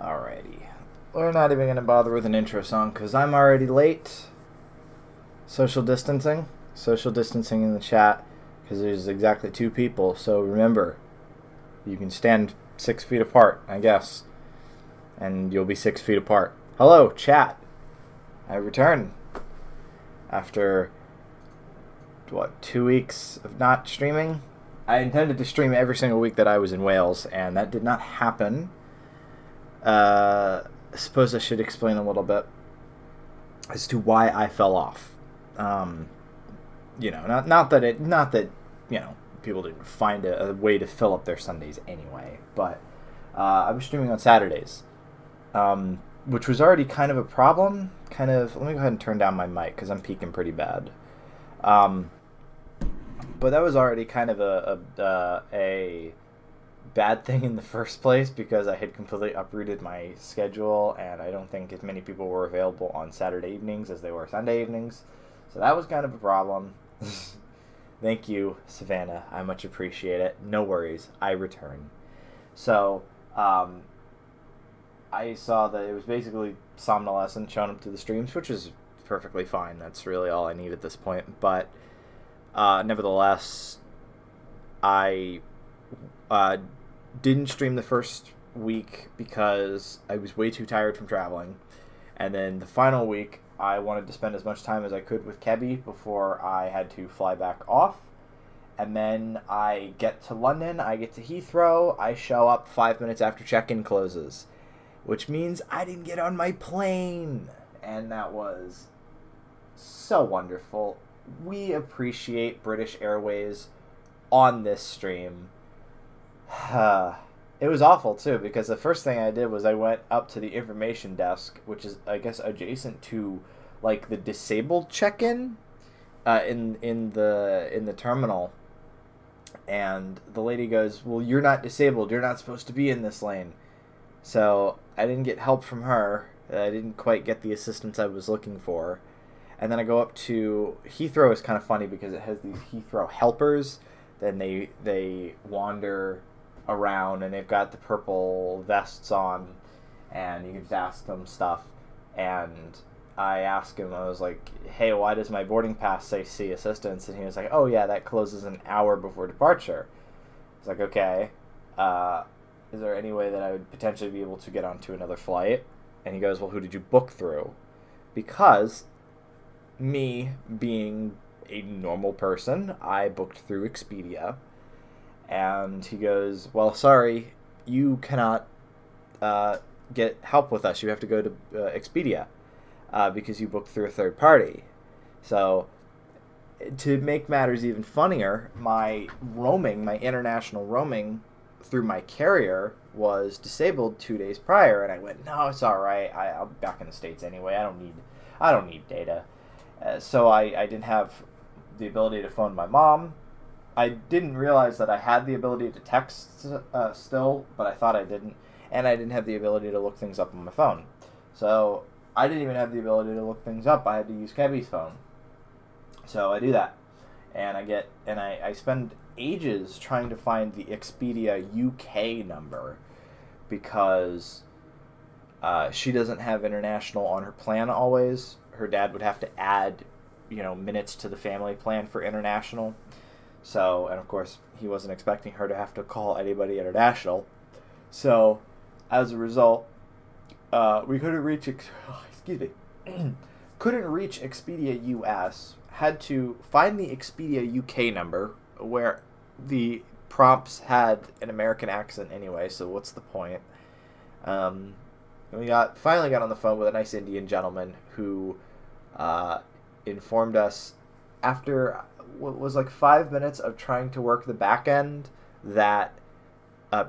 Alrighty. We're not even going to bother with an intro song because I'm already late. Social distancing. Social distancing in the chat because there's exactly two people. So remember, you can stand 6 feet apart, I guess. And you'll be 6 feet apart. Hello, chat. I return after, 2 weeks of not streaming? I intended to stream every single week that I was in Wales, and that did not happen. I suppose I should explain a little bit as to why I fell off. Not that people didn't find a way to fill up their Sundays anyway, but I was streaming on Saturdays, which was already kind of a problem. Let me go ahead and turn down my mic because I'm peaking pretty bad. But that was already kind of a bad thing in the first place because I had completely uprooted my schedule, and I don't think as many people were available on Saturday evenings as they were Sunday evenings. So that was kind of a problem. Thank you, Savannah. I much appreciate it. No worries. I return. So, I saw that it was basically somnolescent showing up to the streams, which is perfectly fine. That's really all I need at this point. But, nevertheless, I didn't stream the first week because I was way too tired from traveling. And then the final week, I wanted to spend as much time as I could with Kebby before I had to fly back off. And then I get to London, I get to Heathrow, I show up 5 minutes after check-in closes, which means I didn't get on my plane. And that was so wonderful. We appreciate British Airways on this stream. It was awful too because the first thing I did was I went up to the information desk, which is I guess adjacent to like the disabled check-in in the terminal, and the lady goes, "Well, you're not disabled. You're not supposed to be in this lane." So I didn't get help from her. I didn't quite get the assistance I was looking for. And then I go up to Heathrow. Is kind of funny because it has these Heathrow helpers. Then they wander around and they've got the purple vests on, and you can just ask them stuff. And I asked him, I was like, "Hey, why does my boarding pass say see assistance?" And he was like, "Oh yeah, that closes an hour before departure." I was like, "Okay, is there any way that I would potentially be able to get onto another flight?" And he goes, "Well, who did you book through?" Because me being a normal person, I booked through Expedia. And he goes, "Well, sorry, you cannot get help with us. You have to go to Expedia because you booked through a third party." So, to make matters even funnier, my international roaming through my carrier was disabled 2 days prior, and I went, "No, it's all right. I'll be back in the States anyway. I don't need data." So I didn't have the ability to phone my mom. I didn't realize that I had the ability to text still, but I thought I didn't. And I didn't have the ability to look things up on my phone. So I didn't even have the ability to look things up. I had to use Kebby's phone. So I do that. And I spend ages trying to find the Expedia UK number because she doesn't have international on her plan always. Her dad would have to add, minutes to the family plan for international. So, and of course, he wasn't expecting her to have to call anybody international. So, as a result, we couldn't reach, couldn't reach Expedia US. Had to find the Expedia UK number where the prompts had an American accent anyway. So what's the point? And we finally got on the phone with a nice Indian gentleman who informed us after what was like 5 minutes of trying to work the back end that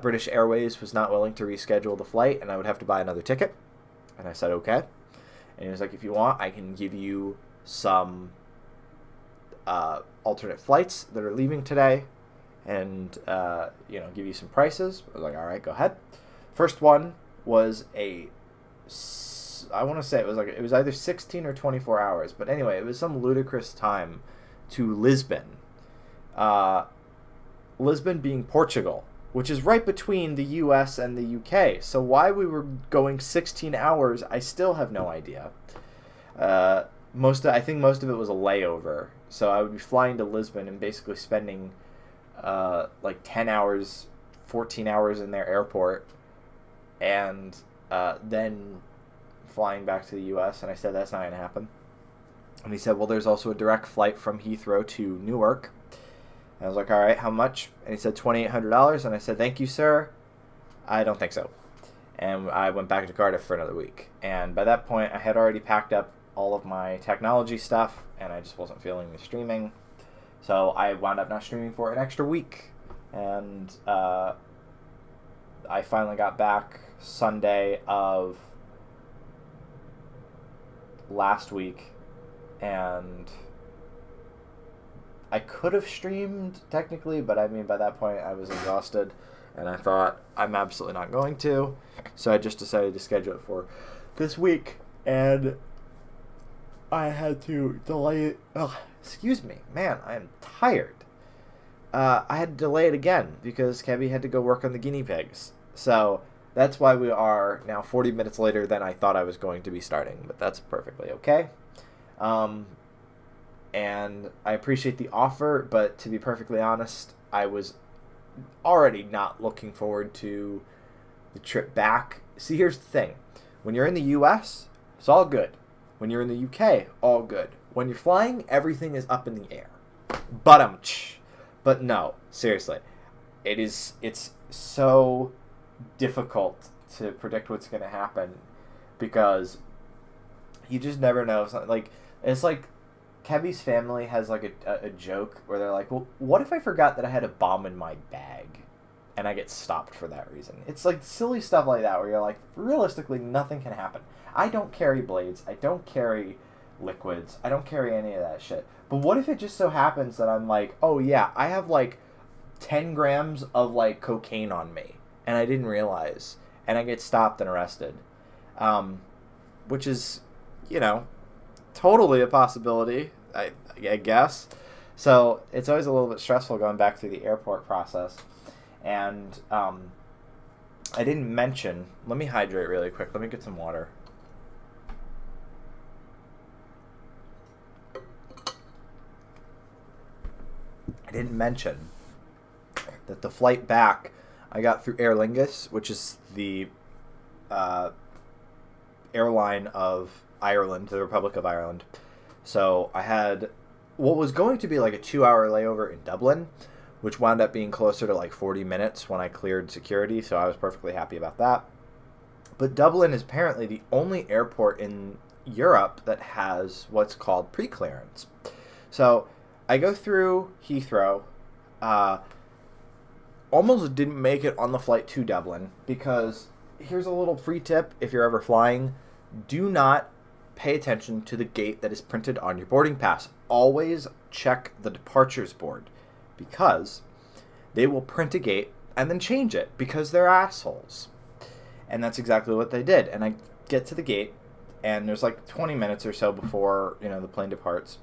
British Airways was not willing to reschedule the flight and I would have to buy another ticket. And I said, okay. And he was like, "If you want, I can give you some alternate flights that are leaving today and, give you some prices." I was like, "All right, go ahead." First one was I want to say it was either 16 or 24 hours, but anyway, it was some ludicrous time to Lisbon. Lisbon being Portugal. which is right between the US and the UK. So why we were going 16 hours, I still have no idea. I think most of it was a layover. So I would be flying to Lisbon and basically spending like 10 hours, 14 hours in their airport, and then flying back to the US. And I said, that's not going to happen. And he said, well, there's also a direct flight from Heathrow to Newark. And I was like, all right, how much? And he said $2,800. And I said, thank you, sir. I don't think so. And I went back to Cardiff for another week. And by that point, I had already packed up all of my technology stuff, and I just wasn't feeling the streaming. So I wound up not streaming for an extra week. And I finally got back Sunday of last week, and I could have streamed technically, but I mean by that point I was exhausted, and I thought I'm absolutely not going to, so I just decided to schedule it for this week, and I had to delay it. Excuse me, man, I am tired. I had to delay it again because Kebby had to go work on the guinea pigs, so that's why we are now 40 minutes later than I thought I was going to be starting, but that's perfectly okay. And I appreciate the offer, but to be perfectly honest, I was already not looking forward to the trip back. See, here's the thing. When you're in the US, it's all good. When you're in the UK, all good. When you're flying, everything is up in the air. But no, seriously. It's so difficult to predict what's going to happen because you just never know. It's like Kebby's family has like a joke where they're like, well, what if I forgot that I had a bomb in my bag and I get stopped for that reason? It's like silly stuff like that where you're like, realistically, nothing can happen. I don't carry blades. I don't carry liquids. I don't carry any of that shit. But what if it just so happens that I'm like, oh yeah, I have like 10 grams of like cocaine on me and I didn't realize, and I get stopped and arrested, which is, totally a possibility, I guess. So it's always a little bit stressful going back through the airport process. And I didn't mention, let me hydrate really quick. Let me get some water. I didn't mention that the flight back I got through Aer Lingus, which is the airline of Ireland, the Republic of Ireland. So I had what was going to be like a 2-hour layover in Dublin, which wound up being closer to like 40 minutes when I cleared security, so I was perfectly happy about that. But Dublin is apparently the only airport in Europe that has what's called pre-clearance. So I go through Heathrow, almost didn't make it on the flight to Dublin because here's a little free tip if you're ever flying. Do not pay attention to the gate that is printed on your boarding pass. Always check the departures board because they will print a gate and then change it because they're assholes. And that's exactly what they did. And I get to the gate and there's like 20 minutes or so before, the plane departs.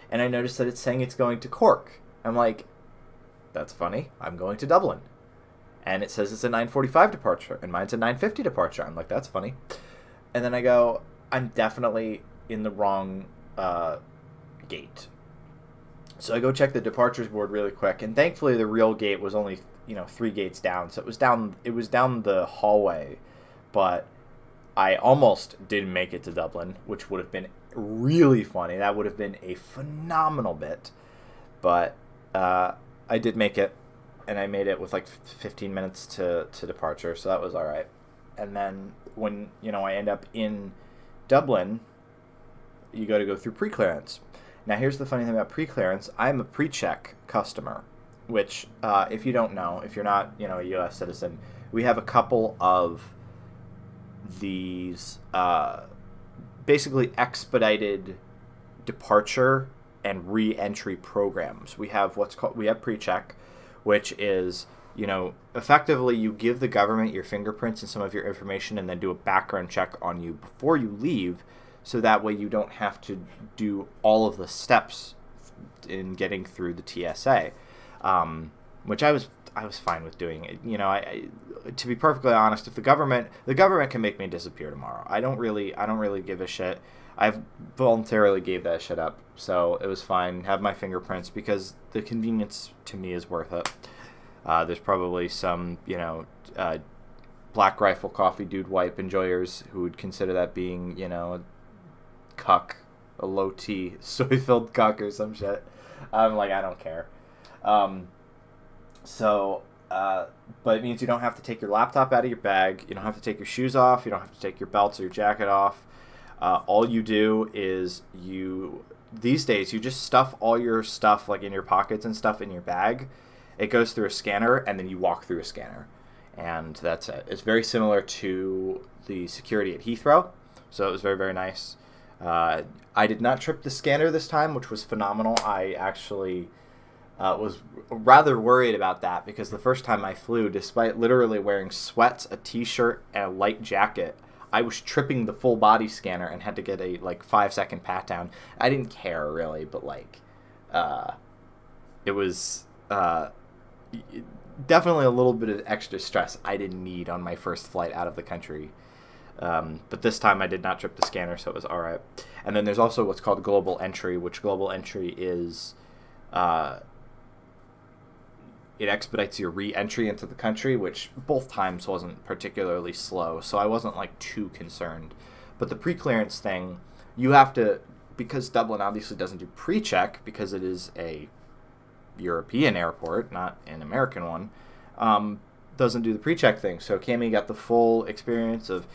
And I notice that it's saying it's going to Cork. I'm like, that's funny. I'm going to Dublin. And it says it's a 9:45 departure and mine's a 9:50 departure. I'm like, that's funny. And then I go, I'm definitely in the wrong gate. So I go check the departures board really quick, and thankfully the real gate was only 3 gates down, so it was down the hallway, but I almost didn't make it to Dublin, which would have been really funny. That would have been a phenomenal bit, but I did make it, and I made it with like 15 minutes to departure, so that was all right. And then when I end up in Dublin, you got to go through pre-clearance. Now here's the funny thing about pre-clearance. I'm a pre-check customer, which if you don't know, if you're not a U.S. citizen, we have a couple of these basically expedited departure and re-entry programs. We have pre-check, which is effectively you give the government your fingerprints and some of your information and then do a background check on you before you leave, so that way you don't have to do all of the steps in getting through the TSA, which I was I was fine with doing it. You know, to be perfectly honest, if the government can make me disappear tomorrow. I don't really give a shit. I voluntarily gave that shit up, so it was fine. Have my fingerprints because the convenience to me is worth it. There's probably some, Black Rifle Coffee Dude wipe enjoyers who would consider that being, a cuck, a low T, soy-filled cuck or some shit. I'm like, I don't care. But it means you don't have to take your laptop out of your bag. You don't have to take your shoes off. You don't have to take your belts or your jacket off. All you do is these days, you just stuff all your stuff like in your pockets and stuff in your bag. It goes through a scanner, and then you walk through a scanner. And that's it. It's very similar to the security at Heathrow. So it was very, very nice. I did not trip the scanner this time, which was phenomenal. I actually was rather worried about that because the first time I flew, despite literally wearing sweats, a t-shirt, and a light jacket, I was tripping the full body scanner and had to get a 5-second pat down. I didn't care really, but it was definitely a little bit of extra stress I didn't need on my first flight out of the country. But this time I did not trip the scanner, so it was all right. And then there's also what's called global entry, which global entry is it expedites your re-entry into the country, which both times wasn't particularly slow, so I wasn't too concerned. But the pre-clearance thing, you have to, because Dublin obviously doesn't do pre-check because it is a European airport, not an American one, doesn't do the pre-check thing. So Cammy got the full experience of,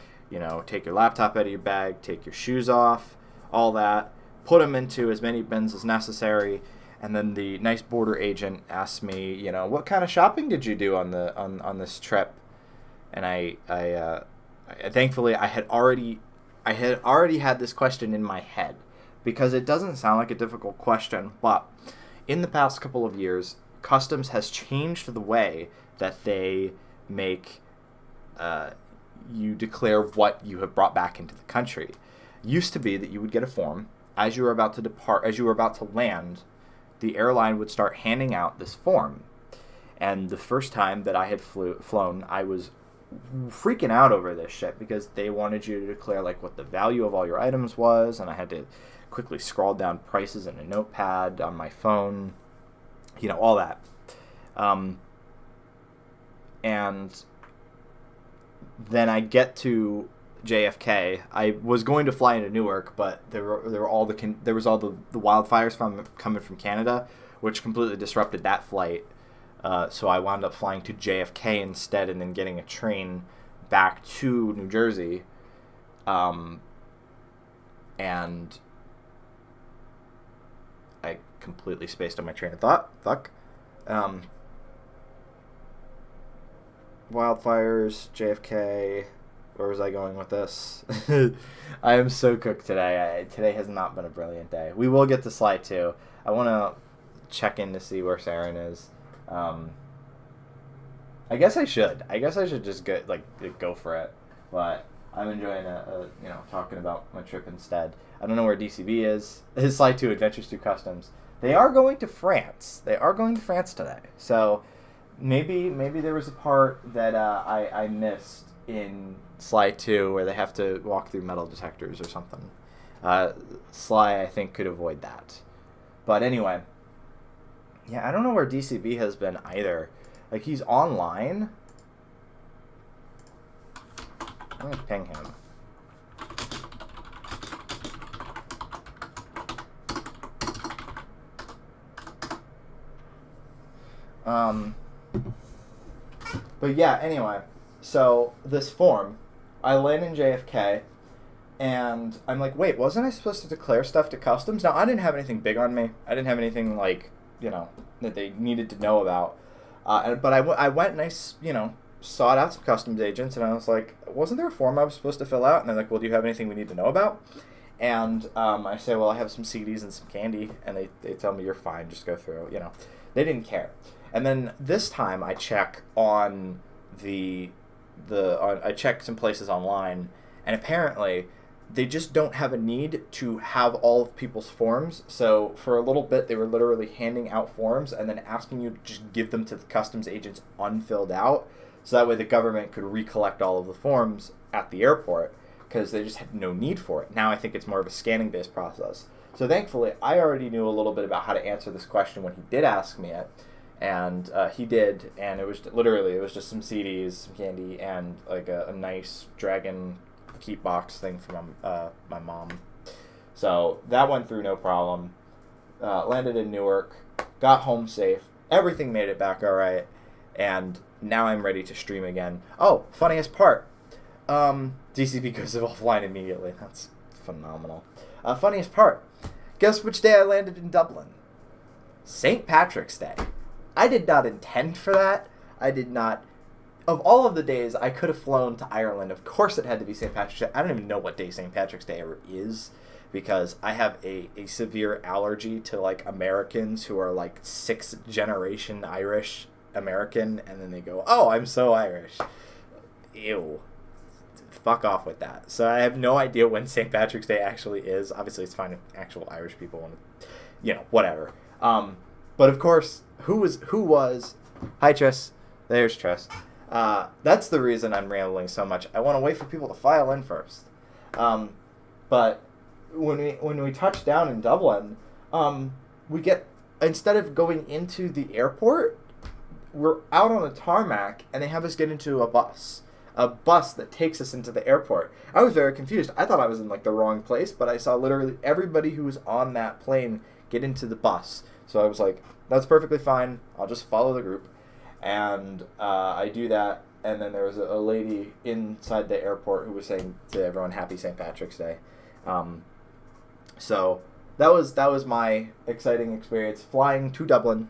take your laptop out of your bag, take your shoes off, all that, put them into as many bins as necessary, and then the nice border agent asked me, what kind of shopping did you do on this trip? And I thankfully I had already had this question in my head because it doesn't sound like a difficult question, but in the past couple of years, customs has changed the way that they make you declare what you have brought back into the country. It used to be that you would get a form as you were about to depart, as you were about to land. The airline would start handing out this form. And the first time that I had flown, I was freaking out over this shit because they wanted you to declare what the value of all your items was, and I had to quickly scroll down prices in a notepad on my phone, all that. And then I get to JFK. I was going to fly into Newark, but there was all the wildfires coming from Canada, which completely disrupted that flight. So I wound up flying to JFK instead, and then getting a train back to New Jersey. And I completely spaced on my train of thought. Fuck. Wildfires, JFK. Where was I going with this? I am so cooked today. Today has not been a brilliant day. We will get to slide 2. I want to check in to see where Saren is. I guess I should. Just go for it. But I'm enjoying talking about my trip instead. I don't know where DCB is. His slide 2, Adventures Through Customs. They are going to France. Today. So maybe there was a part that I missed in Sly 2 where they have to walk through metal detectors or something. Sly, I think, could avoid that. But anyway, yeah, I don't know where DCB has been either. He's online. I'm going to ping him. But yeah, anyway. So, this form, I land in JFK, and I'm like, wait, wasn't I supposed to declare stuff to customs? Now, I didn't have anything big on me. I didn't have anything, that they needed to know about. But I went and I sought out some customs agents, and I was like, wasn't there a form I was supposed to fill out? And they're like, well, do you have anything we need to know about? And I say, well, I have some CDs and some candy. And they tell me, you're fine, just go through, They didn't care. And then this time I check on I checked some places online, and apparently they just don't have a need to have all of people's forms. So for a little bit, they were literally handing out forms and then asking you to just give them to the customs agents unfilled out. So that way the government could recollect all of the forms at the airport because they just had no need for it. Now I think it's more of a scanning-based process. So thankfully, I already knew a little bit about how to answer this question when he did ask me it. And he did, and it was just some CDs, some candy, and like a nice dragon keep box thing from my mom. So that went through no problem. Landed in Newark, got home safe. Everything made it back all right, and now I'm ready to stream again. Oh, funniest part. DCP goes offline immediately. That's phenomenal. Funniest part. Guess which day I landed in Dublin? St. Patrick's Day. I did not intend for that. I did not. Of all of the days I could have flown to Ireland, of course it had to be St. Patrick's Day. I don't even know what day St. Patrick's Day ever is because I have a severe allergy to like Americans who are like 6th generation Irish American and then they go, oh, I'm so Irish. Ew. Fuck off with that. So I have no idea when St. Patrick's Day actually is. Obviously it's fine if actual Irish people want to, whatever. But of course, who was, hi Tris, there's Tris. That's the reason I'm rambling so much. I want to wait for people to file in first. But when we touch down in Dublin, we get, instead of going into the airport, we're out on a tarmac and they have us get into a bus that takes us into the airport. I was very confused. I thought I was in like the wrong place, but I saw literally everybody who was on that plane get into the bus. So I was like, that's perfectly fine. I'll just follow the group. And I do that, and then there was a lady inside the airport who was saying to everyone, Happy St. Patrick's Day. So that was my exciting experience, flying to Dublin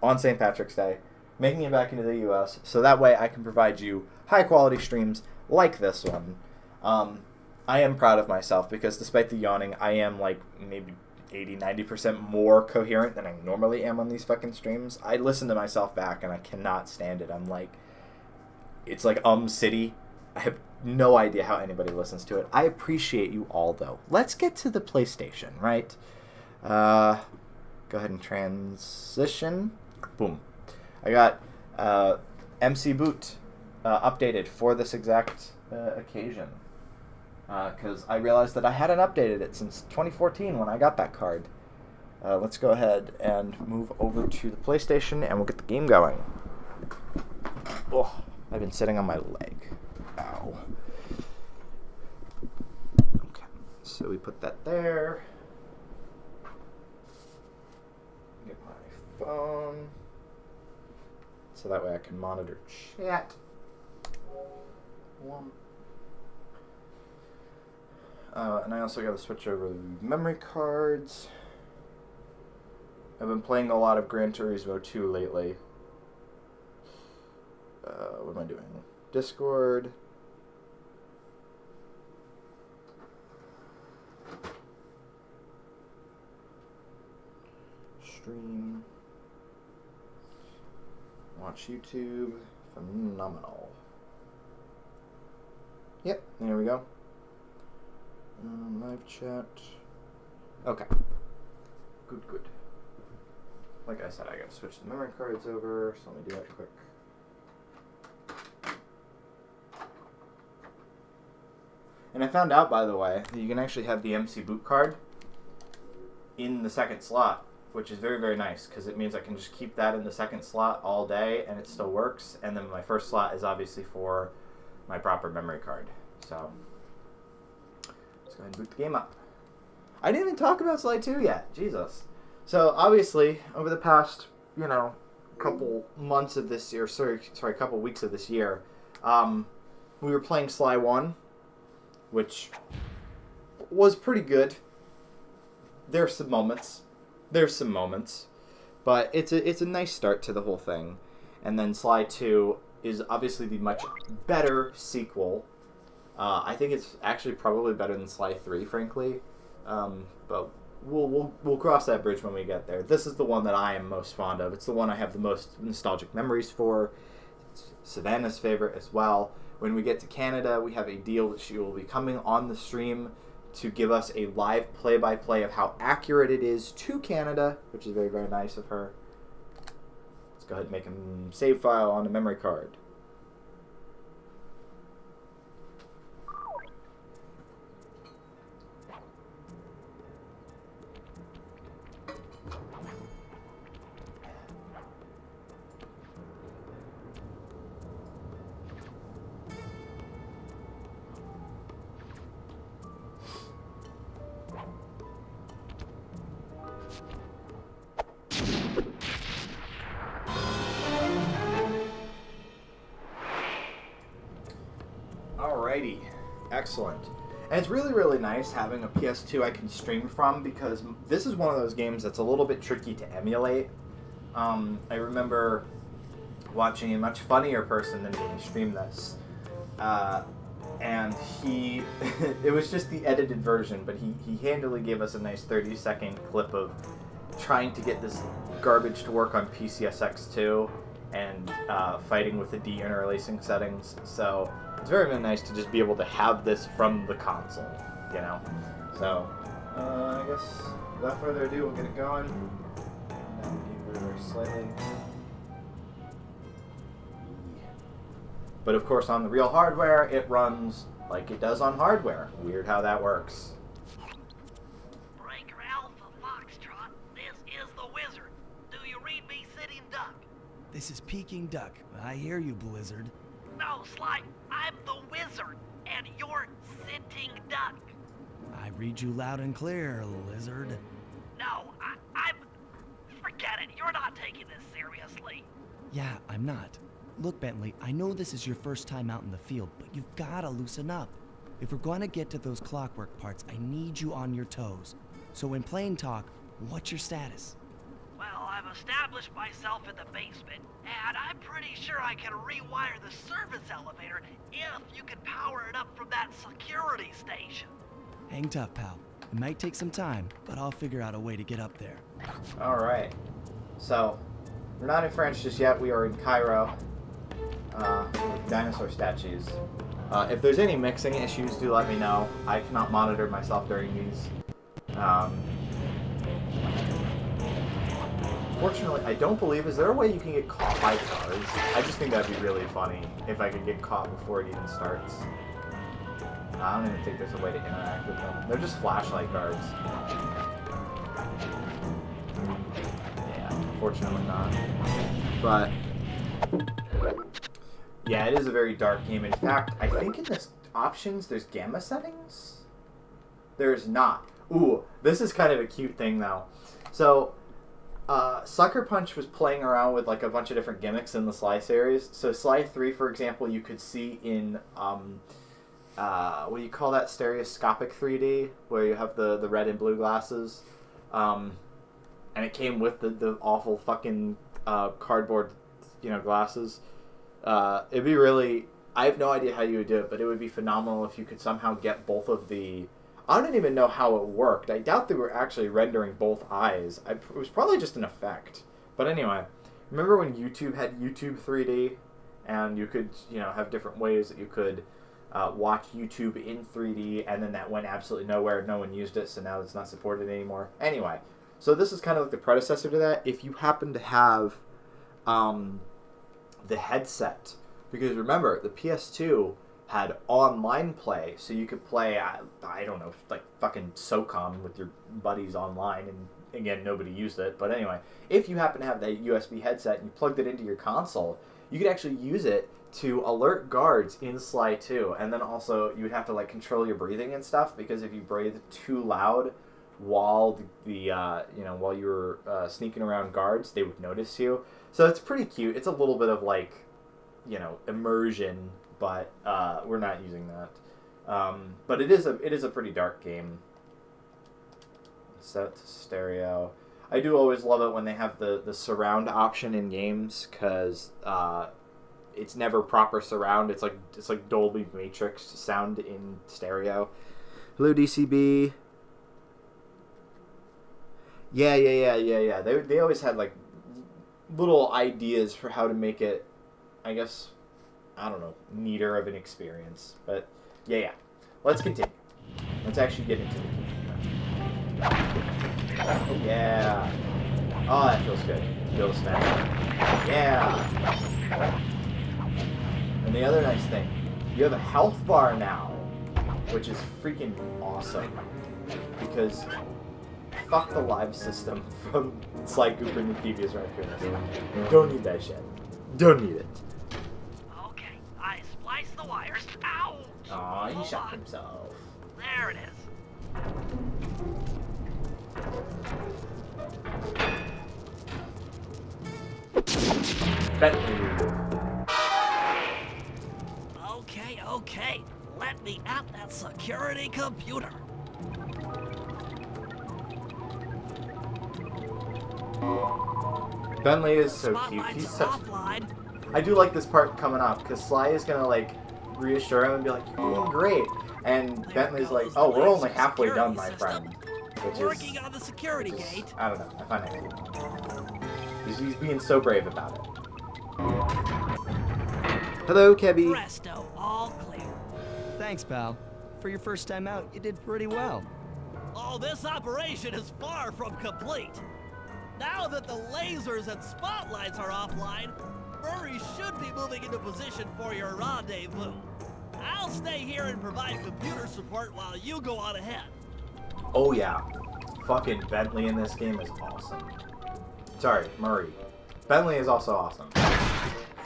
on St. Patrick's Day, making it back into the U.S., so that way I can provide you high-quality streams like this one. I am proud of myself, because despite the yawning, I am like maybe 80-90% more coherent than I normally am on these fucking streams. I listen to myself back and I cannot stand it. I'm like, it's like City. I have no idea how anybody listens to it. I appreciate you all though. Let's get to the PlayStation, right? Go ahead and transition. Boom. I got MC Boot updated for this exact occasion. Because I realized that I hadn't updated it since 2014 when I got that card. Let's go ahead and move over to the PlayStation and we'll get the game going. Oh, I've been sitting on my leg. Ow. Okay, so we put that there. Get my phone. So that way I can monitor chat. And I also got to switch over the memory cards. I've been playing a lot of Gran Turismo 2 lately. What am I doing? Discord. Stream. Watch YouTube. Phenomenal. Yep, there we go. Live chat. Okay. Good. Like I said, I gotta switch the memory cards over, so let me do that quick. And I found out, by the way, that you can actually have the MC Boot card in the second slot, which is very, very nice, because it means I can just keep that in the second slot all day, and it still works, and then my first slot is obviously for my proper memory card. So let's go ahead and boot the game up. I didn't even talk about Sly 2 yet. Jesus. So obviously, over the past, couple months of this year, couple weeks of this year, we were playing Sly 1, which was pretty good. There's some moments, but it's a nice start to the whole thing. And then Sly 2 is obviously the much better sequel. I think it's actually probably better than Sly 3, frankly. But we'll cross that bridge when we get there. This is the one that I am most fond of. It's the one I have the most nostalgic memories for. It's Savannah's favorite as well. When we get to Canada, we have a deal that she will be coming on the stream to give us a live play-by-play of how accurate it is to Canada, which is very, very nice of her. Let's go ahead and make a save file on the memory card. Alrighty, excellent. And it's really, really nice having a PS2 I can stream from, because this is one of those games that's a little bit tricky to emulate. I remember watching a much funnier person than me stream this. And he, it was just the edited version, but he handily gave us a nice 30-second clip of trying to get this garbage to work on PCSX2 and fighting with the deinterlacing settings. So it's very, very nice to just be able to have this from the console, you know? So, I guess without further ado, we'll get it going. Slightly. But of course, on the real hardware, it runs like it does on hardware. Weird how that works. Breaker Alpha Foxtrot, this is the Wizard. Do you read me, Sitting Duck? This is Peking Duck. I hear you, Blizzard. No, Sly, I'm the Wizard, and you're Sitting Duck. I read you loud and clear, Lizard. No, I'm... Forget it, you're not taking this seriously. Yeah, I'm not. Look, Bentley, I know this is your first time out in the field, but you've gotta loosen up. If we're going to get to those clockwork parts, I need you on your toes. So in plain talk, what's your status? Well, I've established myself in the basement, and I'm pretty sure I can rewire the service elevator if you can power it up from that security station. Hang tough, pal. It might take some time, but I'll figure out a way to get up there. Alright. So, we're not in France just yet. We are in Cairo. With dinosaur statues. If there's any mixing issues, do let me know. I cannot monitor myself during these. Fortunately, I don't believe... Is there a way you can get caught by guards? I just think that'd be really funny if I could get caught before it even starts. I don't even think there's a way to interact with them. They're just flashlight guards. Yeah, unfortunately not. But... yeah, it is a very dark game. In fact, I think in this options, there's gamma settings? There's not. Ooh, this is kind of a cute thing, though. So, Sucker Punch was playing around with, like, a bunch of different gimmicks in the Sly series. So, Sly 3, for example, you could see in, what do you call that? Stereoscopic 3D, where you have the red and blue glasses. And it came with the awful fucking cardboard, glasses. It'd be really... I have no idea how you would do it, but it would be phenomenal if you could somehow get both of the... I don't even know how it worked. I doubt they were actually rendering both eyes. It was probably just an effect. But anyway, remember when YouTube had YouTube 3D? And you could, have different ways that you could watch YouTube in 3D, and then that went absolutely nowhere. No one used it, so now it's not supported anymore. Anyway, so this is kind of like the predecessor to that. If you happen to have... the headset, because remember, the PS2 had online play, so you could play, I don't know, like fucking SOCOM with your buddies online, and again, nobody used it, but anyway, if you happen to have that USB headset and you plugged it into your console, you could actually use it to alert guards in Sly 2, and then also you would have to like control your breathing and stuff, because if you breathe too loud while while you were sneaking around guards, they would notice you. So it's pretty cute. It's a little bit of like, immersion, but we're not using that. But it is a pretty dark game. Set to stereo. I do always love it when they have the surround option in games, because it's never proper surround. It's like Dolby Matrix sound in stereo. Hello, DCB. Yeah. They always had like little ideas for how to make it, I guess, I don't know, neater of an experience. But yeah. Let's continue. Let's actually get into the game. Oh, yeah. Oh, that feels good. Be able to smash it. Yeah. And the other nice thing, you have a health bar now, which is freaking awesome. Because fuck the live system from Sly Cooper and the Thieves right here. Don't need that shit. Don't need it. Okay, I spliced the wires. Ow! Aw, he Hold shot on. himself. There it is. Bentley. Okay. Let me at that security computer. Bentley is so cute. Spotlights He's are such. offline. I do like this part coming up because Sly is gonna like reassure him and be like, "You're doing great," and There Bentley's like, goes "Oh, the we're only laser halfway security done, my system. friend." Which Working is, on the security gate. I don't know. I find that cool. He's being so brave about it. Hello, Kebby. Presto, all clear. Thanks, pal. For your first time out, you did pretty well. Oh, this operation is far from complete. Now that the lasers and spotlights are offline, Murray should be moving into position for your rendezvous. I'll stay here and provide computer support while you go on ahead. Oh yeah, fucking Bentley in this game is awesome. Sorry, Murray. Bentley is also awesome.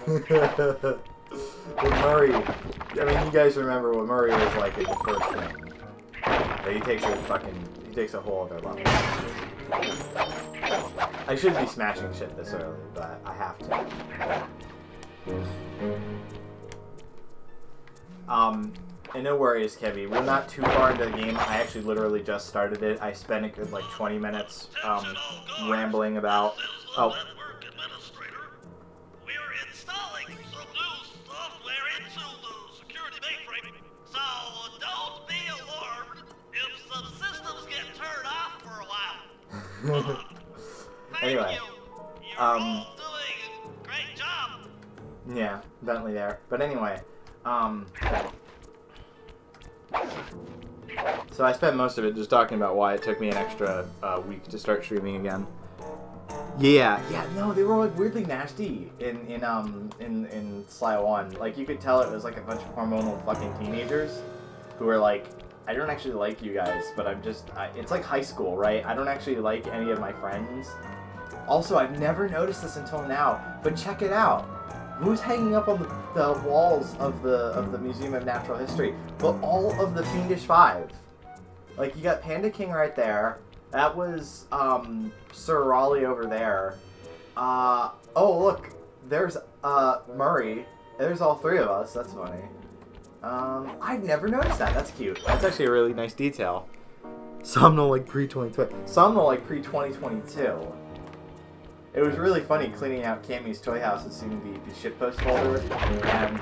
But Murray, I mean, you guys remember what Murray was like in the first game. But he takes a whole other level. I shouldn't be smashing shit this early, but I have to. And no worries, Kevy. We're not too far into the game. I actually literally just started it. I spent a good like 20 minutes rambling about. Oh. We are installing some new software into the security mainframe, so don't be alarmed if some systems get turned off for a while. Thank Anyway, you. You're all doing a great job. Yeah, Bentley there. But anyway, so I spent most of it just talking about why it took me an extra week to start streaming again. Yeah, no, they were like weirdly nasty in Sly 1. Like you could tell it was like a bunch of hormonal fucking teenagers who were like, I don't actually like you guys, but it's like high school, right? I don't actually like any of my friends. Also, I've never noticed this until now, but check it out. Who's hanging up on the walls of the Museum of Natural History? But all of the Fiendish Five. Like, you got Panda King right there. That was, Sir Raleigh over there. Oh, look. There's, Murray. There's all three of us. That's funny. I've never noticed that. That's cute. That's actually a really nice detail. Somnal, like, pre-2020. Somnal, like, pre-2022. It was really funny cleaning out Cammy's toy house and seeing the shitpost folder, and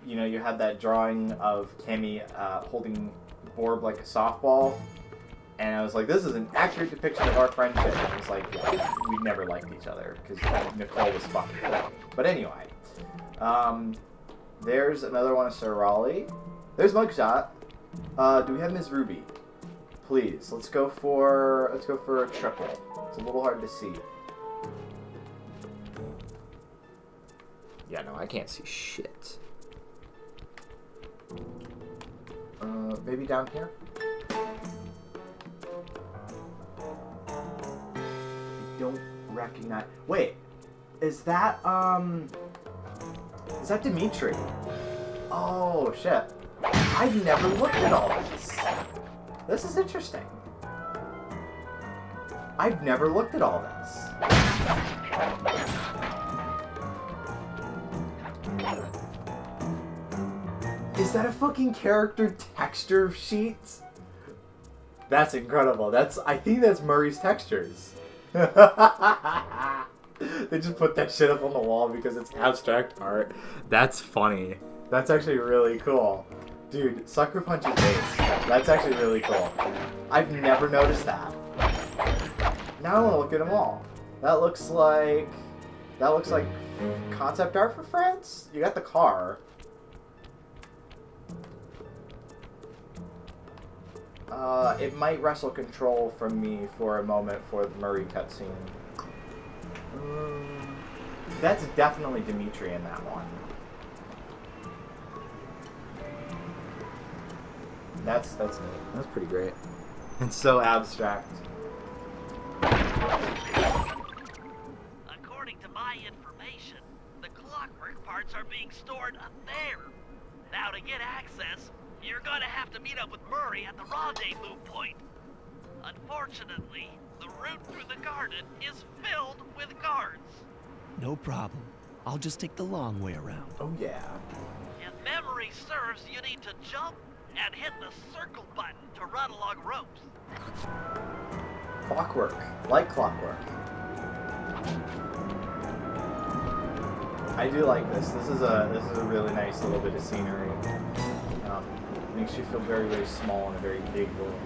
you know, you had that drawing of Cammy holding Borb like a softball, and I was like, this is an accurate depiction of our friendship. And it was like, yeah, we never liked each other because Nicole was fucking funny. But anyway, there's another one of Sir Raleigh. There's Mugshot. Do we have Ms. Ruby? Please, let's go for a triple. It's a little hard to see. Yeah, no, I can't see shit. Maybe down here? I don't recognize. Wait, is that Dimitri? Oh shit! I've never looked at all this. This is interesting. I've never looked at all this. Is that a fucking character texture sheet? That's incredible. I think that's Murray's textures. They just put that shit up on the wall because it's abstract art. That's funny. That's actually really cool. Dude, Sucker Punch's base. That's actually really cool. I've never noticed that. Now I want to look at them all. That looks like concept art for France? You got the car. It might wrestle control from me for a moment for the Murray cutscene. That's definitely Dimitri in that one. That's neat. That's pretty great. It's so abstract. According to my information, the clockwork parts are being stored up there. Now to get access, you're gonna have to meet up with Murray at the rendezvous point. Unfortunately, the route through the garden is filled with guards. No problem. I'll just take the long way around. Oh yeah. If memory serves, you need to jump and hit the circle button to run along ropes. Clockwork. Like clockwork. I do like this. This is a really nice little bit of scenery. Makes you feel very, very small in a very big world.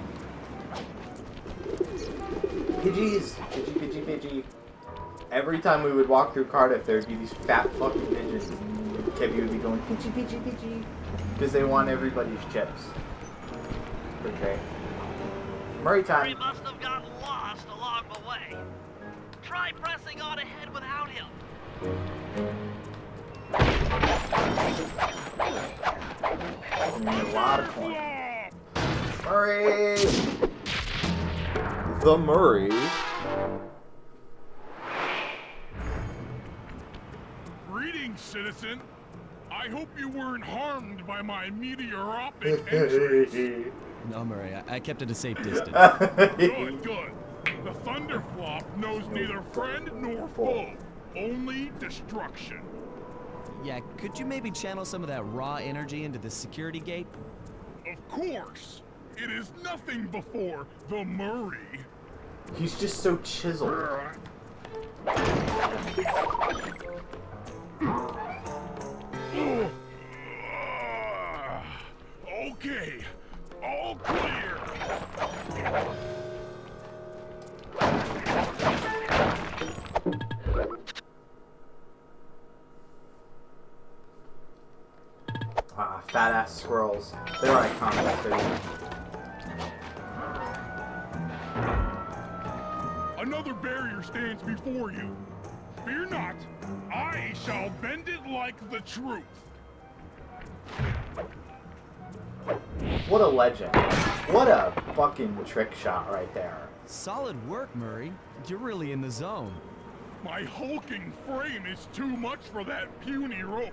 Pidgeys! Pidgey, Pidgey, Pidgey. Every time we would walk through Cardiff, there would be these fat fucking pigeons. And Kevy would be going, Pidgey, Pidgey, Pidgey. Because they want everybody's chips. Okay. Murray time. Murray must have gotten lost along the way. Try pressing on ahead without him. I need a lot of coins. Murray! The Murray. Greetings, citizen. I hope you weren't harmed by my meteoropic entrance. No, Murray, I kept at a safe distance. Good, good. The Thunderflop knows neither friend nor foe, only destruction. Yeah, could you maybe channel some of that raw energy into the security gate? Of course. It is nothing before the Murray. He's just so chiseled. Okay, all clear. Ah, fat ass squirrels. They're iconic too. Another barrier stands before you. Fear not, I shall bend it like the truth. What a legend. What a fucking trick shot right there. Solid work, Murray. You're really in the zone. My hulking frame is too much for that puny rope.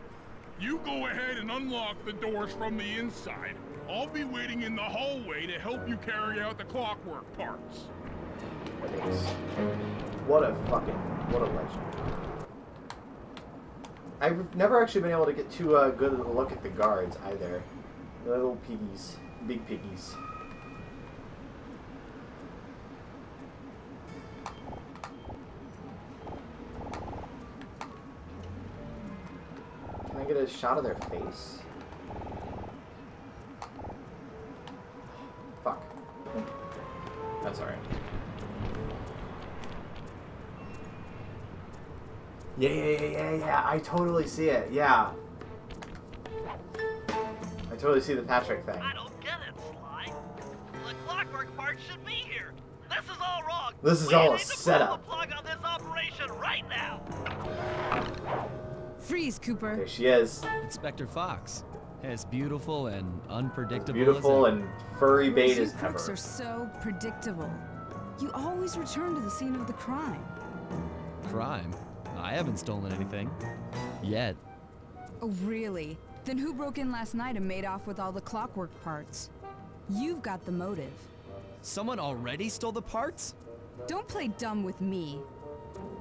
You go ahead and unlock the doors from the inside. I'll be waiting in the hallway to help you carry out the clockwork parts. What a legend. I've never actually been able to get too good of a look at the guards either. The little piggies. Big piggies. Can I get a shot of their face? Fuck. That's alright. Yeah. I totally see it. Yeah. I totally see the Patrick thing. I don't get it, Sly. The clockwork part should be here. This is all wrong. This is We all a need to pull setup. the plug on this operation right now. Freeze, Cooper. There she is. Inspector Fox. As beautiful and unpredictable Beautiful as and furry bait You as crooks ever. are so predictable. You always return to the scene of the crime. crime. I haven't stolen anything. Yet. Oh, really? Then who broke in last night and made off with all the clockwork parts? You've got the motive. Someone already stole the parts? Don't play dumb with me.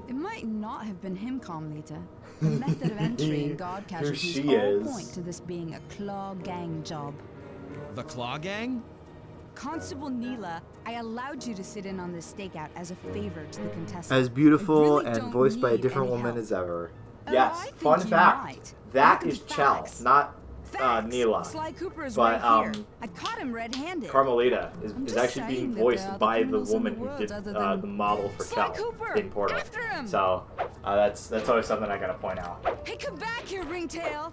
It might not have been him, Carmelita. The method of entry and guard Here casualties she all is. point to this being a Claw Gang job. The Claw Gang? Constable Neela, I allowed you to sit in on this stakeout as a favor to the contestant. As beautiful I really and don't voiced by a need different any woman help. as ever. Oh, Yes, I think fun you fact. might. That Look at is the Chell, facts. not Facts. Neela. Sly Cooper is But, right here. I caught him red-handed. Carmelita is just actually being saying that there voiced are by the criminals in woman the who world did other than the model for Sly Chell Cooper, in Portal. after him. So that's always something I gotta point out. Hey, come back here, Ringtail.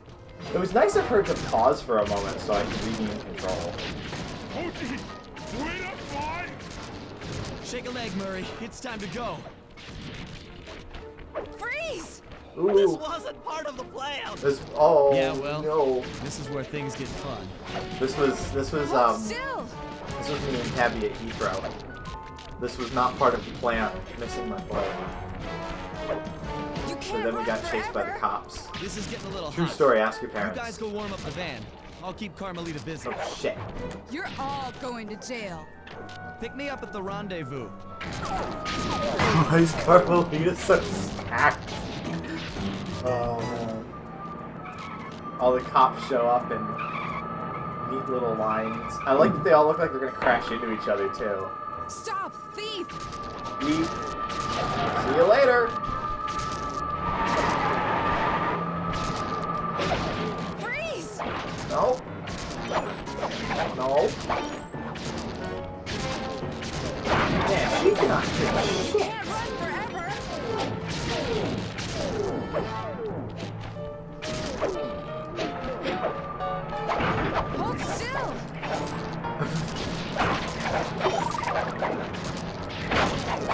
It was nice of her to pause for a moment so I could regain control. Oh, gee. Wait up, fly! Shake a leg, Murray. It's time to go. Freeze! This Ooh. wasn't part of the plan. Oh Yeah, well. no. This is where things get fun. This was Hold still! this was me and Tabby at Heathrow. This was not part of the plan. Missing my flight. You So can't then we run got chased by the forever. cops. This is getting a little True hot. story, ask your You parents. guys go warm up the van. I'll keep Carmelita busy. Oh shit. You're all going to jail. Pick me up at the rendezvous. Why is Carmelita so stacked? Oh man. All the cops show up in neat little lines. I like that they all look like they're gonna crash into each other too. Stop, thief! Beep. See you later. Freeze! No. No. Yeah, she cannot do You shit. can't run forever. Hold still!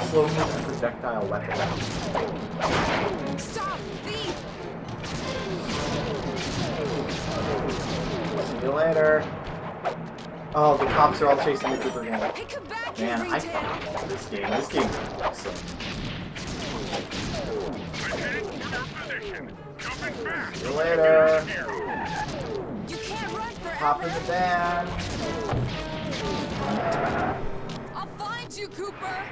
Slow moving projectile weapon. Stop, thief! See you later. Oh, the cops are all chasing the Cooper gang. Hey, come back, Man, you I retail! fucking love this game. This game is awesome. Ahead to your position. Jumping fast. See you later. Here. You can't run Hop in forever! the van. I'll find you, Cooper!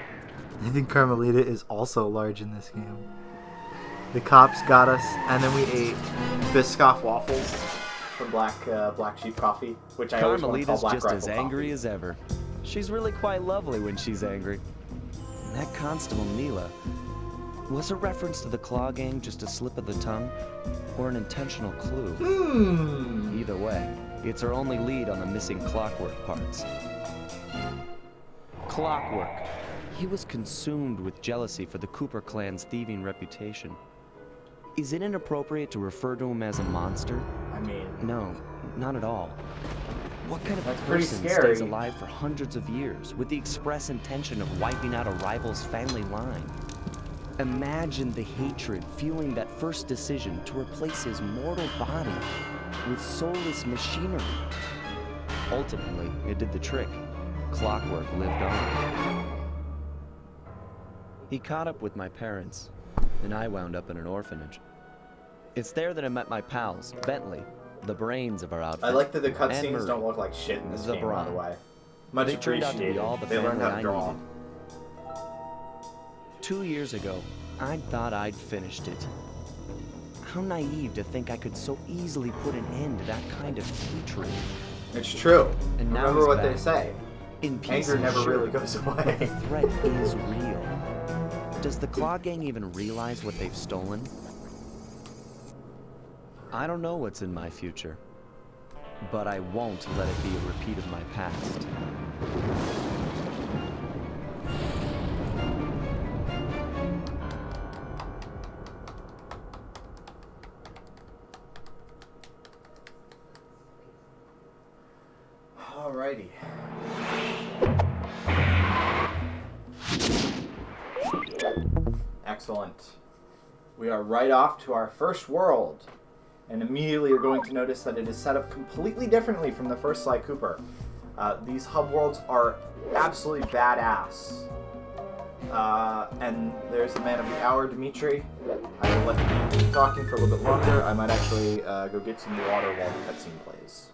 I think Carmelita is also large in this game. The cops got us, and then we ate Biscoff waffles from Black Sheep Coffee, which I always want to call Carmelita's Black just Rifle as Coffee. angry as ever. She's really quite lovely when she's angry. And that Constable Neela, was a reference to the Claw Gang just a slip of the tongue, or an intentional clue? Either way, it's our only lead on the missing Clockwork parts. Clockwork. He was consumed with jealousy for the Cooper clan's thieving reputation. Is it inappropriate to refer to him as a monster? I mean, No, not at all. What kind of That's pretty person scary. stays alive for hundreds of years with the express intention of wiping out a rival's family line? Imagine the hatred fueling that first decision to replace his mortal body with soulless machinery. Ultimately, it did the trick. Clockwork lived on. He caught up with my parents, and I wound up in an orphanage. It's there that I met my pals, Bentley, the brains of our outfit. I like that the and cutscenes Murray, don't look like shit in this the game, by brawn. the way. Much They turned out to be appreciated. all the They learned how to family I draw. needed. 2 years ago, I thought I'd finished it. How naive to think I could so easily put an end to that kind of hatred. It's true. And now Remember he's what they back. say. In peace Anger and never sure, really goes but the away. threat is real. Does the Claw Gang even realize what they've stolen? I don't know what's in my future, but I won't let it be a repeat of my past. Alrighty. Excellent. We are right off to our first world. And immediately you're going to notice that it is set up completely differently from the first Sly Cooper. These hub worlds are absolutely badass. And there's the man of the hour, Dimitri. I will let you keep talking for a little bit longer. I might actually go get some water while the cutscene plays.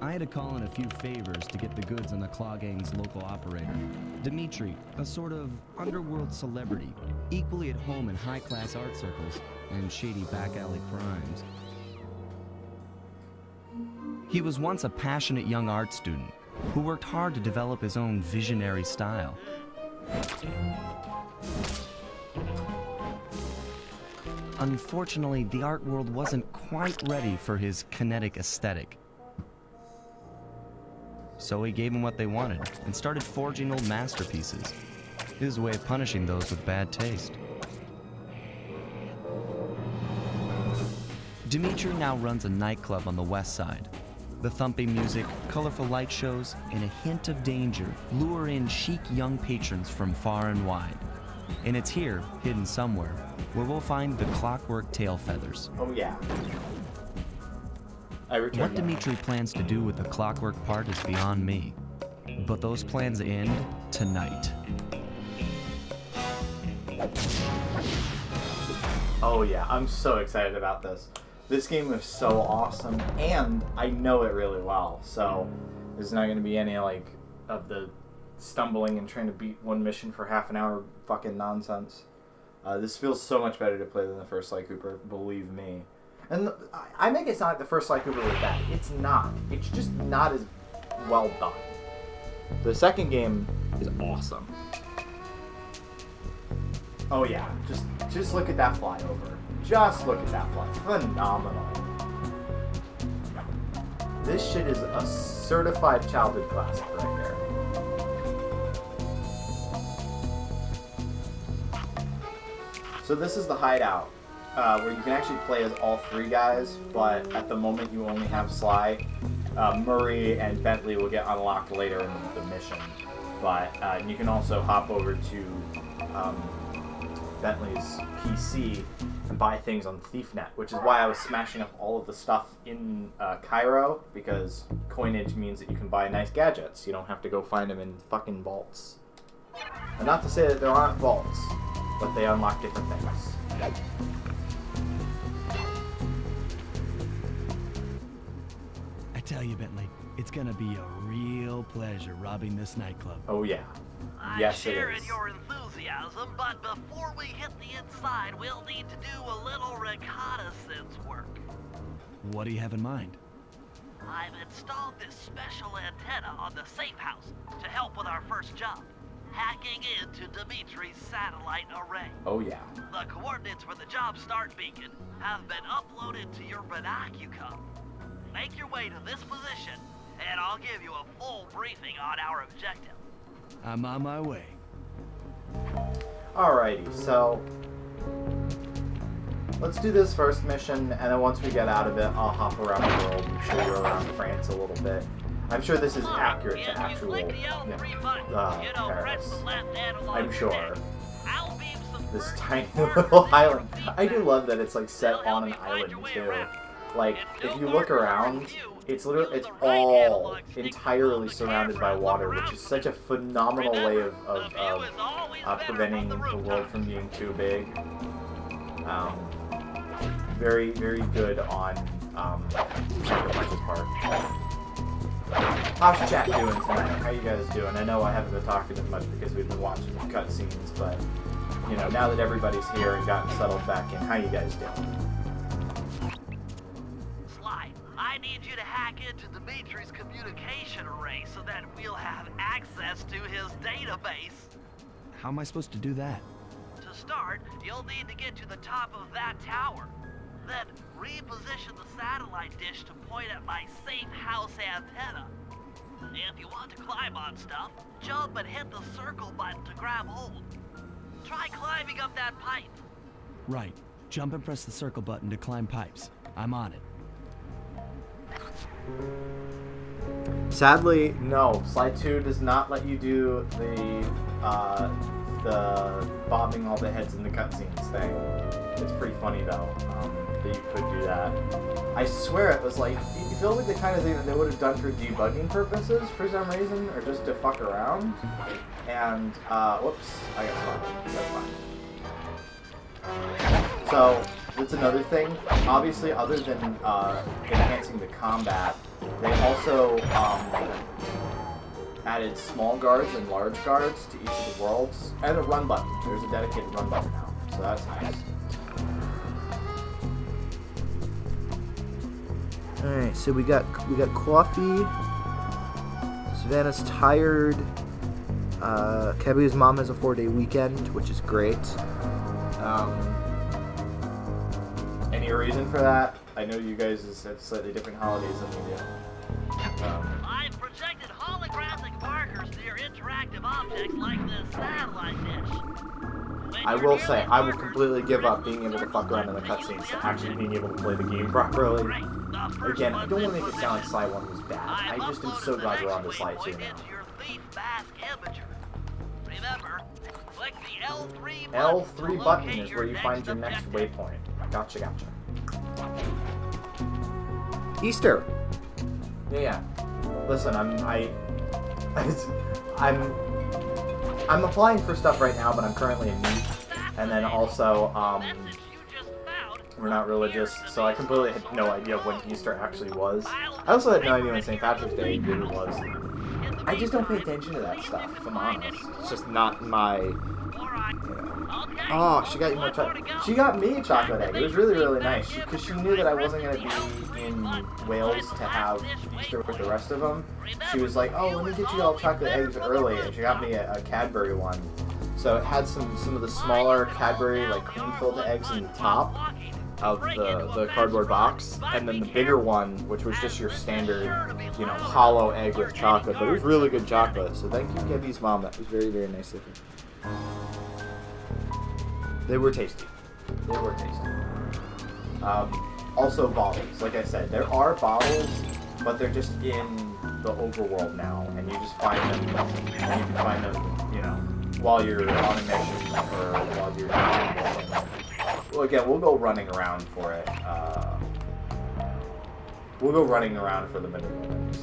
I had to call in a few favors to get the goods on the Claw Gang's local operator. Dimitri, a sort of underworld celebrity, equally at home in high-class art circles and shady back-alley crimes. He was once a passionate young art student who worked hard to develop his own visionary style. Unfortunately, the art world wasn't quite ready for his kinetic aesthetic. So he gave them what they wanted and started forging old masterpieces. His way of punishing those with bad taste. Dimitri now runs a nightclub on the west side. The thumping music, colorful light shows, and a hint of danger lure in chic young patrons from far and wide. And it's here, hidden somewhere, where we'll find the Clockwork Tail Feathers. Oh yeah. I returned What that. Dimitri plans to do with the Clockwork part is beyond me. But those plans end tonight. Oh yeah, I'm so excited about this. This game is so awesome, and I know it really well, so there's not going to be any, like, of the stumbling and trying to beat one mission for half an hour fucking nonsense. This feels so much better to play than the first Sly Cooper, believe me. And I make it sound like the first Sly Cooper was bad. It's not. It's just not as well done. The second game is awesome. Oh yeah, just look at that flyover. Just look at that fly. Phenomenal. This shit is a certified childhood classic right there. So this is the hideout, where you can actually play as all three guys, but at the moment you only have Sly. Murray and Bentley will get unlocked later in the mission, but you can also hop over to Bentley's PC and buy things on ThiefNet, which is why I was smashing up all of the stuff in Cairo, because coinage means that you can buy nice gadgets. You don't have to go find them in fucking vaults. And not to say that there aren't vaults, but they unlock different things. I tell you, Bentley, it's gonna be a real pleasure robbing this nightclub. Oh yeah. I Yes, it share is. in your enthusiasm, but before we hit the inside, we'll need to do a little reconnaissance work. What do you have in mind? I've installed this special antenna on the safe house to help with our first job, hacking into Dimitri's satellite array. Oh yeah. The coordinates for the job start beacon have been uploaded to your binocular. Make your way to this position, and I'll give you a full briefing on our objective. I'm on my way. Alrighty, so let's do this first mission, and then once we get out of it, I'll hop around the world and show you around France a little bit. I'm sure this is accurate to actual, Paris. I'm sure. This tiny little island. I do love that it's like set on an island too. Like, if you look around, it's all entirely surrounded by water, which is such a phenomenal way of preventing the world from being too big. Very, very good on Sucker Punch's part. How's chat doing tonight? How you guys doing? I know I haven't been talking as much because we've been watching cutscenes, but you know, now that everybody's here and gotten settled back in, how you guys doing? Sly, I need you to hack into Dimitri's communication array so that we'll have access to his database. How am I supposed to do that? To start, you'll need to get to the top of that tower. Then reposition the satellite dish to point at my safe house antenna. If you want to climb on stuff, jump and hit the circle button to grab hold. Try climbing up that pipe. Right. Jump and press the circle button to climb pipes. I'm on it. Sadly, no. Slide 2 does not let you do the bombing all the heads in the cutscenes thing. It's pretty funny though, that you could do that. I swear it was like, it feels like the kind of thing that they would have done for debugging purposes for some reason, or just to fuck around. And, whoops, I got spotted. That's fine. So, that's another thing. Obviously, other than enhancing the combat, they also added small guards and large guards to each of the worlds, and a run button. There's a dedicated run button now, so that's nice. All right, so we got coffee. Savannah's tired. Kebu's mom has a 4-day weekend, which is great. Any reason for that? I know you guys have slightly different holidays than we do. I've projected holographic markers to your interactive objects like this satellite dish. I will say, I will completely give up being able to fuck around in the cutscenes to actually being able to play the game properly. Again, I don't want to make it sound like Sly 1 was bad. I just am so glad we're on to Sly 2 now. Remember, click the L3 L3 button is where you find your next waypoint. Gotcha, gotcha. Easter! Yeah. Listen, I'm applying for stuff right now, but I'm currently in need. And then also, we're not religious, so I completely had no idea when Easter actually was. I also had no idea when St. Patrick's Day really was. I just don't pay attention to that stuff, if I'm honest. It's just not my... Oh, she got you more chocolate. She got me a chocolate egg. It was really, really nice. Because she knew that I wasn't going to be in Wales to have Easter with the rest of them. She was like, oh, let me get you all chocolate eggs early. And she got me a Cadbury one. So it had some of the smaller Cadbury, like cream-filled eggs in the top of the cardboard box, and then the bigger one, which was just your standard, you know, hollow egg with chocolate. But it was really good chocolate. So thank you, Gabby's mom. That was very, very nice of her. They were tasty. They were tasty. Also bottles. Like I said, there are bottles, but they're just in the overworld now, and you just find them. And you can find them, you know, while you're on a mission or while you're. Well, again, we'll go running around for it. We'll go running around for the mini moments.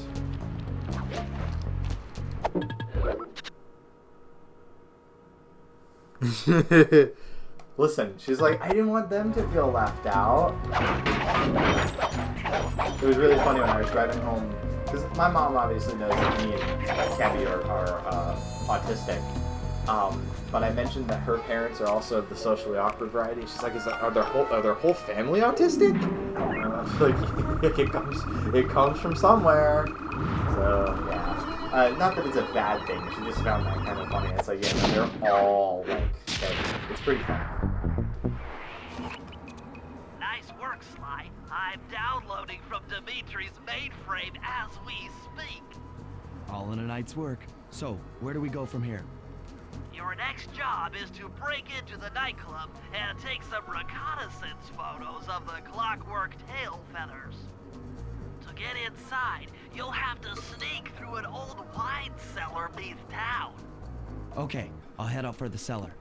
Listen, she's like, I didn't want them to feel left out. It was really funny when I was driving home, because my mom obviously knows that me and Cabby are autistic. But I mentioned that her parents are also of the socially awkward variety. She's like, are their whole family autistic? And I was like, it comes from somewhere. So yeah, not that it's a bad thing. She just found that kind of funny. It's like, yeah, no, they're all like, it's pretty funny. Nice work, Sly. I'm downloading from Dimitri's mainframe as we speak. All in a night's work. So, where do we go from here? Your next job is to break into the nightclub and take some reconnaissance photos of the clockwork tail feathers. To get inside, you'll have to sneak through an old wine cellar beneath town. Okay, I'll head out for the cellar.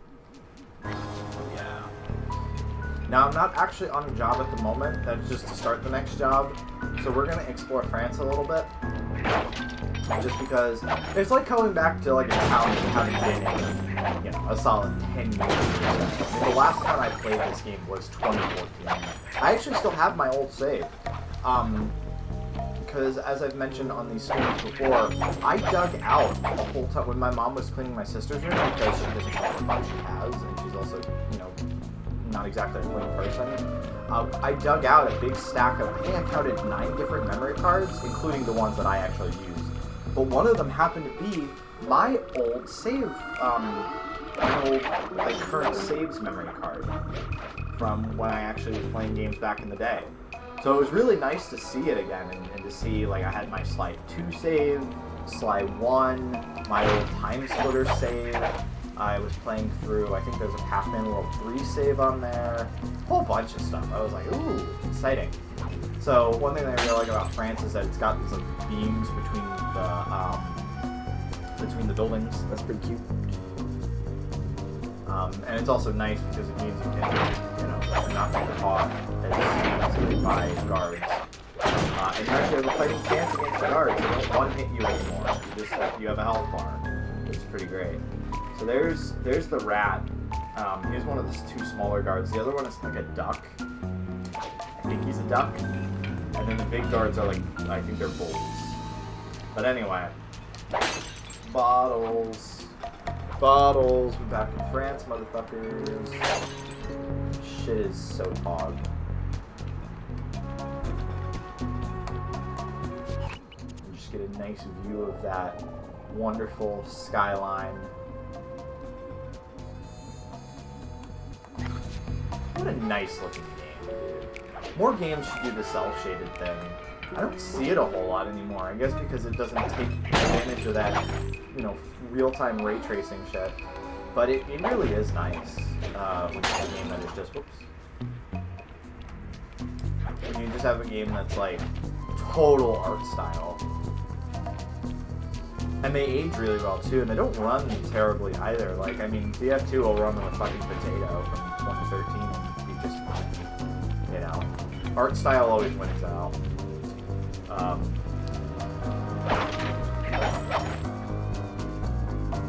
Yeah. Now, I'm not actually on a job at the moment. That's just to start the next job. So we're going to explore France a little bit. Just because it's like coming back to like a town that haven't been in, you know, a solid 10 years. I mean, the last time I played this game was 2014. I actually still have my old save. Because as I've mentioned on these streams before, I dug out the whole time when my mom was cleaning my sister's room because she doesn't know what the fuck she has, and she's also, you know, not exactly a clean person. I dug out a big stack of, I think I counted 9 different memory cards, including the ones that I actually used. But one of them happened to be my old save, my old, like, current saves memory card from when I actually was playing games back in the day. So it was really nice to see it again, and to see, like, I had my Sly 2 save, Sly 1, my old Time Splitter save. I was playing through, I think there's a Pac-Man World 3 save on there, a whole bunch of stuff. I was like, ooh, exciting. So one thing that I really like about France is that it's got these like beams between the buildings. That's pretty cute. And it's also nice because it means you can, you know, not get caught as easily by guards. And you actually have a fighting chance against the guards. They don't one hit you anymore. You have a health bar, which is pretty great. So there's the rat. Here's one of the 2 smaller guards. The other one is like a duck. I think he's a duck. And then the big guards are like, I think they're bulls. But anyway. Bottles. Bottles. We're back in France, motherfuckers. Shit is so hog. You just get a nice view of that wonderful skyline. What a nice looking game, dude. More games should do the self-shaded thing. I don't see it a whole lot anymore. I guess because it doesn't take advantage of that, you know, real-time ray tracing shit. But it really is nice when you have a game that is just, whoops. When you just have a game that's like total art style. And they age really well too, and they don't run terribly either. Like, I mean, BF2 will run on a fucking potato from 2013 and be just fine. You know, art style always wins out.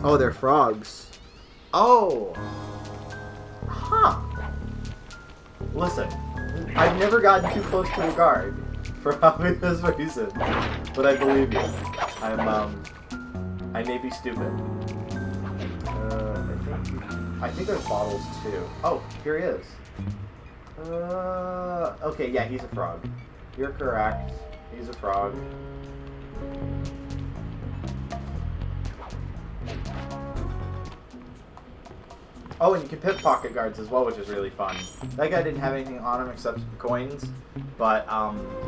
Oh, they're frogs. Oh! Huh. Listen, I've never gotten too close to a guard for obvious reason, but I believe you. I may be stupid. I think there's bottles too. Oh, here he is. Okay, yeah, he's a frog. You're correct. He's a frog. Oh, and you can pickpocket guards as well, which is really fun. That guy didn't have anything on him except coins, but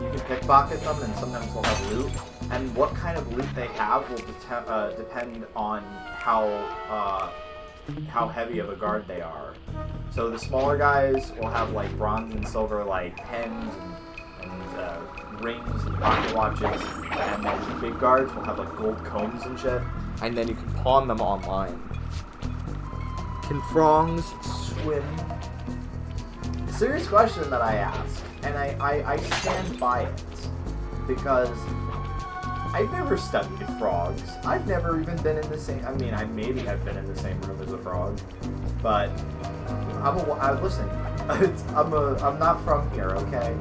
you can pickpocket them, and sometimes they'll have loot. And what kind of loot they have will depend on how heavy of a guard they are. So the smaller guys will have like bronze and silver like pens and rings and pocket watches, and then the big guards will have like gold combs and shit. And then you can pawn them online. Can frogs swim? Serious question that I ask, and I stand by it, because I've never studied frogs. I've never even been in the same, I mean, I maybe have been in the same room as a frog, but listen, I'm not from here, okay?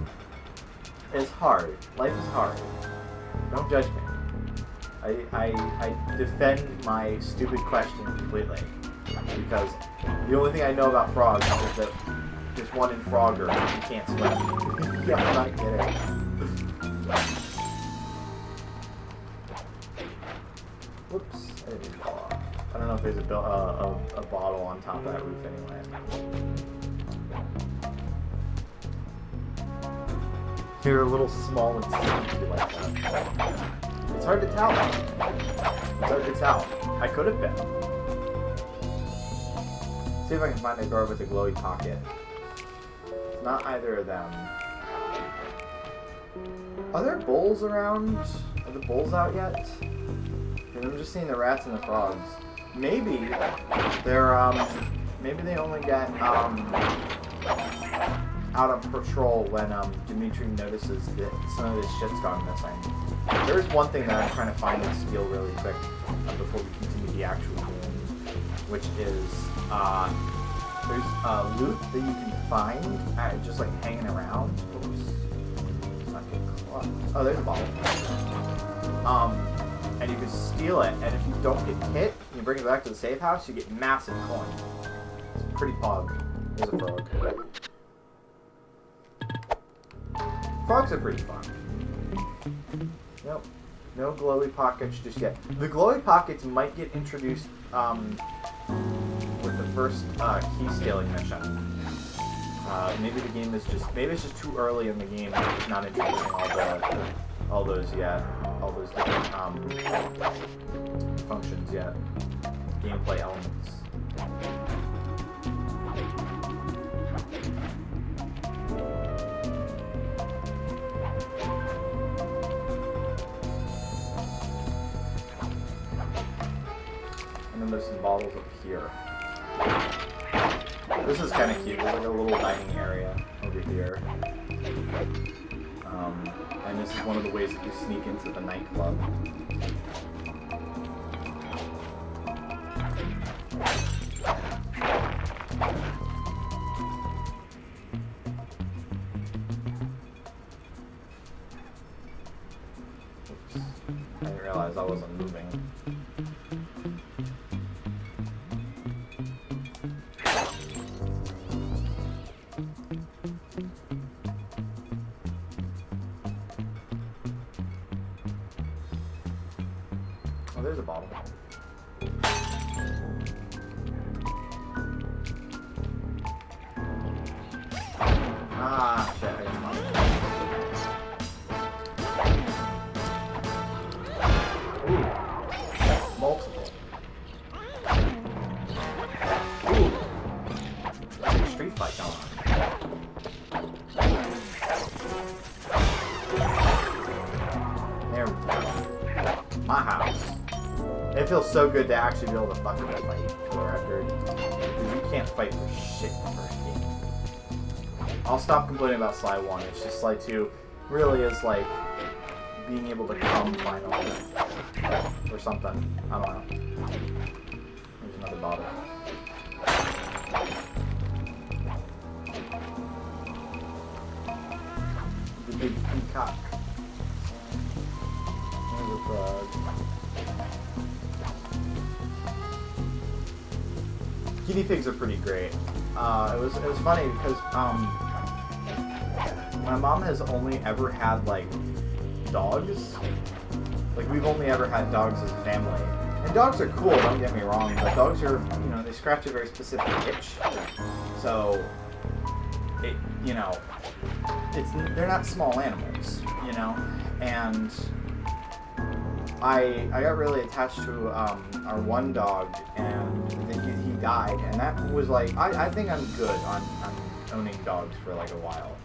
It's hard. Life is hard. Don't judge me. I defend my stupid question completely. Because the only thing I know about frogs is that there's one in Frogger and you can't swim. Yeah, I'm not kidding. Whoops, I didn't mean to fall off. I don't know if there's a bottle on top of that roof anyway. You're a little small and sneaky like that. It's hard to tell. It's hard to tell. I could have been. See if I can find a guard with a glowy pocket. It's not either of them. Are there bulls around? Are the bulls out yet? I'm just seeing the rats and the frogs. Maybe they're maybe they only get out on patrol when Dimitri notices that some of this shit's gone missing. There's one thing that I'm trying to find and steal really quick before we continue the actual game, which is there's loot that you can find just like hanging around. Oops. It's not getting close. Oh, there's a bottle. And you can steal it, and if you don't get hit, and you bring it back to the safe house, you get massive coins. It's pretty pog. There's a frog. Frogs are pretty fun. Nope. No glowy pockets just yet. The glowy pockets might get introduced with the first key scaling mission. Maybe the game is maybe it's just too early in the game. It's not introducing all those yet. All those different functions yet. Gameplay elements. And then there's some bottles up here. This is kind of cute. There's like a little dining area over here. And this is one of the ways that you sneak into the nightclub. Oops. I didn't realize I wasn't moving. Oh, there's a bottle. Ah, shit, I got money. Ooh, multiple. There we go. My house. It feels so good to actually be able to fucking fight, for the record. Because you can't fight for shit in the first game. I'll stop complaining about Sly 1. It's just Sly 2 really is like being able to come finally. Or something. I don't know. There's another bottle. The big peacock. There's a frog. Guinea pigs are pretty great. It was funny because my mom has only ever had like dogs. Like we've only ever had dogs as a family. And dogs are cool, don't get me wrong, but dogs are, you know, they scratch a very specific itch. So it, you know, they're not small animals, you know. And I got really attached to our one dog, and he died, and that was like, I think I'm good on owning dogs for like a while.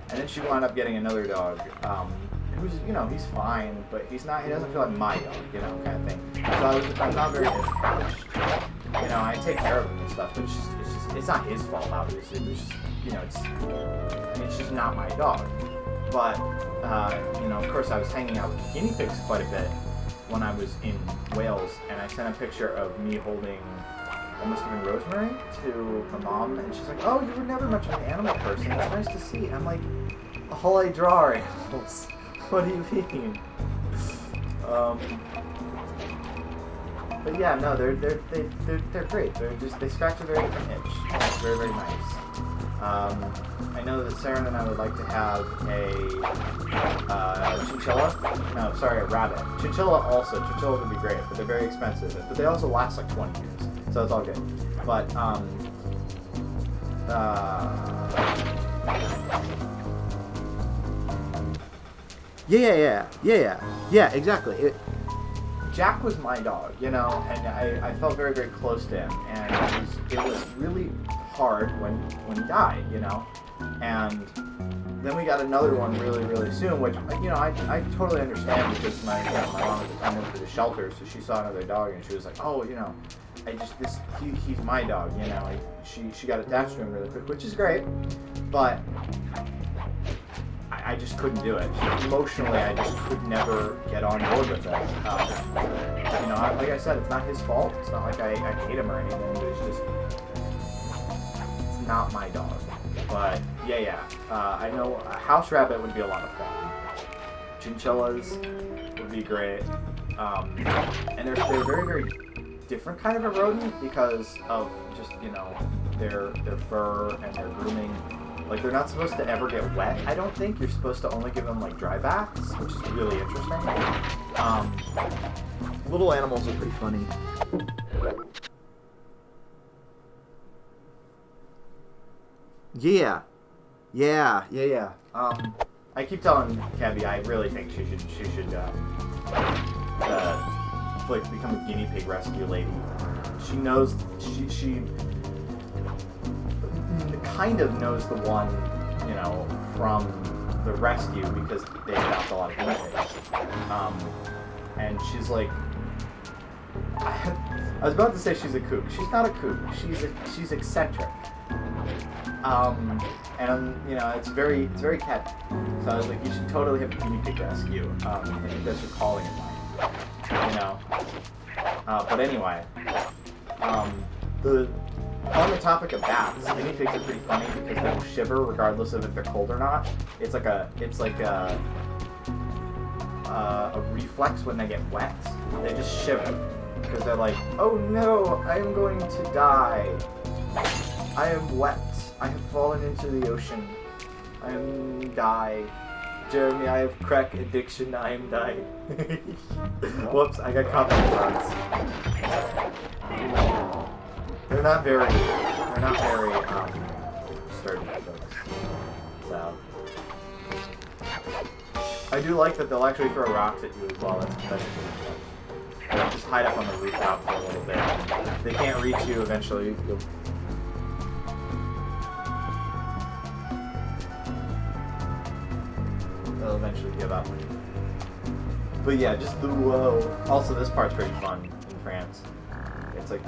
And then she wound up getting another dog, who's, you know, he's fine, but he doesn't feel like my dog, you know, kind of thing. So I'm not very attached. You know, I take care of him and stuff, but it's not his fault, obviously. It's just, you know, it's just not my dog. But, you know, of course I was hanging out with guinea pigs quite a bit when I was in Wales, and I sent a picture of me holding, it must have been Rosemary, to my mom, and she's like, oh, you were never much of an animal person, it's nice to see. I'm like, all I draw are animals. What do you mean? But yeah, no, they're great. They scratch a very different itch. It's very, very nice. I know that Sarah and I would like to have a chinchilla. No, sorry, a rabbit. Chinchilla would be great, but they're very expensive. But they also last like 20 years, so it's all good. But yeah, exactly. Jack was my dog, you know, and I felt very, very close to him, and it was really hard when he died, you know, and then we got another one really, really soon, which, you know, I totally understand, because my mom at the time went to the shelter, so she saw another dog, and she was like, oh, you know, he's my dog, you know, she got attached to him really quick, which is great, but I just couldn't do it. Emotionally, I just could never get on board with it. You know, like I said, it's not his fault. It's not like I hate him or anything. It's not my dog. But yeah. I know a house rabbit would be a lot of fun. Chinchillas would be great. And they're very, very different kind of a rodent because of just, you know, their fur and their grooming. Like, they're not supposed to ever get wet, I don't think. You're supposed to only give them, like, dry baths, which is really interesting. Little animals are pretty funny. Yeah. I keep telling Kevy I really think she should like, become a guinea pig rescue lady. She knows, she kind of knows the one, you know, from the rescue, because they adopt a lot of guinea pigs. And she's like, I was about to say she's a kook. She's not a kook. She's eccentric. And you know, it's very catchy. So I was like, you should totally have a guinea pig rescue. I think that's your calling in life. You know. But anyway, on the topic of bats, guinea pigs are pretty funny because they will shiver regardless of if they're cold or not. It's like a reflex when they get wet. They just shiver because they're like, oh no, I am going to die. I am wet. I have fallen into the ocean. I am die. Jeremy, I have crack addiction. I am dying. Whoops, I got caught in the frogs. They're not very sturdy folks. So I do like that they'll actually throw rocks at you as well. That's pretty fun. They'll just hide up on the rooftop for a little bit. If they can't reach you, eventually you'll... they'll eventually give up. But yeah, just the whoa. Also, this part's pretty fun in France. It's like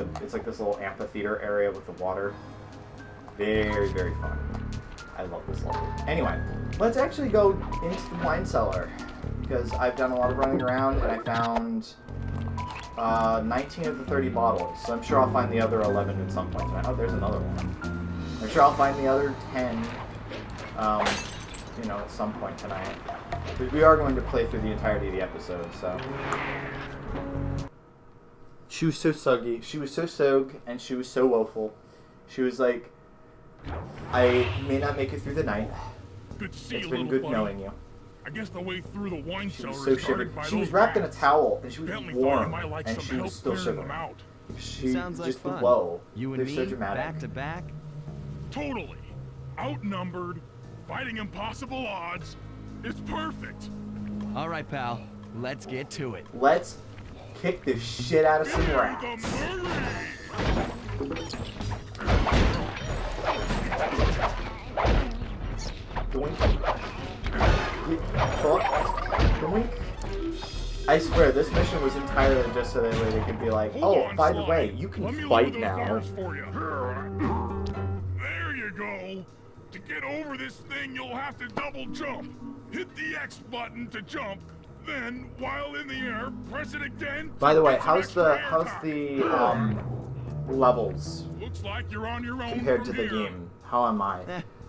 this little amphitheater area with the water. Very, very fun. I love this level. Anyway, let's actually go into the wine cellar because I've done a lot of running around and I found 19 of the 30 bottles. So I'm sure I'll find the other 11 at some point tonight. Oh, there's another one. I'm sure I'll find the other 10, you know, at some point tonight. Because we are going to play through the entirety of the episode, so. She was so soggy. She was so sog, and she was so woeful. She was like, I may not make it through the night. Good to see It's you, been little good buddy. knowing you. I guess the way through the wine She cellar was so is guarded shivered. by She was those wrapped in a rats. towel, and she was Bentley thought you warm, might like and some she was help still clearing them shivering. out. She Sounds like just fun. the whoa. You and They're me, so dramatic. back to back. Totally. Outnumbered, fighting impossible odds. It's perfect. All right, pal. Let's get to it. Let's kick the shit out of some Give rats. the Murray! Doink. Fuck. Doink. I swear, this mission was entirely just so that way they could be like, Hold oh, on, by the Sly. way, you Let can me fight load those now. bars for you. There you go. To get over this thing, you'll have to double jump. Hit the X button to jump. Then, while in the air, press it again. By the way, get some extra air time. levels Looks like you're on your own compared to from the here. game? How am I?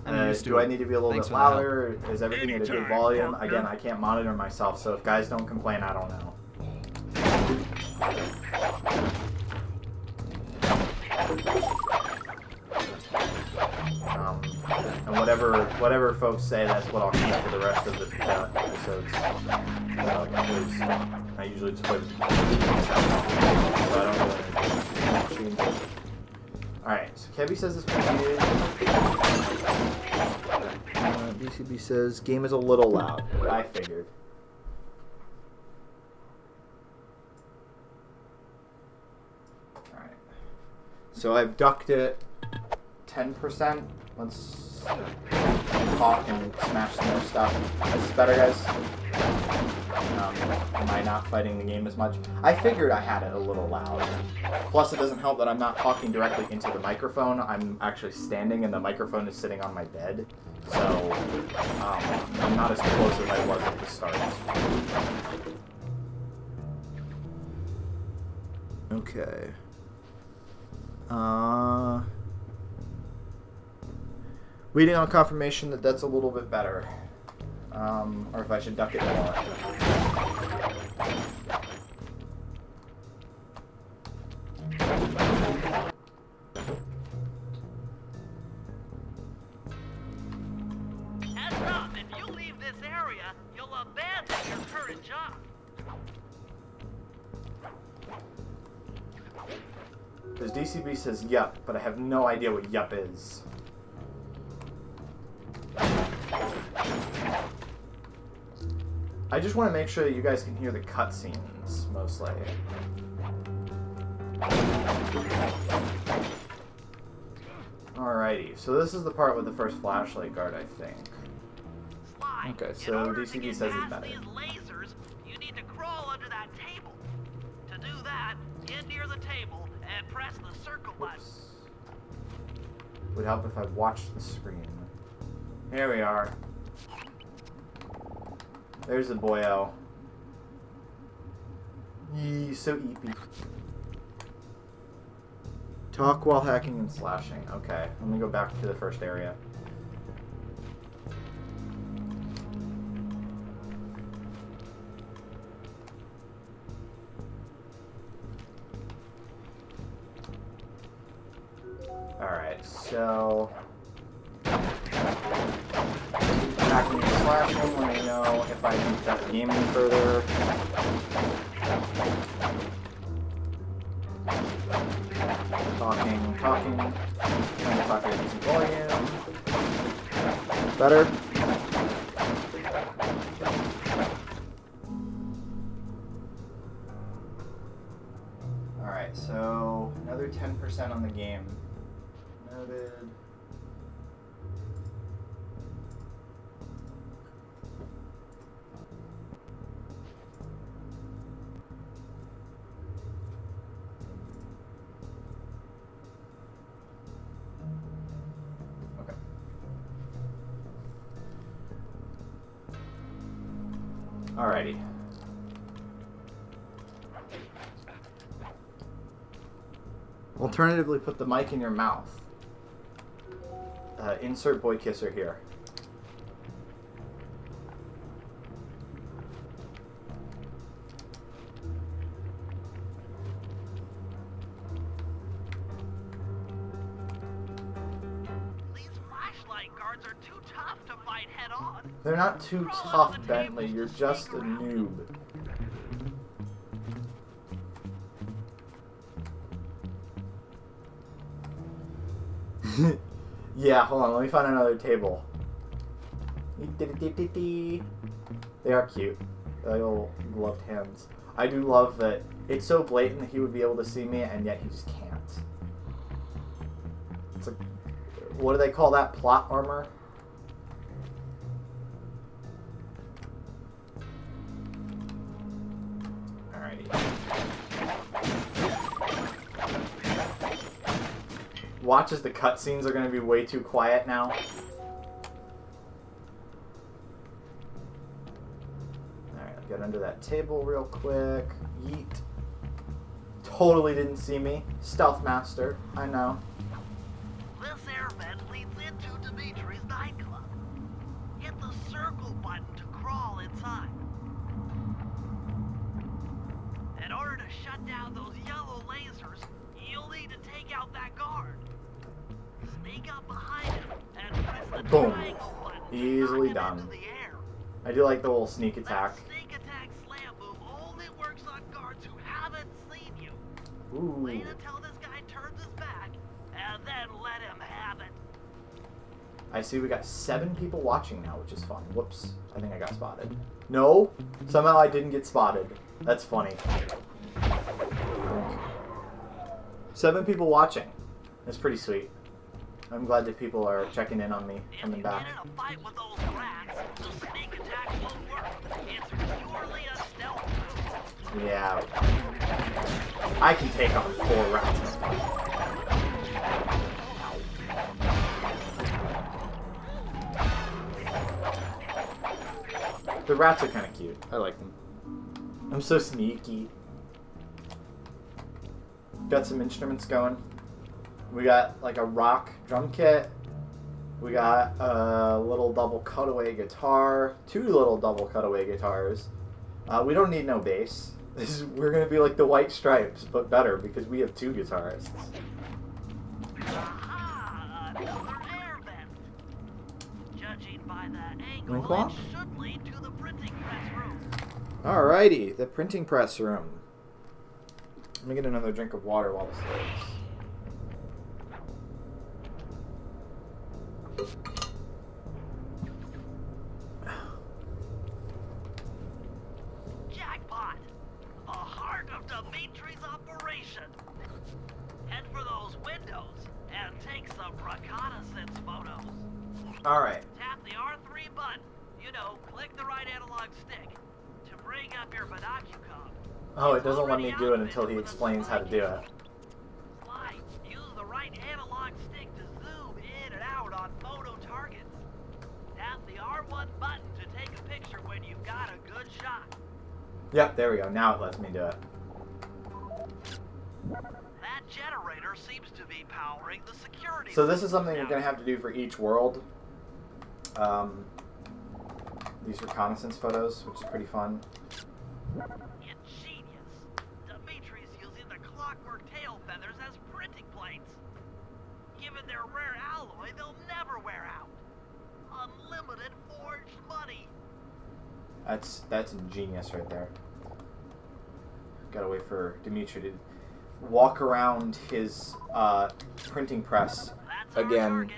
I'm used to Do it. I need to be a little Thanks bit for the help. louder? Is everything at a good Anytime, volume? partner. Again, I can't monitor myself, so if guys don't complain, I don't know. And whatever folks say, that's what I'll keep for the rest of the episodes. Because I usually just play with so I don't really change it. Alright, so Kevy says this one is... BCB says, game is a little loud. I figured. Alright. So I've ducked it 10%. Let's talk and smash some more stuff. Is this better, guys? Am I not fighting the game as much? I figured I had it a little loud. Plus, it doesn't help that I'm not talking directly into the microphone. I'm actually standing and the microphone is sitting on my bed. So, I'm not as close as I was at the start. Okay. Waiting on confirmation that that's a little bit better. Or if I should duck it more. Heads up, if you leave this area, you'll abandon your current job. Because DCB says yup, but I have no idea what yup is. I just want to make sure that you guys can hear the cutscenes, mostly. Alrighty, so this is the part with the first flashlight guard, I think. Sly, Okay, in so order to DCB get says it's past better. these lasers, you need to crawl under that table. To do that, get near the table and press the circle button. Oops. Would help if I watched the screen. Here we are. There's the boyo. Yee, so eepy. Talk while hacking and slashing. Okay, let me go back to the first area. Alright, so... hacking and slashing, let me know if I can cut the game any further. Talking. Trying to talk at a decent volume. Better? Alright, so another 10% on the game. Noted. Alrighty. Alternatively, put the mic in your mouth. Insert boy kisser here. These flashlight guards are too tough to fight head on. They're not too tough, Bentley. You're just a noob. Yeah, hold on. Let me find another table. They are cute. Little gloved hands. I do love that it's so blatant that he would be able to see me, and yet he just can't. It's like, what do they call that? Plot armor? Alrighty. Watch as the cutscenes are going to be way too quiet now. Alright, I'll get under that table real quick. Yeet. Totally didn't see me. Stealth master. I know. This air vent leads into Dimitri's nightclub. Hit the circle button to crawl inside. In order to shut down those yellow lasers, you'll need to take out that guard. Sneak up behind him and press the Boom. triangle button to Easily knock him done. into the air. I do like the little sneak attack. That sneak attack slam move only works on guards who haven't seen you. Ooh. Wait until this guy turns his back, and then let him have it. I see we got 7 people watching now, which is fun. Whoops. I think I got spotted. No. Somehow I didn't get spotted. That's funny. 7 people watching. That's pretty sweet. I'm glad that people are checking in on me, coming If you back. get in a fight with those rats, the sneak attack won't work. It's purely a stealth move. Yeah. I can take on 4 rats. The rats are kind of cute. I like them. I'm so sneaky. Got some instruments going. We got like a rock drum kit. We got a little double cutaway guitar. 2 little double cutaway guitars. We don't need no bass. We're gonna be like the White Stripes, but better because we have 2 guitarists. Aha! Another air vent. Judging by the angle, Link walk? it should lead to the printing press room. Alrighty, the printing press room. Let me get another drink of water while this loads. Jackpot! The heart of Dimitri's operation. Head for those windows and take some reconnaissance photos. Alright. Tap the R3 button. You know, click the right analog stick to bring up your Binocucom. Oh, it doesn't let me do it until he explains how to do it. Slide. Use the right analog stick to zoom in and out on photo targets. Tap the R1 button to take a picture when you've got a good shot. Yep, there we go. Now it lets me do it. That generator seems to be powering the security. So this is something you're system going to have to do for each world. These reconnaissance photos, which is pretty fun. Ingenious. Dimitri's using the clockwork tail feathers as printing plates. Given their rare alloy, they'll never wear out. Unlimited forged money. That's ingenious right there. Gotta wait for Dimitri to walk around his printing press That's our again, target.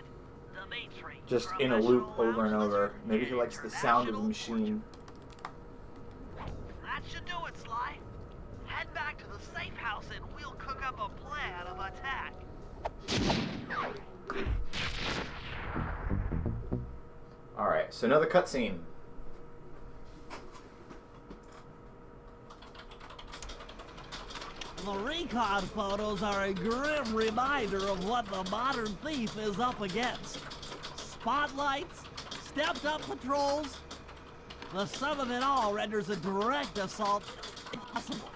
Dimitri, just in a loop professional over and lounge over. lizard Maybe he and likes the sound of the international machine. That should do it, Sly. Head back to the safe house and we'll cook up a plan of attack. Alright, so another cutscene. The recon photos are a grim reminder of what the modern thief is up against. Spotlights, stepped up patrols, The sum of it all renders a direct assault impossible.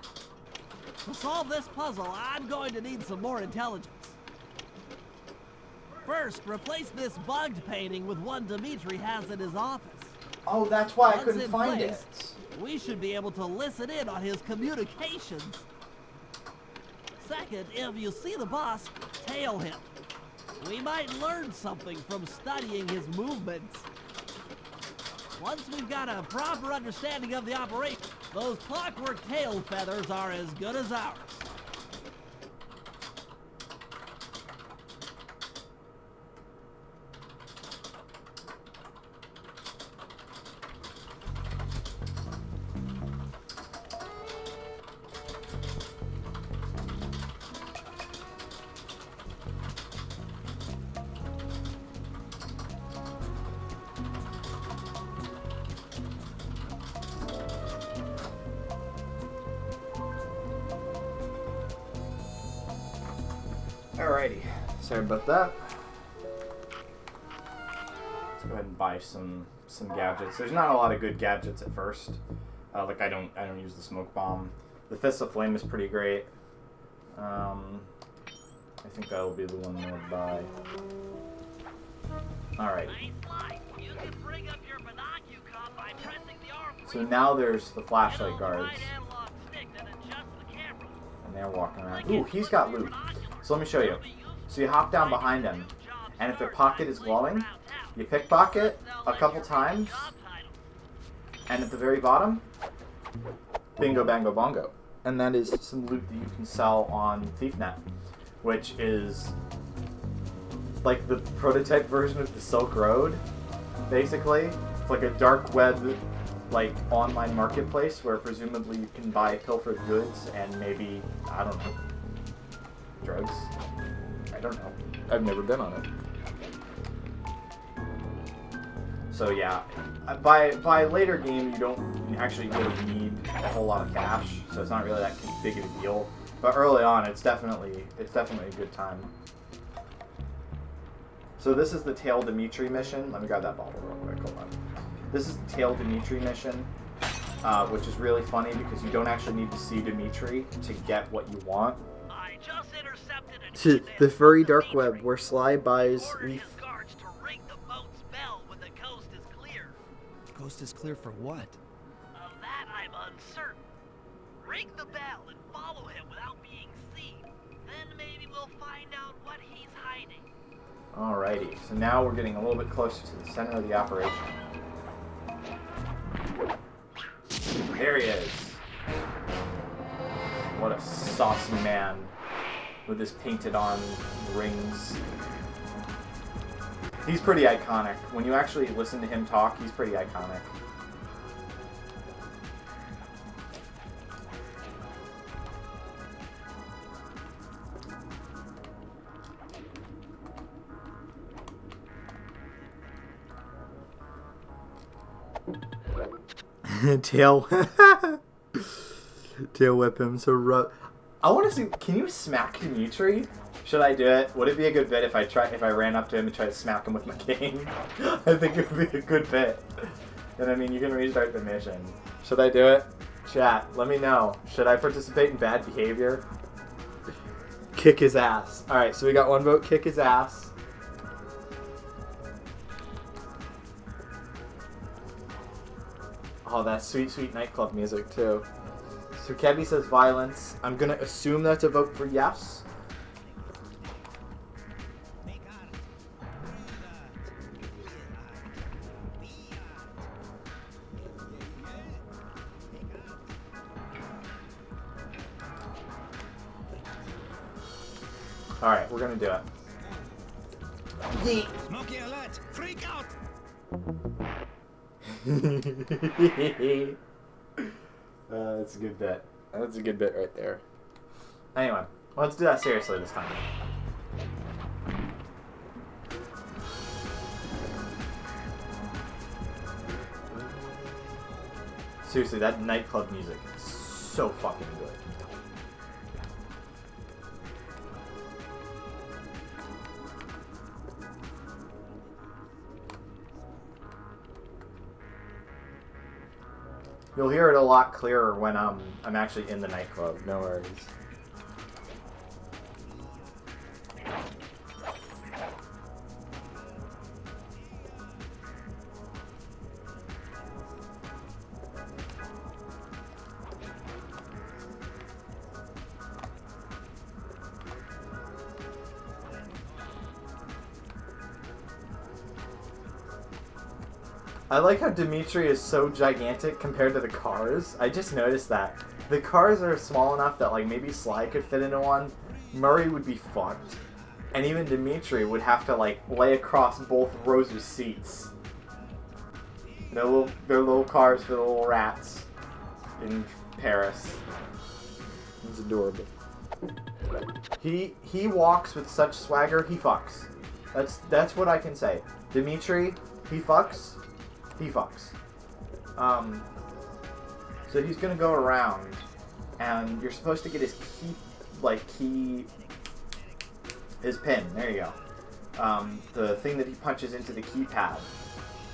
To solve this puzzle, I'm going to need some more intelligence. First, replace this bugged painting with one Dimitri has in his office. Oh, that's why I Once couldn't in find place, it. we should be able to listen in on his communications. Second, if you see the boss, tail him. We might learn something from studying his movements. Once we've got a proper understanding of the operation, those clockwork tail feathers are as good as ours. Alrighty, sorry about that. Let's go ahead and buy some gadgets. There's not a lot of good gadgets at first. Like I don't use the smoke bomb. The Fist of Flame is pretty great. I think that'll be the one I'm gonna buy. Alrighty. So now there's the flashlight guards. And they're walking around. Ooh, he's got loot. So let me show you. So you hop down behind him, and if their pocket is glowing, you pickpocket a couple times, and at the very bottom, bingo, bango, bongo. And that is some loot that you can sell on ThiefNet, which is like the prototype version of the Silk Road, basically. It's like a dark web, like, online marketplace where presumably you can buy pilfered goods and maybe, I don't know, drugs. I don't know. I've never been on it. So yeah, by later game you don't actually really need a whole lot of cash, so it's not really that big of a deal. But early on, it's definitely a good time. So this is the Tail Dimitri mission. Let me grab that bottle real quick. Hold on. This is the Tail Dimitri mission, which is really funny because you don't actually need to see Dimitri to get what you want. Just intercepted The furry dark web where Sly buys his guards to ring the boat's bell when the coast is clear. Coast is clear for what? Of that I'm uncertain. Ring the bell and follow him without being seen. Then maybe we'll find out what he's hiding. Alrighty, so now we're getting a little bit closer to the center of the operation. There he is. What a saucy man with his painted on rings. He's pretty iconic. When you actually listen to him talk, he's pretty iconic. Tail whip him so rough. I want to see. Can you smack Dimitri? Should I do it? Would it be a good bit if I ran up to him and tried to smack him with my cane? I think it would be a good bit. And I mean, you can restart the mission. Should I do it? Chat, let me know. Should I participate in bad behavior? Kick his ass. All right, so we got one vote. Kick his ass. Oh, that's sweet, sweet nightclub music, too. So Kevy says violence. I'm going to assume that's a vote for yes. Alright, we're going to do it. Smoky alert! Freak out! That's a good bit. That's a good bit right there. Anyway, let's do that seriously this time. Seriously, that nightclub music is so fucking good. You'll hear it a lot clearer when I'm actually in the nightclub. No worries. I like how Dimitri is so gigantic compared to the cars. I just noticed that. The cars are small enough that like maybe Sly could fit into one. Murray would be fucked. And even Dimitri would have to like lay across both rows of seats. They're little cars for the little rats in Paris. It's adorable. He walks with such swagger, he fucks. That's what I can say. Dimitri, he fucks. He fucks. So he's gonna go around, and you're supposed to get his his pin. There you go. The thing that he punches into the keypad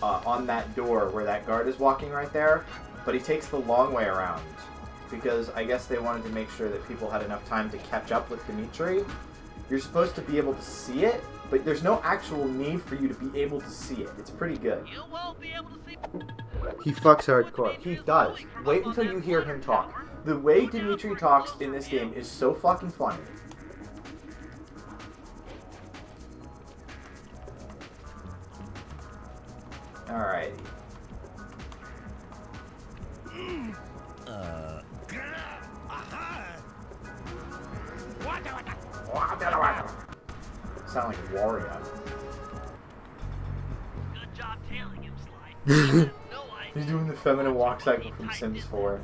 on that door where that guard is walking right there. But he takes the long way around because I guess they wanted to make sure that people had enough time to catch up with Dimitri. You're supposed to be able to see it, but there's no actual need for you to be able to see it. It's pretty good. You won't be able to see. He fucks hardcore. He does. Wait until you hear him talk. The way Dimitri talks in this game is so fucking funny. Alright. Sound like Wario. Good job tailing him, Sly. He's doing the feminine walk cycle from Sims 4.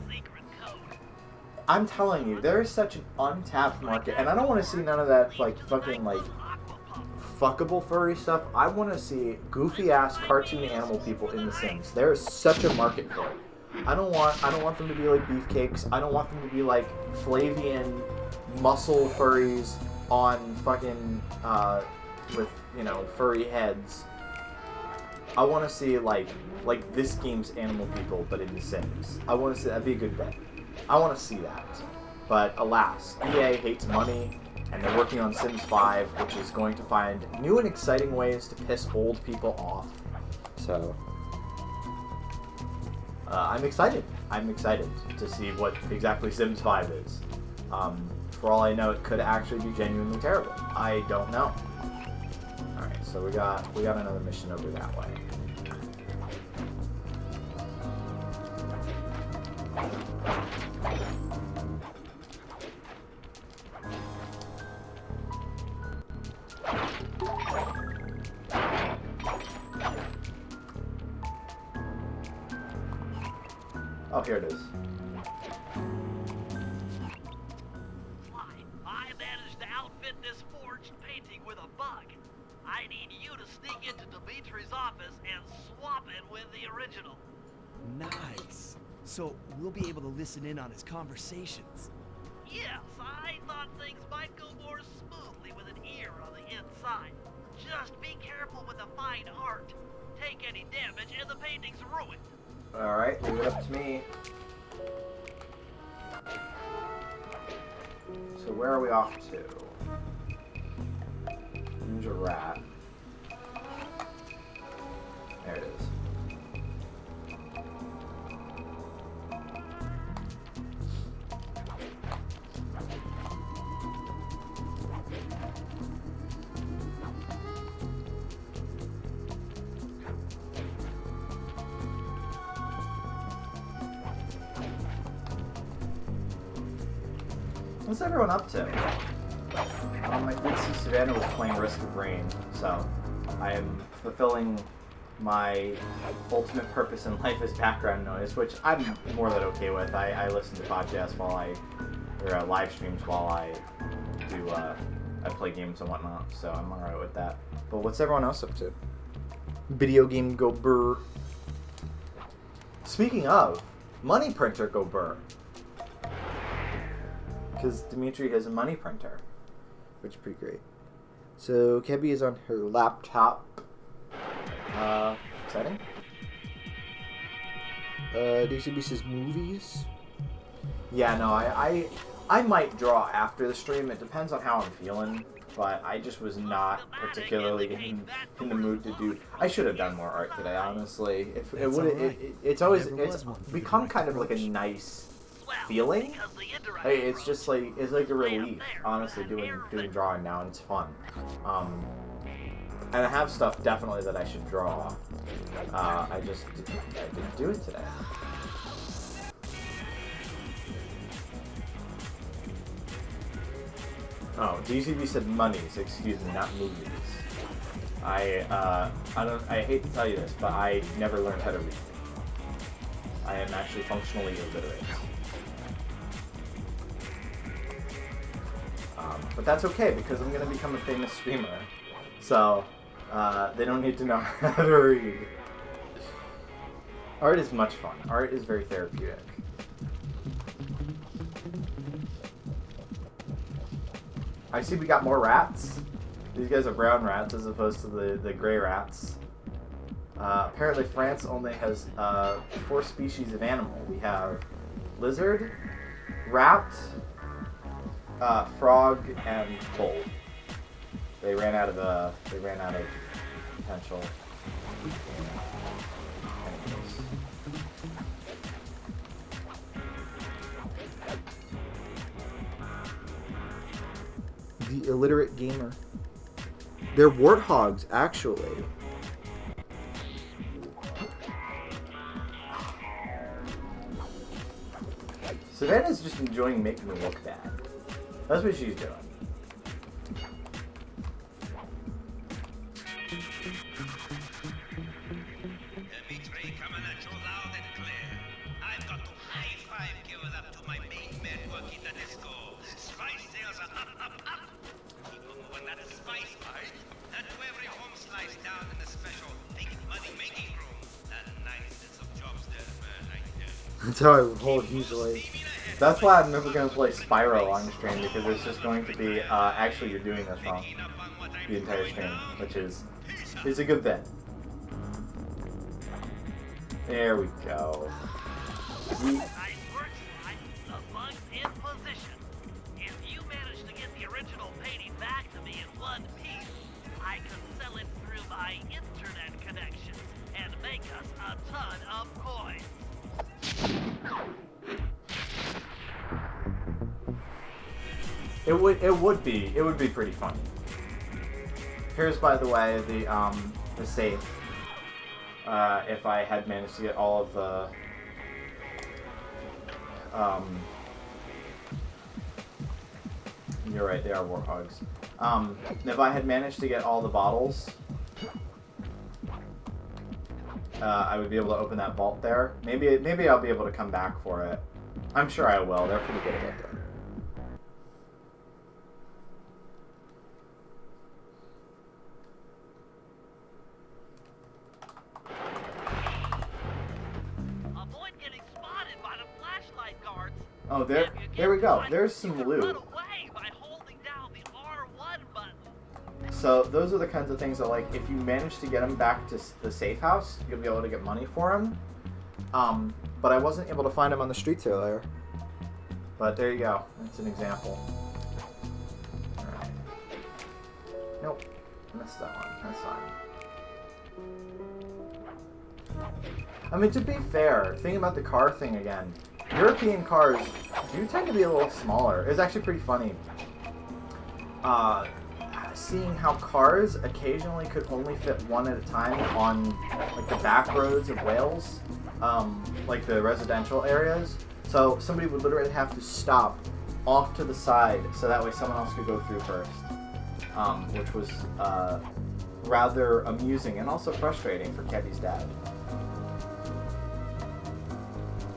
I'm telling you, there is such an untapped market, and I don't want to see none of that like fucking like fuckable furry stuff. I want to see goofy ass cartoon animal people in The Sims. There is such a market for it. I don't want them to be like beefcakes. I don't want them to be like Flavian muscle furries on fucking with, you know, furry heads. I want to see like this game's animal people, but in The Sims. I want to see that'd be a good bet. I want to see that, but alas, EA hates money, and they're working on Sims 5, which is going to find new and exciting ways to piss old people off. So I'm excited. I'm excited to see what exactly Sims 5 is. For all I know, it could actually be genuinely terrible. I don't know. All right, so we got another mission over that way. Oh, here it is. I managed to outfit this forged painting with a bug. I need you to sneak into Dimitri's office and swap it with the original. Nice. So we'll be able to listen in on his conversations. Yes, I thought things might go more smoothly with an ear on the inside. Just be careful with the fine art. Take any damage and the painting's ruined. Alright, leave it up to me. So where are we off to? Ninja Rat. There it is. What's everyone up to? I did see Savannah was playing Risk of Rain, so I am fulfilling my ultimate purpose in life as background noise, which I'm more than okay with. I listen to podcasts or live streams while I play games and whatnot, so I'm alright with that. But what's everyone else up to? Video game go burr. Speaking of, money printer go burr. Because Dimitri has a money printer, which is pretty great. So Kebby is on her laptop. Exciting. DCB says movies. Yeah, no, I might draw after the stream. It depends on how I'm feeling. But I just was not particularly in the mood to do. I should have done more art today, honestly. It's always become kind of like a nice feeling. Hey, it's just like a relief, honestly, doing drawing now, and it's fun. And I have stuff definitely that I should draw. I didn't do it today. Oh, DCB said monies, excuse me, not movies. I hate to tell you this, but I never learned how to read. I am actually functionally illiterate. But that's okay, because I'm going to become a famous streamer. So, they don't need to know how to read. Art is much fun. Art is very therapeutic. I see we got more rats. These guys are brown rats as opposed to the gray rats. Apparently France only has 4 species of animal. We have lizard, rat, frog, and bull. They ran out of potential animals. The illiterate gamer. They're warthogs, actually. Savannah's just enjoying making me look bad. That's what she's doing. That's how I hold usually. That's why I'm never going to play Spyro on stream, because it's just going to be, actually you're doing this wrong. The entire stream, which is a good thing. There we go. Nice work, Sly. The bug's in position. If you manage to get the original painting back to me in one piece, I can sell it through my internet connections and make us a ton of coins. It would be pretty funny. Here's, by the way, the safe. If I had managed to get all of the you're right, they are warthogs. If I had managed to get all the bottles, I would be able to open that vault there. Maybe I'll be able to come back for it. I'm sure I will. They're pretty good at it. Avoid getting spotted by the flashlight guards. Oh, there we go. There's some loot. Run away by holding down the R1 button. So those are the kinds of things that, like, if you manage to get them back to the safe house, you'll be able to get money for them. But I wasn't able to find them on the streets earlier. But there you go. That's an example. Alright. Nope. Missed that one. That's fine. I mean, to be fair, thinking about the car thing again, European cars do tend to be a little smaller. It's actually pretty funny. Seeing how cars occasionally could only fit one at a time on, like, the back roads of Wales, like the residential areas. So somebody would literally have to stop off to the side so that way someone else could go through first, which was rather amusing and also frustrating for Keddy's dad.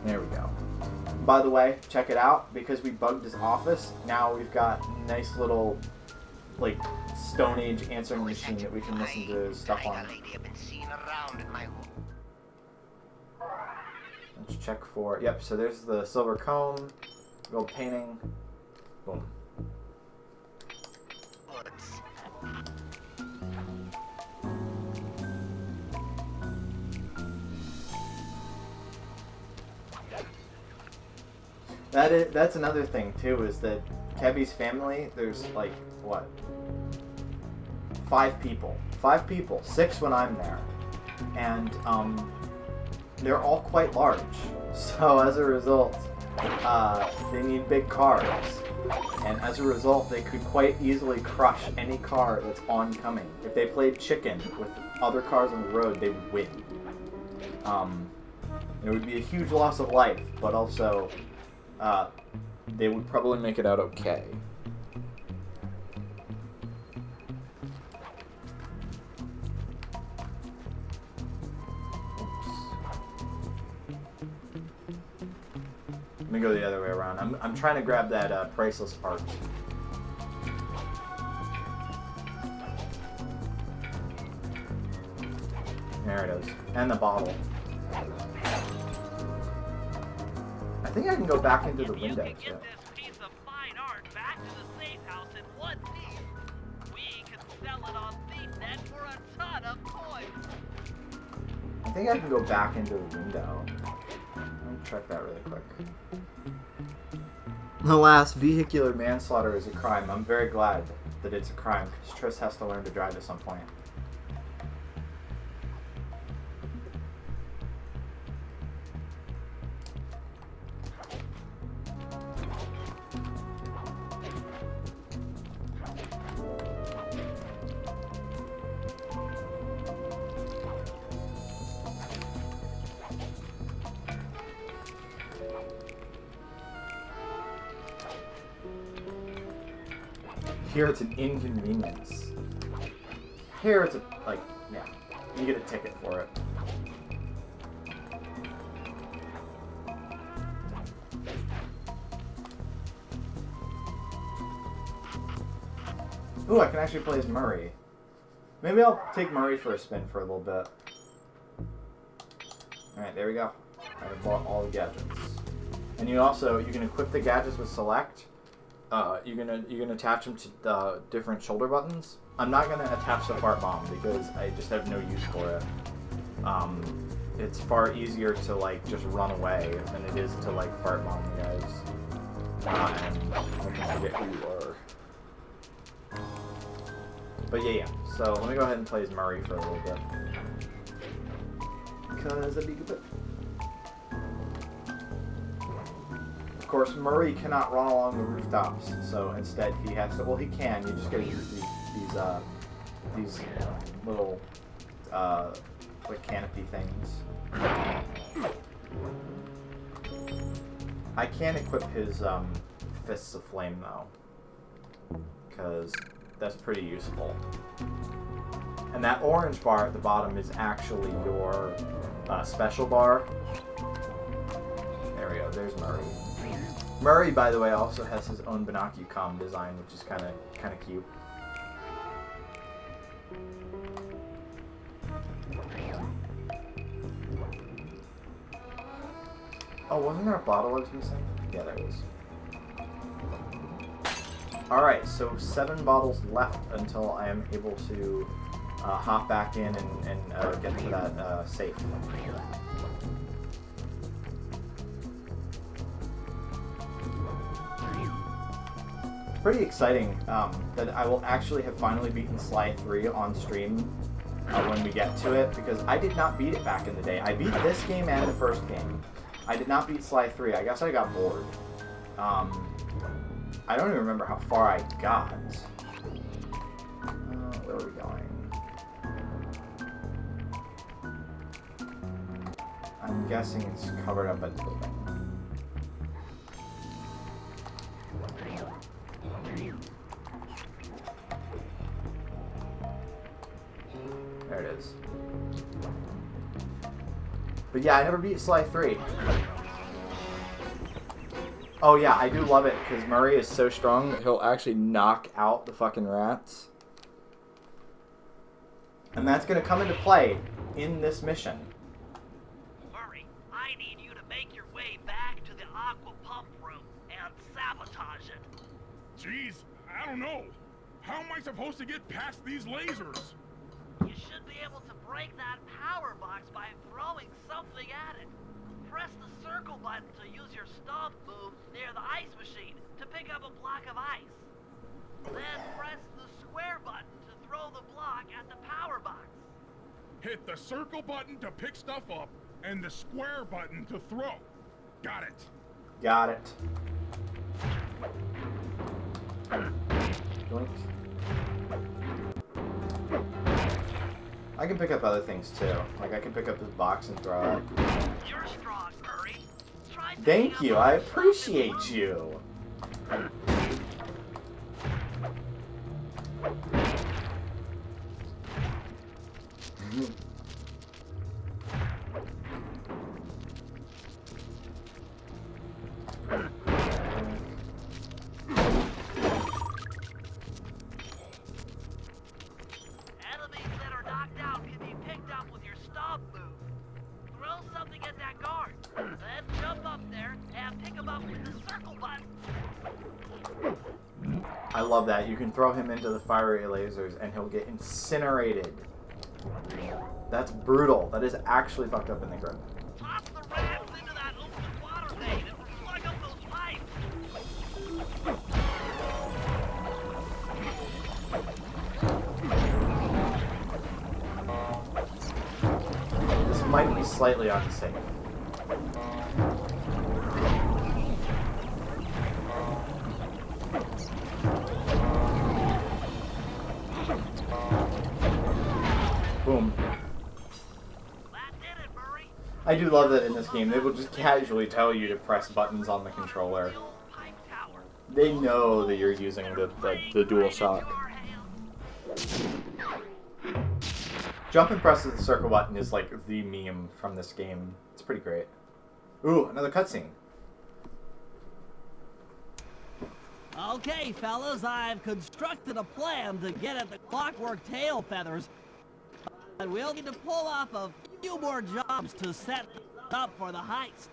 There we go. By the way, check it out, because we bugged his office, now we've got a nice little, like, Stone Age answering machine that we can listen to stuff on. Let's check for, yep, so there's the silver comb, gold painting, boom. That's another thing too, is that Kevy's family, there's like what? 5 people. 5 people. 6 when I'm there. And they're all quite large. So as a result, they need big cars. And as a result, they could quite easily crush any car that's oncoming. If they played chicken with other cars on the road, they would win. It would be a huge loss of life, but also they would probably make it out okay. Let me go the other way around. I'm trying to grab that priceless art. There it is. And the bottle. I think I can go back into the window. You can get this piece of fine art back to the safe house in one piece. We can sell it on ThiefNet for a ton of coins. I think I can go back into the window. Let me check that really quick. Alas, vehicular manslaughter is a crime. I'm very glad that it's a crime, because Triss has to learn to drive at some point. Here it's an inconvenience. Here it's a, like, yeah, you get a ticket for it. Ooh, I can actually play as Murray. Maybe I'll take Murray for a spin for a little bit. Alright, there we go. I bought all the gadgets. And you can equip the gadgets with select. You can attach them to different shoulder buttons. I'm not gonna attach the fart bomb because I just have no use for it. It's far easier to like just run away than it is to like fart bomb you guys. And I can forget who you are. But yeah. So let me go ahead and play as Murray for a little bit. Because that'd be good. Of course, Murray cannot run along the rooftops, so instead he has to. Well, he can. You just gotta use these little like canopy things. I can't equip his fists of flame though, because that's pretty useful. And that orange bar at the bottom is actually your special bar. There we go. There's Murray. Murray, by the way, also has his own binocucom design, which is kind of cute. Oh, wasn't there a bottle I was missing? Yeah, there is. Alright, so 7 bottles left until I am able to hop back in and get to that safe. Pretty exciting that I will actually have finally beaten Sly 3 on stream when we get to it, because I did not beat it back in the day. I beat this game and the first game. I did not beat Sly 3. I guess I got bored. I don't even remember how far I got. Where are we going? I'm guessing it's covered up by the building. There it is. But yeah, I never beat Sly 3. Oh yeah, I do love it because Murray is so strong that he'll actually knock out the fucking rats. And that's going to come into play in this mission. Murray, I need you to make your way back to the aqua pump room and sabotage it. Jeez, I don't know. How am I supposed to get past these lasers? You should be able to break that power box by throwing something at it. Press the circle button to use your your stomp move near the ice machine to pick up a block of ice. Then press the square button to throw the block at the power box. Hit the circle button to pick stuff up and the square button to throw. Got it. Got it. Doink. I can pick up other things too. Like I can pick up this box and throw it. You're strong, Murray. Try Thank picking you. up I a appreciate you. Enemies that are knocked out can be picked up with your stomp move. Throw something at that guard, then jump up there and pick him up with the circle button. I love that. You can throw him into the fiery lasers and he'll get incinerated. That's brutal. That is actually fucked up in the grip. Toss the rats into that open water main and plug up those pipes. This might be slightly unsafe. Boom. That did it, Murray. I do love that in this game they will just casually tell you to press buttons on the controller. The old pipe tower. They know that you're using the dual shock. Jump and press the circle button is like the meme from this game. It's pretty great. Ooh, another cutscene. Okay, fellas, I've constructed a plan to get at the clockwork tail feathers. But we'll need to pull off a few more jobs to set up for the heist.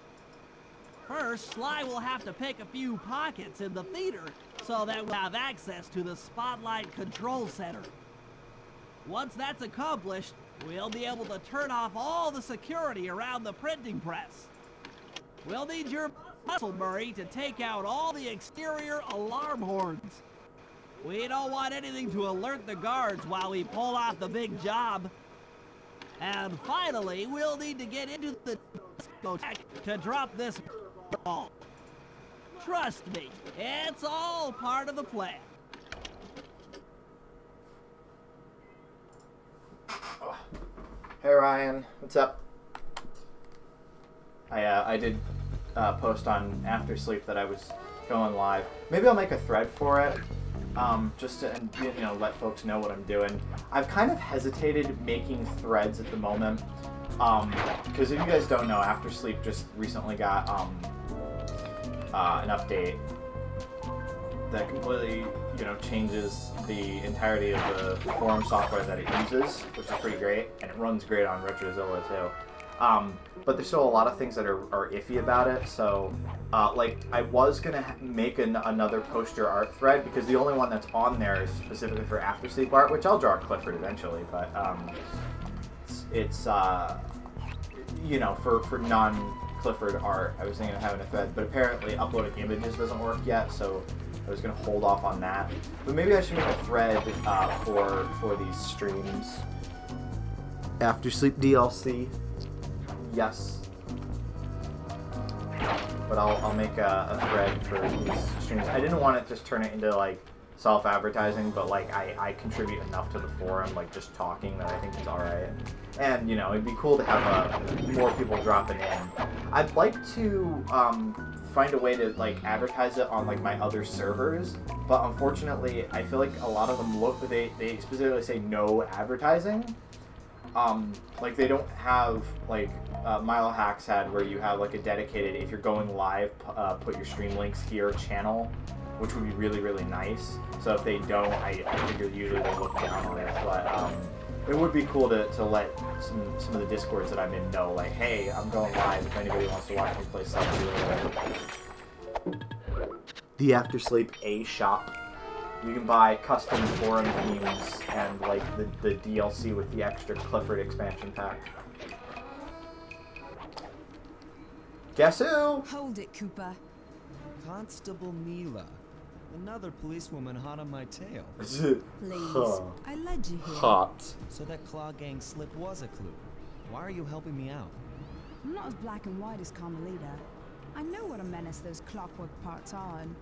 First, Sly will have to pick a few pockets in the theater so that we'll have access to the Spotlight Control Center. Once that's accomplished, we'll be able to turn off all the security around the printing press. We'll need your muscle, Murray, to take out all the exterior alarm horns. We don't want anything to alert the guards while we pull off the big job. And finally, we'll need to get into the discotheque to drop this ball. Trust me, it's all part of the plan. Hey Ryan, what's up? I did post on After Sleep that I was going live. Maybe I'll make a thread for it, just to let folks know what I'm doing. I've kind of hesitated making threads at the moment, because if you guys don't know, After Sleep just recently got an update that completely changes the entirety of the forum software that it uses, which is pretty great, and it runs great on RetroZilla too. But there's still a lot of things that are iffy about it, so like I was gonna make another poster art thread, because the only one that's on there is specifically for After Sleep art, which I'll draw Clifford eventually, but it's for non-Clifford art I was thinking of having a thread, but apparently uploading images doesn't work yet, so I was gonna hold off on that. But maybe I should make a thread for these streams. After Sleep DLC. Yes. But I'll make a thread for these streams. I didn't want to just turn it into like self-advertising, but like I contribute enough to the forum, like just talking, that I think it's alright. And it'd be cool to have more people dropping in. I'd like to find a way to like advertise it on like my other servers, but unfortunately I feel like a lot of them they specifically say no advertising. Like they don't have like Milo Hacks had, where you have like a dedicated, if you're going live, put your stream links here channel, which would be really, really nice. So if they don't, I figure usually they look down on it, but it would be cool to let some of the Discords that I'm in know, like, hey, I'm going live if anybody wants to watch me play something. The After Sleep A shop. You can buy custom forum themes and like the DLC with the extra Clifford expansion pack. Guess who? Hold it, Cooper. Constable Mila. Another policewoman hot on my tail. Please. I led you here. Hot. So that Claw Gang slip was a clue. Why are you helping me out? I'm not as black and white as Carmelita. I know what a menace those clockwork parts are, and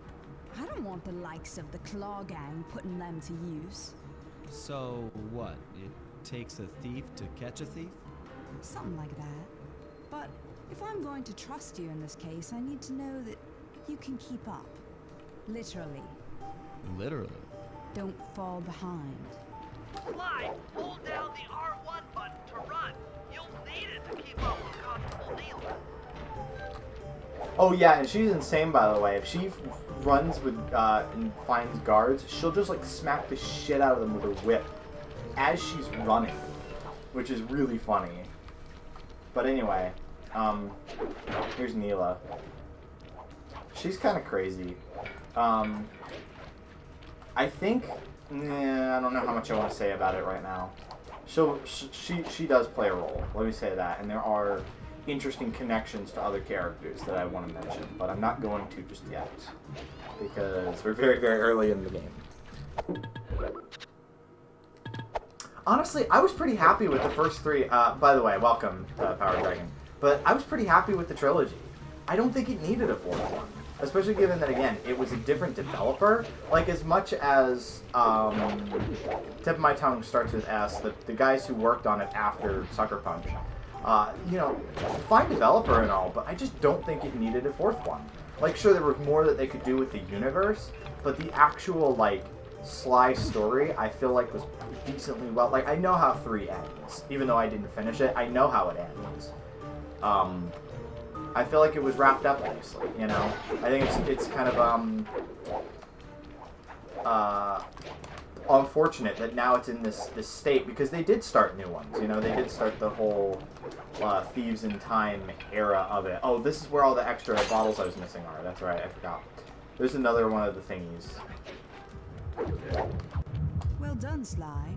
I don't want the likes of the Claw Gang putting them to use. So what? It takes a thief to catch a thief? Something like that. But if I'm going to trust you in this case, I need to know that you can keep up. Literally. Literally. Don't fall behind. Sly, hold down the R1 button to run. You'll need it to keep up with Constable Neil. Oh yeah, and she's insane, by the way. If she runs with and finds guards, she'll just like smack the shit out of them with her whip as she's running, which is really funny. But anyway, here's Neela. She's kind of crazy. I think, I don't know how much I want to say about it right now. She does play a role. Let me say that, and there are interesting connections to other characters that I want to mention, but I'm not going to just yet because we're very, very early in the game. Honestly, I was pretty happy with the first three. By the way, welcome, Power Dragon. But I was pretty happy with the trilogy. I don't think it needed a fourth one. Especially given that, again, it was a different developer. Like, as much as Tip of My Tongue starts with S, the guys who worked on it after Sucker Punch, you know, fine developer and all, but I just don't think it needed a fourth one. Like, sure, there was more that they could do with the universe, but the actual, like, Sly story, I feel like was decently well. Like, I know how 3 ends. Even though I didn't finish it, I know how it ends. I feel like it was wrapped up nicely, you know? I think it's kind of, unfortunate that now it's in this state, because they did start new ones, you know? They did start the whole, Thieves in Time era of it. Oh, this is where all the extra bottles I was missing are. That's right, I forgot. There's another one of the thingies. Well done, Sly.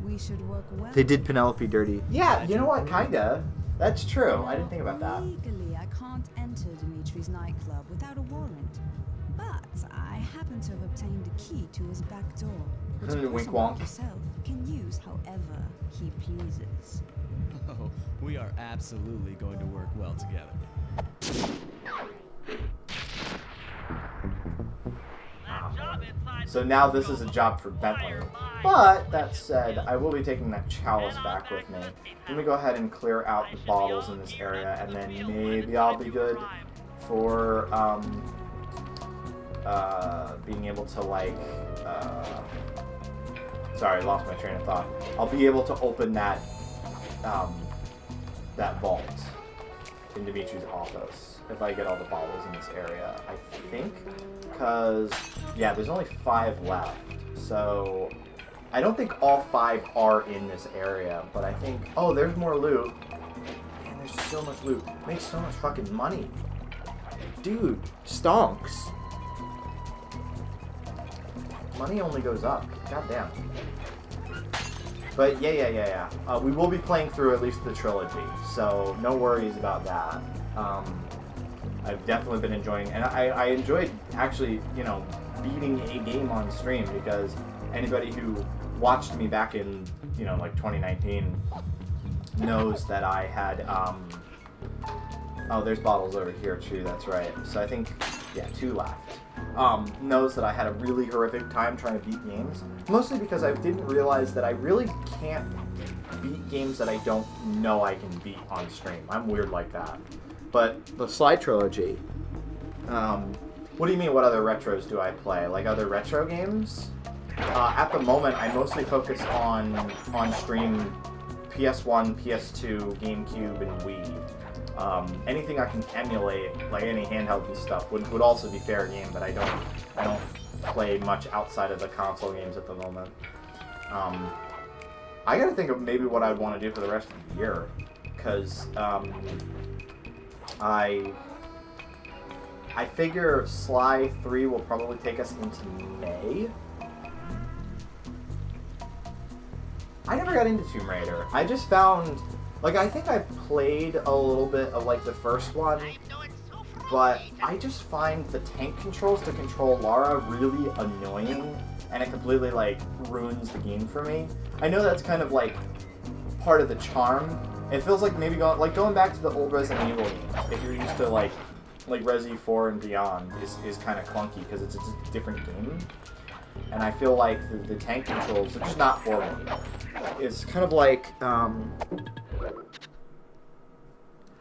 We should work well. They did Penelope dirty. Yeah, you know what? Kinda. That's true. I didn't think about that. Legally, I can't enter Dimitri's nightclub without a warrant. But I happen to have obtained a key to his back door, which a Wink person wonk. like yourself can use however he pleases. Oh, we are absolutely going to work well together. That job inside So now this is a job for Bentley. But, that said, I will be taking that chalice back with me. Let me go ahead and clear out the bottles in this area, and then maybe I'll be good for, being able to, like, sorry, I lost my train of thought. I'll be able to open that, that vault in Dimitri's office if I get all the bottles in this area, I think. Because, yeah, there's only 5 left, so I don't think all 5 are in this area, but I think, oh, there's more loot. Man, there's so much loot. Makes so much fucking money. Dude, stonks. Money only goes up. Goddamn. But yeah. We will be playing through at least the trilogy, so no worries about that. I've definitely been enjoying, and I enjoyed actually, you know, beating a game on stream, because anybody who watched me back in, you know, like 2019 knows that I had, oh, there's bottles over here too, that's right. So I think, yeah, 2 left. Knows that I had a really horrific time trying to beat games, mostly because I didn't realize that I really can't beat games that I don't know I can beat on stream. I'm weird like that. But the Sly trilogy, what do you mean, what other retros do I play? Like other retro games? At the moment, I mostly focus on stream PS1, PS2, GameCube, and Wii. Anything I can emulate, like any handheld and stuff, would also be fair game, but I don't play much outside of the console games at the moment. I gotta think of maybe what I'd want to do for the rest of the year, because I figure Sly 3 will probably take us into May. I never got into Tomb Raider. I just found, like, I think I've played a little bit of, like, the first one, but I just find the tank controls to control Lara really annoying, and it completely, like, ruins the game for me. I know that's kind of, like, part of the charm. It feels like maybe going back to the old Resident Evil games, if you're used to, like Resi 4 and beyond, is kind of clunky, because it's a different game. And I feel like the tank controls are just not for me. It's kind of like,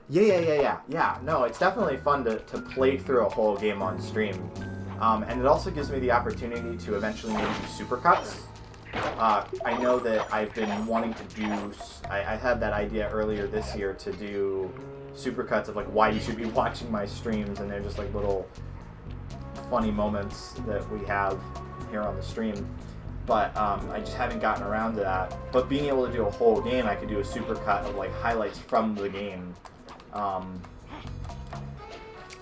Yeah. No, it's definitely fun to play through a whole game on stream. And it also gives me the opportunity to eventually maybe do supercuts. I know that I've been wanting to do... I had that idea earlier this year to do supercuts of, like, why you should be watching my streams, and they're just, like, little funny moments that we have here on the stream. But I just haven't gotten around to that. But being able to do a whole game, I could do a supercut of, like, highlights from the game. And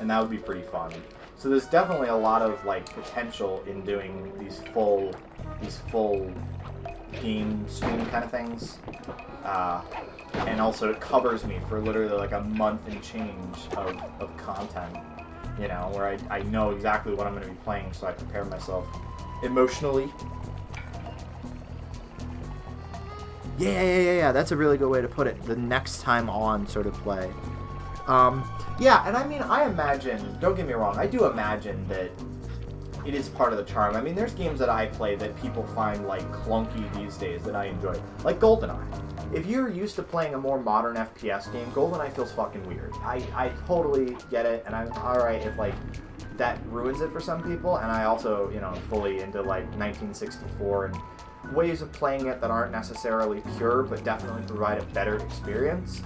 that would be pretty fun. So there's definitely a lot of, like, potential in doing these full game stream kind of things. And also it covers me for literally like a month and change of content, you know, where I know exactly what I'm going to be playing, so I prepare myself emotionally. Yeah, that's a really good way to put it. The next time on sort of play. Yeah, and I mean, I imagine, don't get me wrong, I do imagine that it is part of the charm. I mean, there's games that I play that people find, like, clunky these days that I enjoy. Like GoldenEye. If you're used to playing a more modern FPS game, GoldenEye feels fucking weird. I totally get it, and I'm alright if, like, that ruins it for some people, and I also, you know, fully into, like, 1964 and ways of playing it that aren't necessarily pure, but definitely provide a better experience.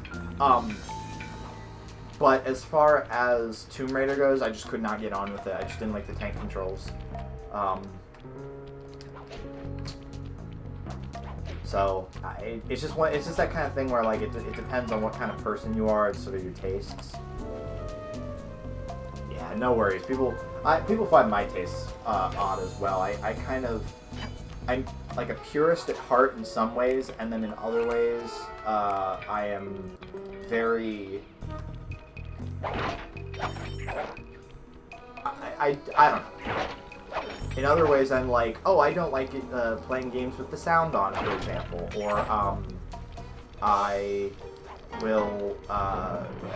But as far as Tomb Raider goes, I just could not get on with it. I just didn't like the tank controls. So it's just that kind of thing where, like, it depends on what kind of person you are and sort of your tastes. Yeah, no worries. People find my tastes odd as well. I'm like a purist at heart in some ways, and then in other ways, I am very... I don't know. In other ways, I'm like, oh, I don't like it, playing games with the sound on, for example. Or, I will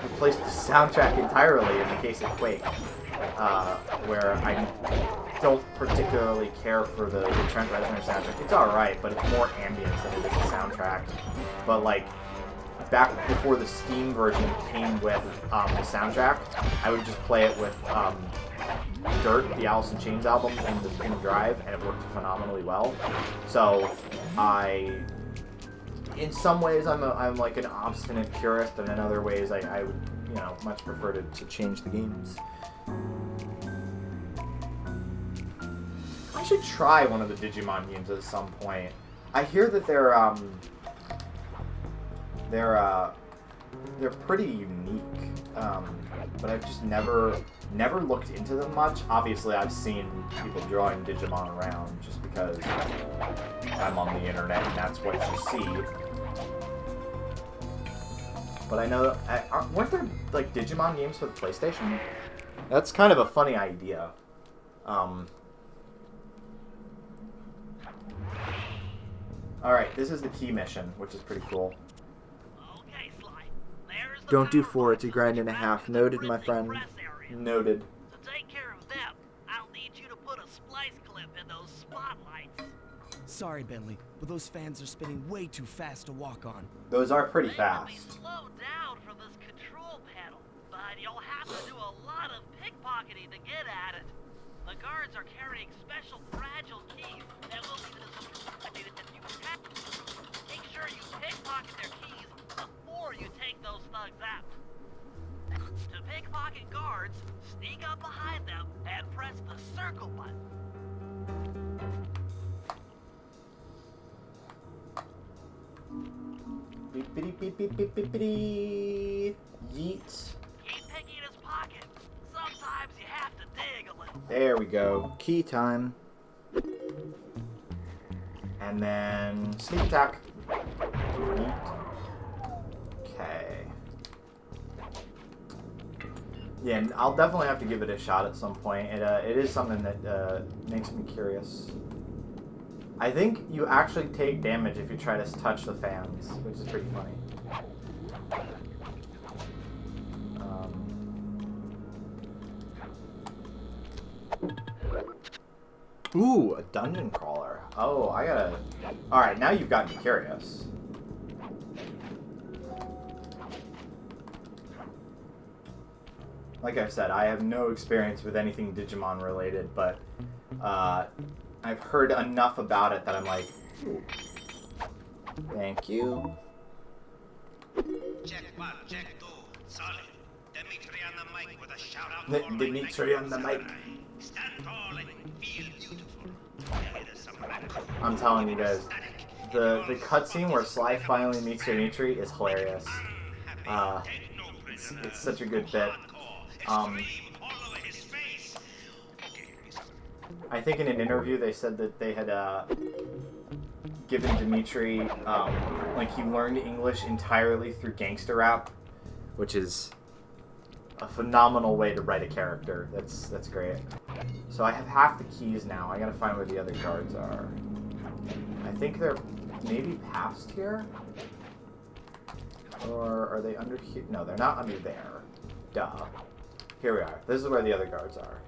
replace the soundtrack entirely in the case of Quake, where I don't particularly care for the Trent Reznor soundtrack. It's alright, but it's more ambience than it is a soundtrack. But, like, back before the Steam version came with the soundtrack, I would just play it with Dirt, the Alice in Chains album, in the drive, and it worked phenomenally well. So in some ways, I'm like an obstinate purist, and in other ways, I would, you know, much prefer to change the games. I should try one of the Digimon games at some point. I hear that they're pretty unique, but I've just never looked into them much. Obviously, I've seen people drawing Digimon around just because I'm on the internet and that's what you see. But I know, weren't there, like, Digimon games for the PlayStation? That's kind of a funny idea. Alright, this is the key mission, which is pretty cool. Okay, Sly. There's the Don't do power 4, it's a boxes grind that and a you half. found in the Noted, my Grizzly friend. press area. Noted. To take care of them, I'll need you to put a splice clip in those spotlights. Sorry, Bentley, but those fans are spinning way too fast to walk on. Those are pretty They can be fast. slowed down from this control panel, but you'll have to do a lot of pickpocketing to get at it. The guards are carrying special fragile keys that will be distributed as you attack. Make sure you pickpocket their keys before you take those thugs out. To pickpocket guards, sneak up behind them and press the circle button. Beep, beep, beep, beep, beep, beep, beep. Yeet. Keep picking his pocket. Sometimes you have to dig a little. There we go. Key time. And then sneak attack. Yeet. Okay. Yeah, and I'll definitely have to give it a shot at some point. It is something that makes me curious. I think you actually take damage if you try to touch the fans, which is pretty funny. Ooh, a dungeon crawler. Oh, I gotta... Alright, now you've got me curious. Like I said, I have no experience with anything Digimon related, but I've heard enough about it that I'm like, ooh. Thank you. Check 1, check 2, solid. Dimitri on the mic with a shout out. Dimitri on the mic. Stand tall and feel beautiful. I'm telling you guys, the cutscene where Sly finally meets Dimitri is hilarious. It's such a good bit. I think in an interview they said that they had given Dimitri, like he learned English entirely through gangster rap, which is a phenomenal way to write a character. That's great. So I have half the keys now. I gotta find where the other guards are. I think they're maybe past here? Or are they under here? No, they're not under there. Duh. Here we are. This is where the other guards are.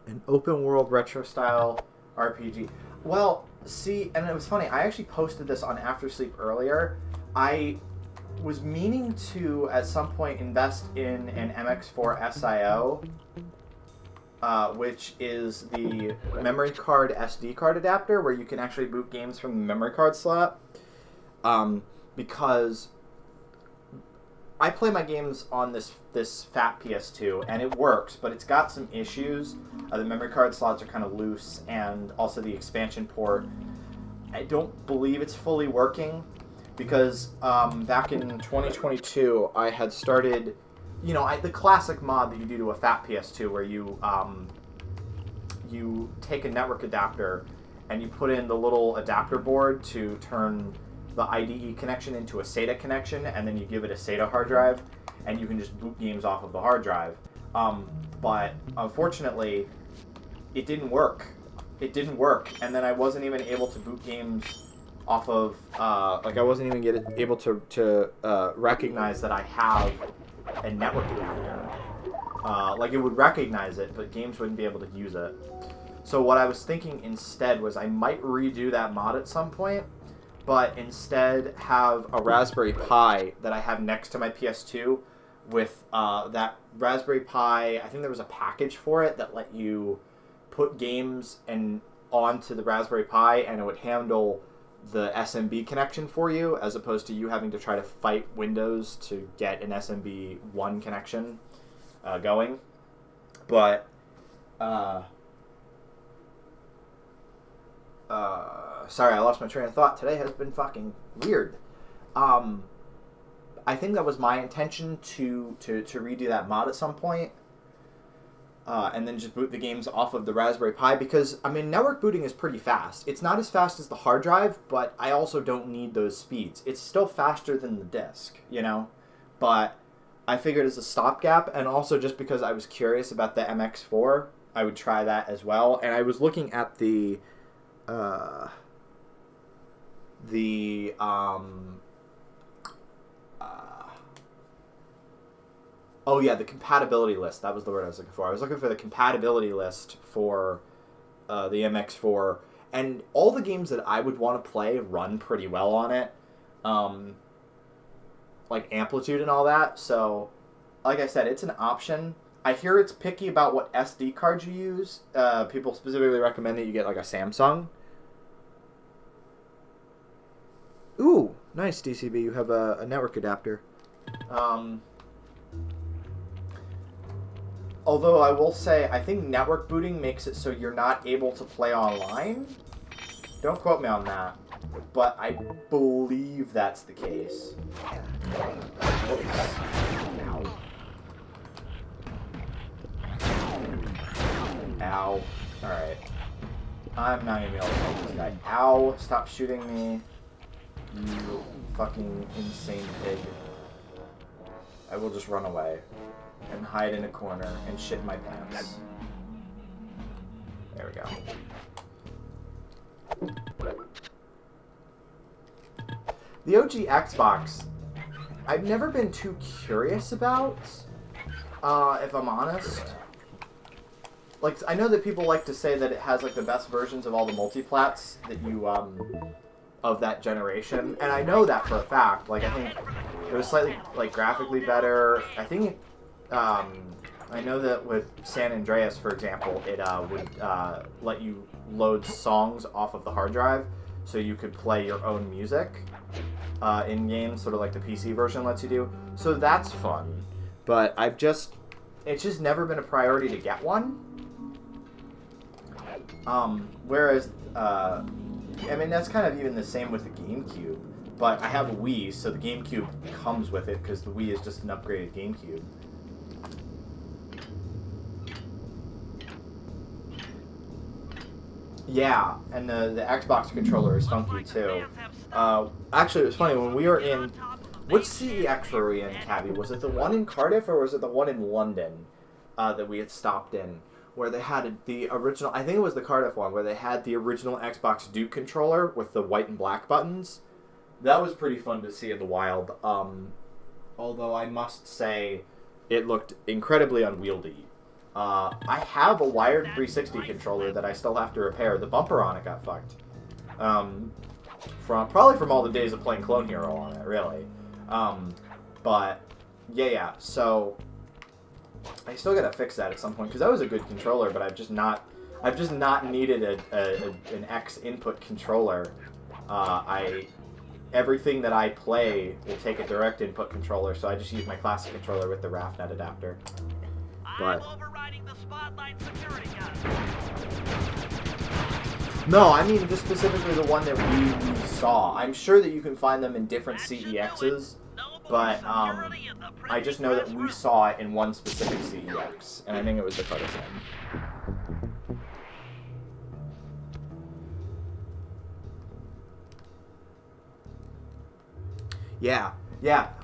An open world retro style RPG. Well, see, and it was funny, I actually posted this on After Sleep earlier. I was meaning to, at some point, invest in an MX4 SIO, which is the memory card SD card adapter, where you can actually boot games from the memory card slot. Because I play my games on this fat PS2, and it works, but it's got some issues. The memory card slots are kind of loose, and also the expansion port. I don't believe it's fully working, because back in 2022, I had started, you know, the classic mod that you do to a fat PS2, where you take a network adapter and you put in the little adapter board to turn the IDE connection into a SATA connection, and then you give it a SATA hard drive, and you can just boot games off of the hard drive. But unfortunately, it didn't work. It didn't work, and then I wasn't even able to boot games off of, like I wasn't even able to recognize that I have a network adapter. Like it would recognize it, but games wouldn't be able to use it. So what I was thinking instead was I might redo that mod at some point, but instead have a Raspberry Pi that I have next to my PS2 with that Raspberry Pi. I think there was a package for it that let you put games onto the Raspberry Pi, and it would handle the SMB connection for you, as opposed to you having to try to fight Windows to get an SMB 1 connection going. But sorry, I lost my train of thought. Today has been fucking weird. I think that was my intention to redo that mod at some point, and then just boot the games off of the Raspberry Pi, because, I mean, network booting is pretty fast. It's not as fast as the hard drive, but I also don't need those speeds. It's still faster than the disk, you know? But I figured as a stopgap, and also just because I was curious about the MX4, I would try that as well. And I was looking at the compatibility list. That was the word I was looking for. I was looking for the compatibility list for the MX4, and all the games that I would want to play run pretty well on it, like Amplitude and all that. So, like I said, it's an option. I hear it's picky about what SD cards you use. People specifically recommend that you get like a Samsung. Ooh, nice, DCB. You have a network adapter. Although I will say, I think network booting makes it so you're not able to play online. Don't quote me on that, but I believe that's the case. Ow. Ow. Alright. I'm not gonna be able to help this guy. Ow. Stop shooting me. You fucking insane pig. I will just run away and hide in a corner and shit my pants. There we go. The OG Xbox, I've never been too curious about, if I'm honest. Like, I know that people like to say that it has, like, the best versions of all the multiplats that you, of that generation. And I know that for a fact. Like, I think it was slightly, like, graphically better. I think, I know that with San Andreas, for example, it, would, let you load songs off of the hard drive so you could play your own music, in games, sort of like the PC version lets you do. So that's fun. But it's just never been a priority to get one. Whereas, I mean, that's kind of even the same with the GameCube. But I have a Wii, so the GameCube comes with it, because the Wii is just an upgraded GameCube. Yeah, and the Xbox controller is funky, too. Actually, it was funny, when we were in... Which CEX were we in, Cabby? Was it the one in Cardiff, or was it the one in London that we had stopped in? Where they had the original, I think it was the Cardiff one, where they had the original Xbox Duke controller with the white and black buttons. That was pretty fun to see in the wild. Although I must say, it looked incredibly unwieldy. I have a wired 360 controller that I still have to repair. The bumper on it got fucked. Probably from all the days of playing Clone Hero on it, really. But, yeah, so... I still gotta fix that at some point, because that was a good controller, but I've just not needed an X input controller. Everything that I play will take a direct input controller, so I just use my classic controller with the RAFnet adapter. But I'm overriding the Spotlight security gun. no, I mean just specifically the one that we saw. I'm sure that you can find them in different CEXs. But, I just know that we saw it in one specific CEX, and I think it was the Cardiff one. Yeah.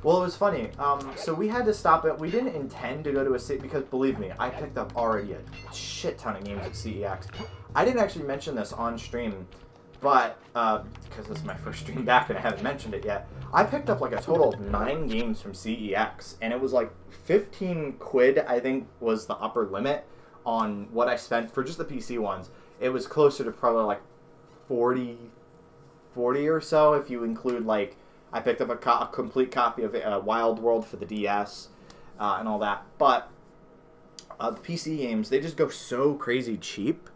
Well, it was funny. So we had to stop it. We didn't intend to go to a city, because believe me, I picked up already a shit ton of games at CEX. I didn't actually mention this on stream, but, because this is my first stream back and I haven't mentioned it yet, I picked up like a total of 9 games from CEX, and it was like 15 quid, I think, was the upper limit on what I spent for just the PC ones. It was closer to probably like 40 or so if you include, like, I picked up a complete copy of Wild World for the DS and all that. But the PC games, they just go so crazy cheap.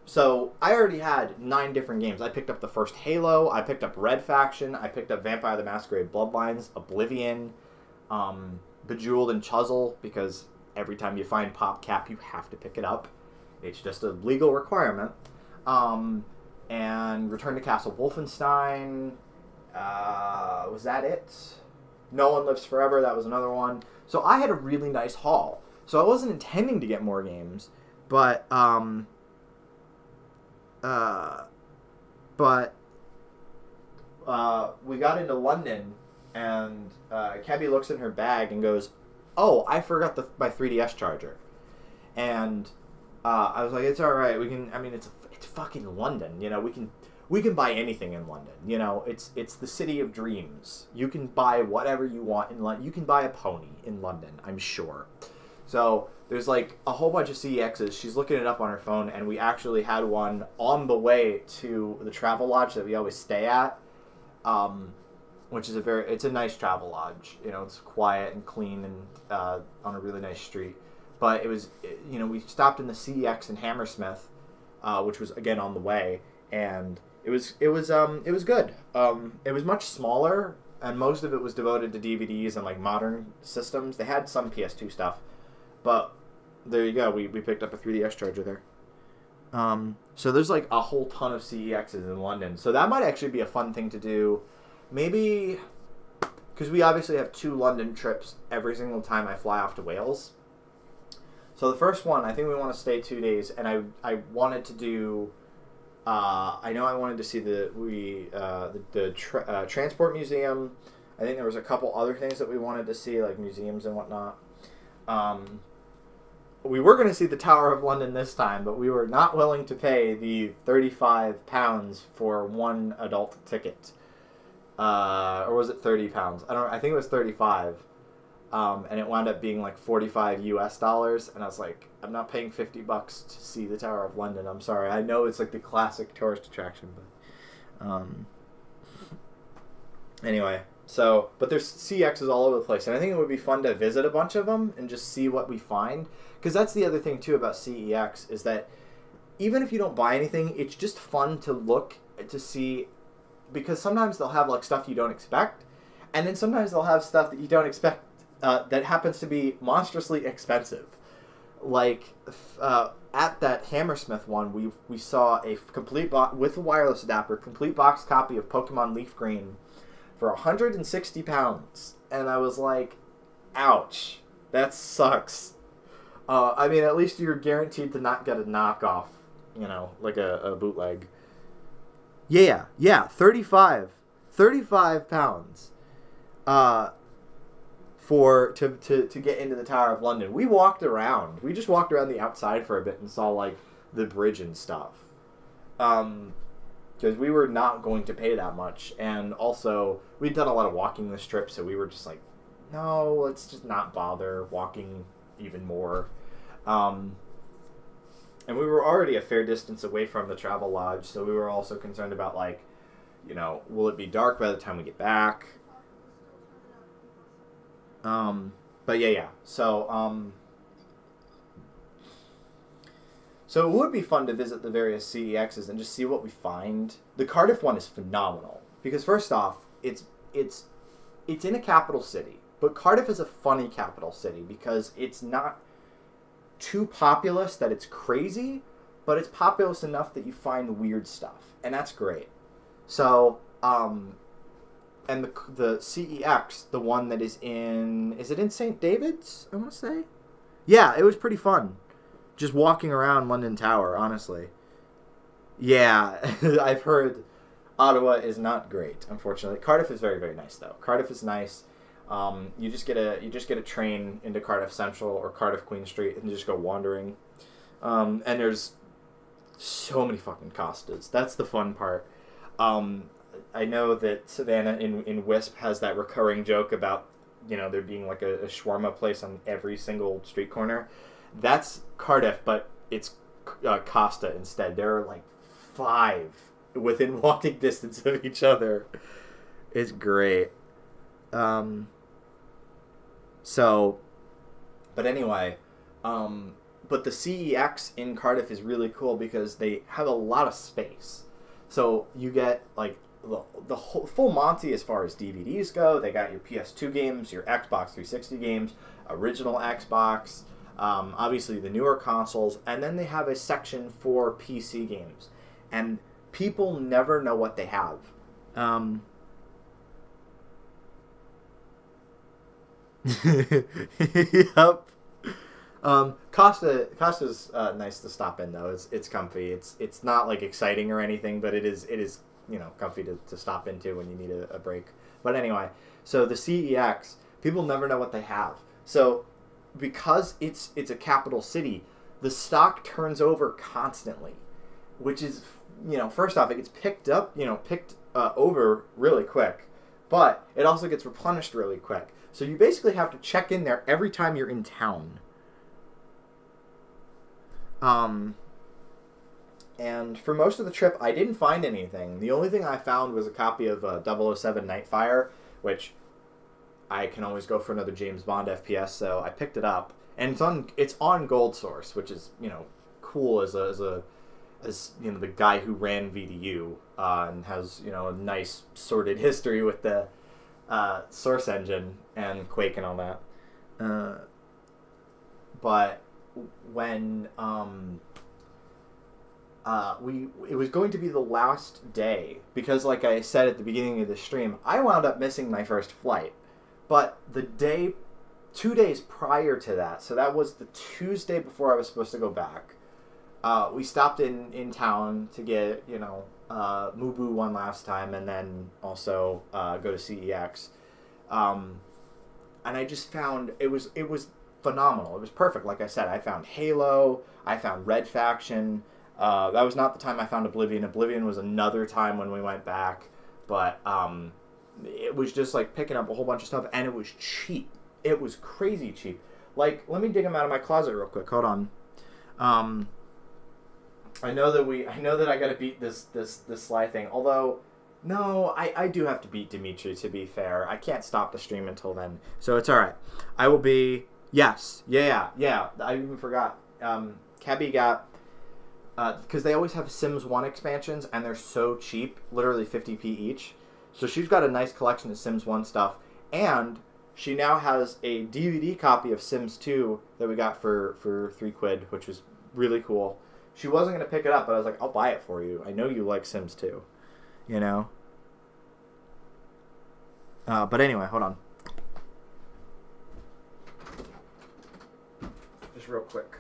So I already had 9 different games. I picked up the first Halo, I picked up Red Faction, I picked up Vampire the Masquerade Bloodlines, Oblivion, Bejeweled and Chuzzle, because every time you find PopCap, you have to pick it up. It's just a legal requirement. And Return to Castle Wolfenstein. Was that it? No One Lives Forever, that was another one. So I had a really nice haul. So I wasn't intending to get more games, but we got into London, and Kebby looks in her bag and goes, "Oh, I forgot my 3DS charger." And I was like, "It's all right. We can. I mean, it's fucking London. You know, we can buy anything in London. You know, it's the city of dreams. You can buy whatever you want in London. You can buy a pony in London, I'm sure." So there's like a whole bunch of CEXs. She's looking it up on her phone, and we actually had one on the way to the travel lodge that we always stay at, which is it's a nice travel lodge. You know, it's quiet and clean and on a really nice street. But it was, you know, we stopped in the CEX in Hammersmith, which was again on the way, and it was good. It was much smaller, and most of it was devoted to DVDs and like modern systems. They had some PS2 stuff. But there you go. We picked up a 3DS charger there. So there's like a whole ton of CEXs in London. So that might actually be a fun thing to do. Maybe because we obviously have 2 London trips every single time I fly off to Wales. So the first one, I think we want to stay 2 days, and I wanted to do I know I wanted to see the transport museum. I think there was a couple other things that we wanted to see, like museums and whatnot. We were going to see the Tower of London this time, but we were not willing to pay the £35 for one adult ticket. Or was it £30? I think it was 35. And it wound up being like 45 US dollars, and I was like, I'm not paying $50 to see the Tower of London. I'm sorry. I know it's like the classic tourist attraction, but anyway. So, but there's CXs all over the place, and I think it would be fun to visit a bunch of them and just see what we find. Because that's the other thing too about CEX is that even if you don't buy anything, it's just fun to look to see, because sometimes they'll have like stuff you don't expect, and then sometimes they'll have stuff that you don't expect that happens to be monstrously expensive. Like at that Hammersmith one, we saw a complete with a wireless adapter, complete box copy of Pokemon Leaf Green for £160, and I was like, ouch, that sucks. I mean, at least you're guaranteed to not get a knockoff, you know, like a bootleg. Yeah, £35 for to get into the Tower of London. We walked around. We just walked around the outside for a bit and saw like the bridge and stuff. Because we were not going to pay that much, and also we'd done a lot of walking this trip, so we were just like, no, let's just not bother walking even more. And we were already a fair distance away from the travel lodge, so we were also concerned about, like, you know, will it be dark by the time we get back? But yeah. So it would be fun to visit the various CEXs and just see what we find. The Cardiff one is phenomenal because, first off, it's in a capital city, but Cardiff is a funny capital city because it's not too populous that it's crazy, but it's populous enough that you find weird stuff, and that's great. So, and the CEX, the one that is it in St. David's, I want to say? Yeah, it was pretty fun. Just walking around London Tower, honestly. Yeah, I've heard Ottawa is not great, unfortunately. Cardiff is very, very nice, though. Cardiff is nice. You just get a train into Cardiff Central or Cardiff Queen Street and just go wandering. And there's so many fucking Costas. That's the fun part. I know that Savannah in Wisp has that recurring joke about, you know, there being like a shawarma place on every single street corner. That's Cardiff, but it's Costa instead. There are like 5 within walking distance of each other. It's great. But anyway, but the CEX in Cardiff is really cool because they have a lot of space. So you get like the whole full Monty as far as DVDs go. They got your PS2 games, your Xbox 360 games, original Xbox, obviously the newer consoles, and then they have a section for PC games. And people never know what they have. Yep. Costa's nice to stop in though. It's comfy. It's not like exciting or anything, but it is you know, comfy to stop into when you need a break. But anyway, so the CEX, people never know what they have. So because it's a capital city, the stock turns over constantly, which is, you know, first off, it gets picked over really quick, but it also gets replenished really quick. So you basically have to check in there every time you're in town. And for most of the trip, I didn't find anything. The only thing I found was a copy of 007 Nightfire, which I can always go for another James Bond FPS, so I picked it up. And it's on Gold Source, which is, you know, cool as you know, the guy who ran VDU and has, you know, a nice sordid history with the Source engine and Quake and all that. But when it was going to be the last day, because like I said at the beginning of the stream, I wound up missing my first flight. But the 2 days prior to that, so that was the Tuesday before I was supposed to go back, we stopped in town to get, Mubu one last time, and then also go to CEX. And I just found it was phenomenal. It was perfect. Like I said, I found Halo. I found Red Faction. That was not the time I found Oblivion. Oblivion was another time when we went back. But it was just like picking up a whole bunch of stuff, and it was cheap. It was crazy cheap. Like, let me dig them out of my closet real quick. Hold on. I know that I gotta beat this Sly thing. Although, no, I do have to beat Dimitri, to be fair. I can't stop the stream until then. So it's alright. I will be... Yes. Yeah. I even forgot. Cabby got... Because they always have Sims 1 expansions, and they're so cheap. Literally 50p each. So she's got a nice collection of Sims 1 stuff. And she now has a DVD copy of Sims 2 that we got for £3, which was really cool. She wasn't going to pick it up, but I was like, I'll buy it for you. I know you like Sims 2. But anyway, hold on. Just real quick.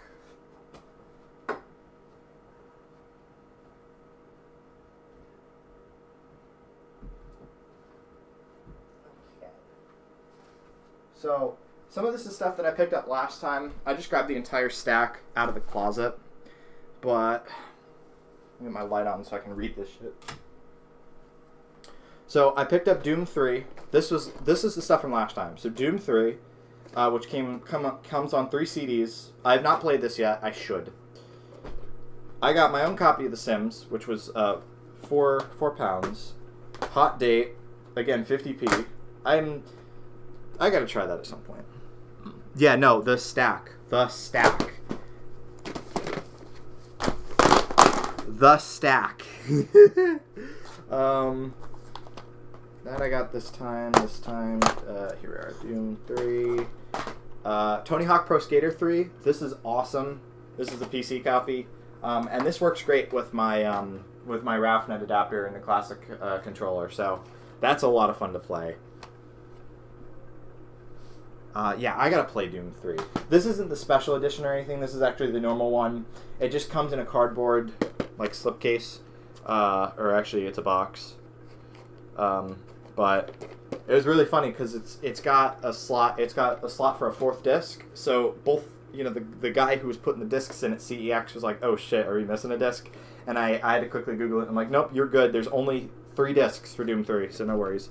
So, some of this is stuff that I picked up last time. I just grabbed the entire stack out of the closet. But, let me get my light on so I can read this shit. So, I picked up Doom 3. This is the stuff from last time. So, Doom 3, which comes on 3 CDs. I have not played this yet. I should. I got my own copy of The Sims, which was £4. Hot Date, again, 50p. I gotta try that at some point. Yeah, no, the stack. The stack. That I got this time. Here we are, Doom 3. Tony Hawk Pro Skater 3. This is awesome. This is the PC copy. And this works great with my RAFnet adapter and the classic controller. So that's a lot of fun to play. Yeah, I gotta play Doom 3. This isn't the special edition or anything. This is actually the normal one. It just comes in a cardboard, like, slipcase. Or actually, it's a box. But it was really funny because it's got a slot. It's got a slot for a 4th disc. So both, the guy who was putting the discs in at CEX was like, "Oh shit, are we missing a disc?" And I had to quickly Google it. I'm like, "Nope, you're good. There's only 3 discs for Doom 3, so no worries."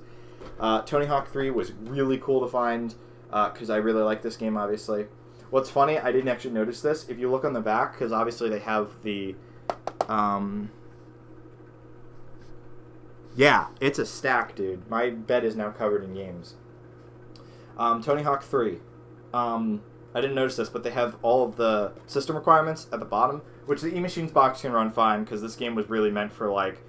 Tony Hawk 3 was really cool to find. Because I really like this game, obviously. What's funny, I didn't actually notice this. If you look on the back, because obviously they have the... Yeah, it's a stack, dude. My bed is now covered in games. Tony Hawk 3. I didn't notice this, but they have all of the system requirements at the bottom, which the eMachines box can run fine, because this game was really meant for, like,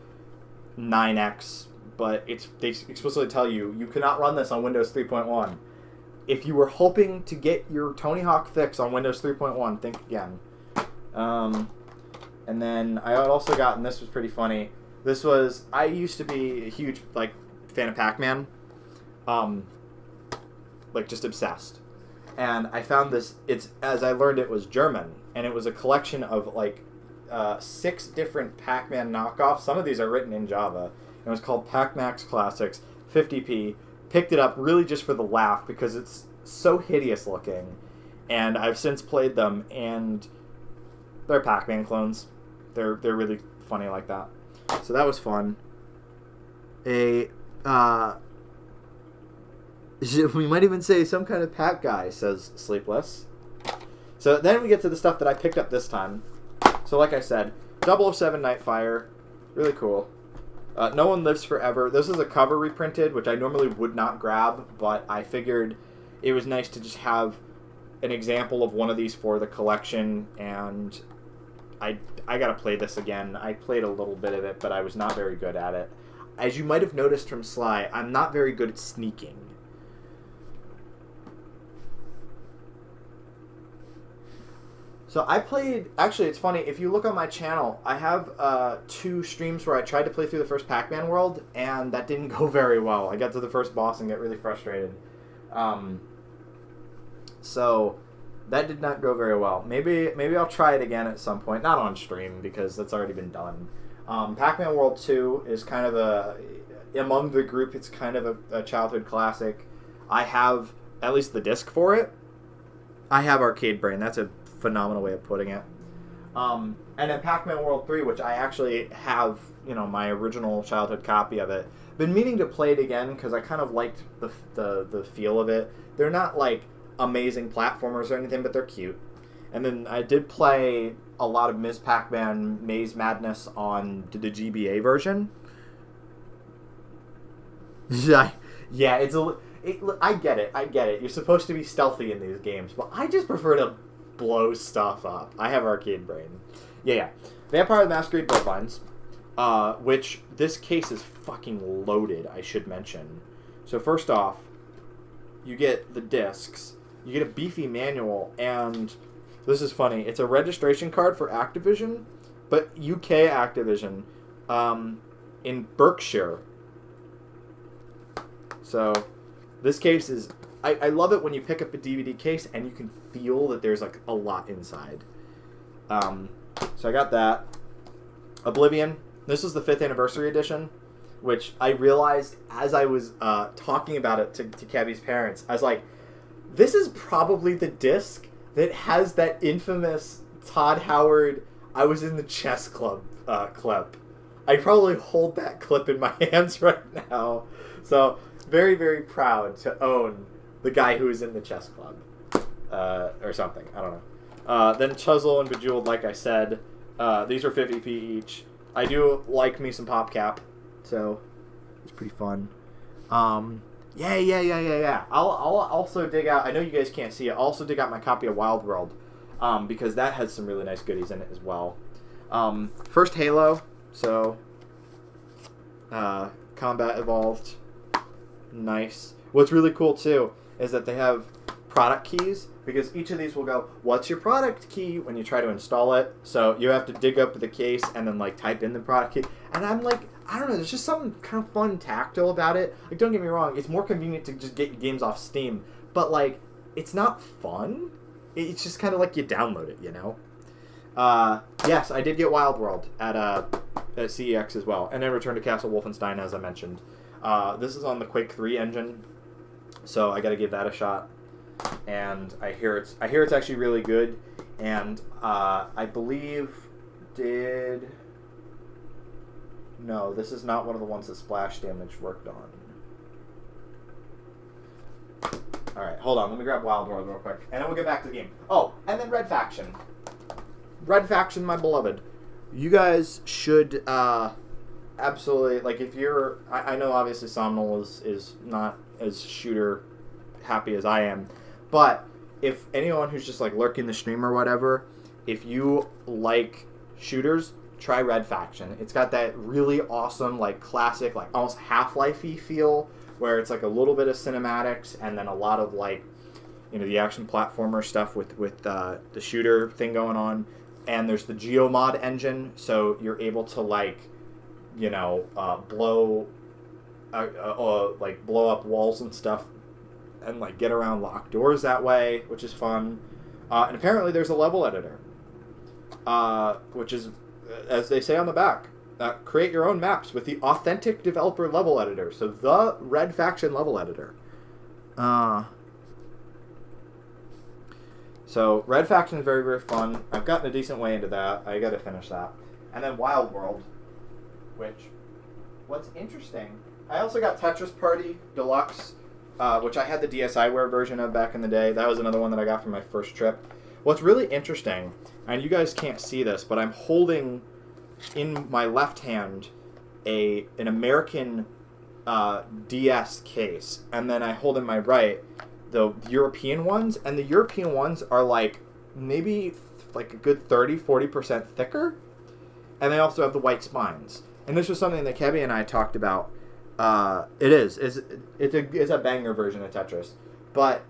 9X. But they explicitly tell you, you cannot run this on Windows 3.1. If you were hoping to get your Tony Hawk fix on Windows 3.1, think again. And then I also got, and this was pretty funny, I used to be a huge, like, fan of Pac-Man. Like, just obsessed. And I found this, as I learned, it was German. And it was a collection of, like, 6 different Pac-Man knockoffs. Some of these are written in Java. And it was called Pac-Max Classics, 50p. Picked it up really just for the laugh because it's so hideous looking, and I've since played them, and they're Pac-Man clones. They're really funny like that. So that was fun. We might even say some kind of Pac guy, says Sleepless. So then we get to the stuff that I picked up this time. So like I said, 007 Nightfire, really cool. No One Lives Forever. This is a cover reprinted, which I normally would not grab, but I figured it was nice to just have an example of one of these for the collection, and I gotta play this again. I played a little bit of it, but I was not very good at it. As you might have noticed from Sly, I'm not very good at sneaking. So I played... Actually, it's funny. If you look on my channel, I have 2 streams where I tried to play through the first Pac-Man world, and that didn't go very well. I got to the first boss and get really frustrated. So that did not go very well. Maybe I'll try it again at some point. Not on stream, because that's already been done. Pac-Man World 2 is kind of among the group, it's kind of a childhood classic. I have at least the disc for it. I have Arcade Brain. That's a phenomenal way of putting it. And then Pac-Man World 3, which I actually have, my original childhood copy of it. Been meaning to play it again because I kind of liked the feel of it. They're not like amazing platformers or anything, but they're cute. And then I did play a lot of Ms. Pac-Man Maze Madness on the GBA version. Yeah, I get it. You're supposed to be stealthy in these games, but I just prefer to blow stuff up. I have Arcade Brain. Yeah. Vampire the Masquerade Bloodlines, which this case is fucking loaded, I should mention. So first off, you get the discs, you get a beefy manual, and this is funny, it's a registration card for Activision, but UK Activision, in Berkshire. So this case is... I love it when you pick up a DVD case and you can feel that there's like a lot inside. So I got that. Oblivion. This is the 5th anniversary edition, which I realized as I was talking about it to Kevby's parents. I was like, this is probably the disc that has that infamous Todd Howard I was in the chess club clip. I probably hold that clip in my hands right now. So very, very proud to own the guy who was in the chess club. Or something. I don't know. Then Chuzzle and Bejeweled, like I said. These are 50p each. I do like me some PopCap, so it's pretty fun. Yeah. I'll also dig out... I know you guys can't see it. I'll also dig out my copy of Wild World, because that has some really nice goodies in it as well. First Halo, so... Combat Evolved. Nice. What's really cool, too, is that they have product keys, because each of these will go, what's your product key, when you try to install it. So you have to dig up the case and then like type in the product key. And I'm like, I don't know, there's just something kind of fun tactile about it. Like, don't get me wrong, it's more convenient to just get your games off Steam, but like, it's not fun. It's just kind of like you download it, Yes, I did get Wild World at CEX as well, and then Return to Castle Wolfenstein, as I mentioned. This is on the Quake 3 engine, so I got to give that a shot. And I hear it's actually really good, and I believe no, this is not one of the ones that Splash Damage worked on. All right, hold on, let me grab Wild World real quick, and then we'll get back to the game. Oh, and then Red Faction, my beloved. You guys should absolutely, like, if you're... I know obviously Somnol is not as shooter happy as I am, but if anyone who's just like lurking the stream or whatever, if you like shooters, try Red Faction. It's got that really awesome, like, classic, like almost Half-Life-y feel, where it's like a little bit of cinematics and then a lot of like, the action platformer stuff with the shooter thing going on. And there's the Geomod engine, so you're able to like, blow up walls and stuff, and like get around locked doors that way, which is fun. And apparently there's a level editor, which is, as they say on the back, create your own maps with the authentic developer level editor. So the Red Faction level editor. So Red Faction is very, very fun. I've gotten a decent way into that. I got to finish that. And then Wild World, what's interesting, I also got Tetris Party Deluxe, which I had the DSiWare version of back in the day. That was another one that I got from my first trip. What's really interesting, and you guys can't see this, but I'm holding in my left hand an American DS case, and then I hold in my right the European ones, and the European ones are like maybe like a good 30-40% thicker, and they also have the white spines. And this was something that Kevin and I talked about. It's a banger version of Tetris, but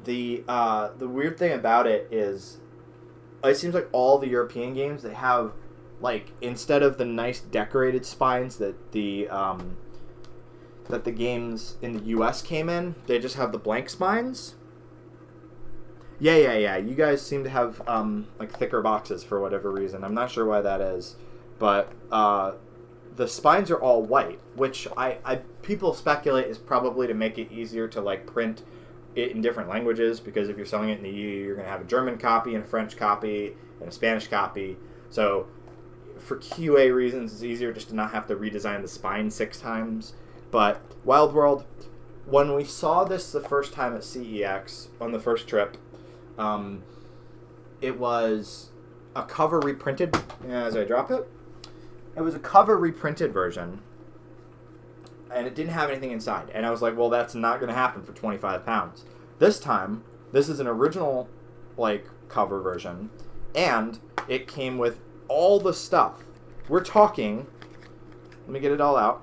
the weird thing about it is, it seems like all the European games, they have, like, instead of the nice decorated spines that the games in the US came in, they just have the blank spines. Yeah. You guys seem to have like thicker boxes for whatever reason. I'm not sure why that is, but the spines are all white, which I people speculate is probably to make it easier to like print it in different languages, because if you're selling it in the EU, you're going to have a German copy and a French copy and a Spanish copy. So for QA reasons, it's easier just to not have to redesign the spine 6 times. But Wild World, when we saw this the first time at CEX on the first trip, it was a cover reprinted. As I drop it, it was a cover reprinted version, and it didn't have anything inside. And I was like, well, that's not going to happen for £25. This time, this is an original like cover version, and it came with all the stuff. We're talking, let me get it all out,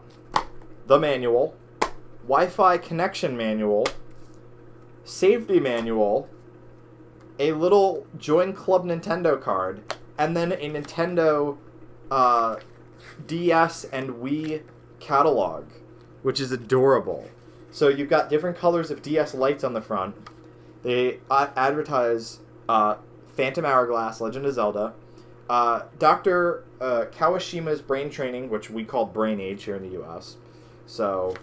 the manual, Wi-Fi connection manual, safety manual, a little Join Club Nintendo card, and then a Nintendo DS and Wii catalog, which is adorable. So you've got different colors of DS lights on the front. They advertise Phantom Hourglass, Legend of Zelda, Dr. Kawashima's Brain Training, which we call Brain Age here in the US. So,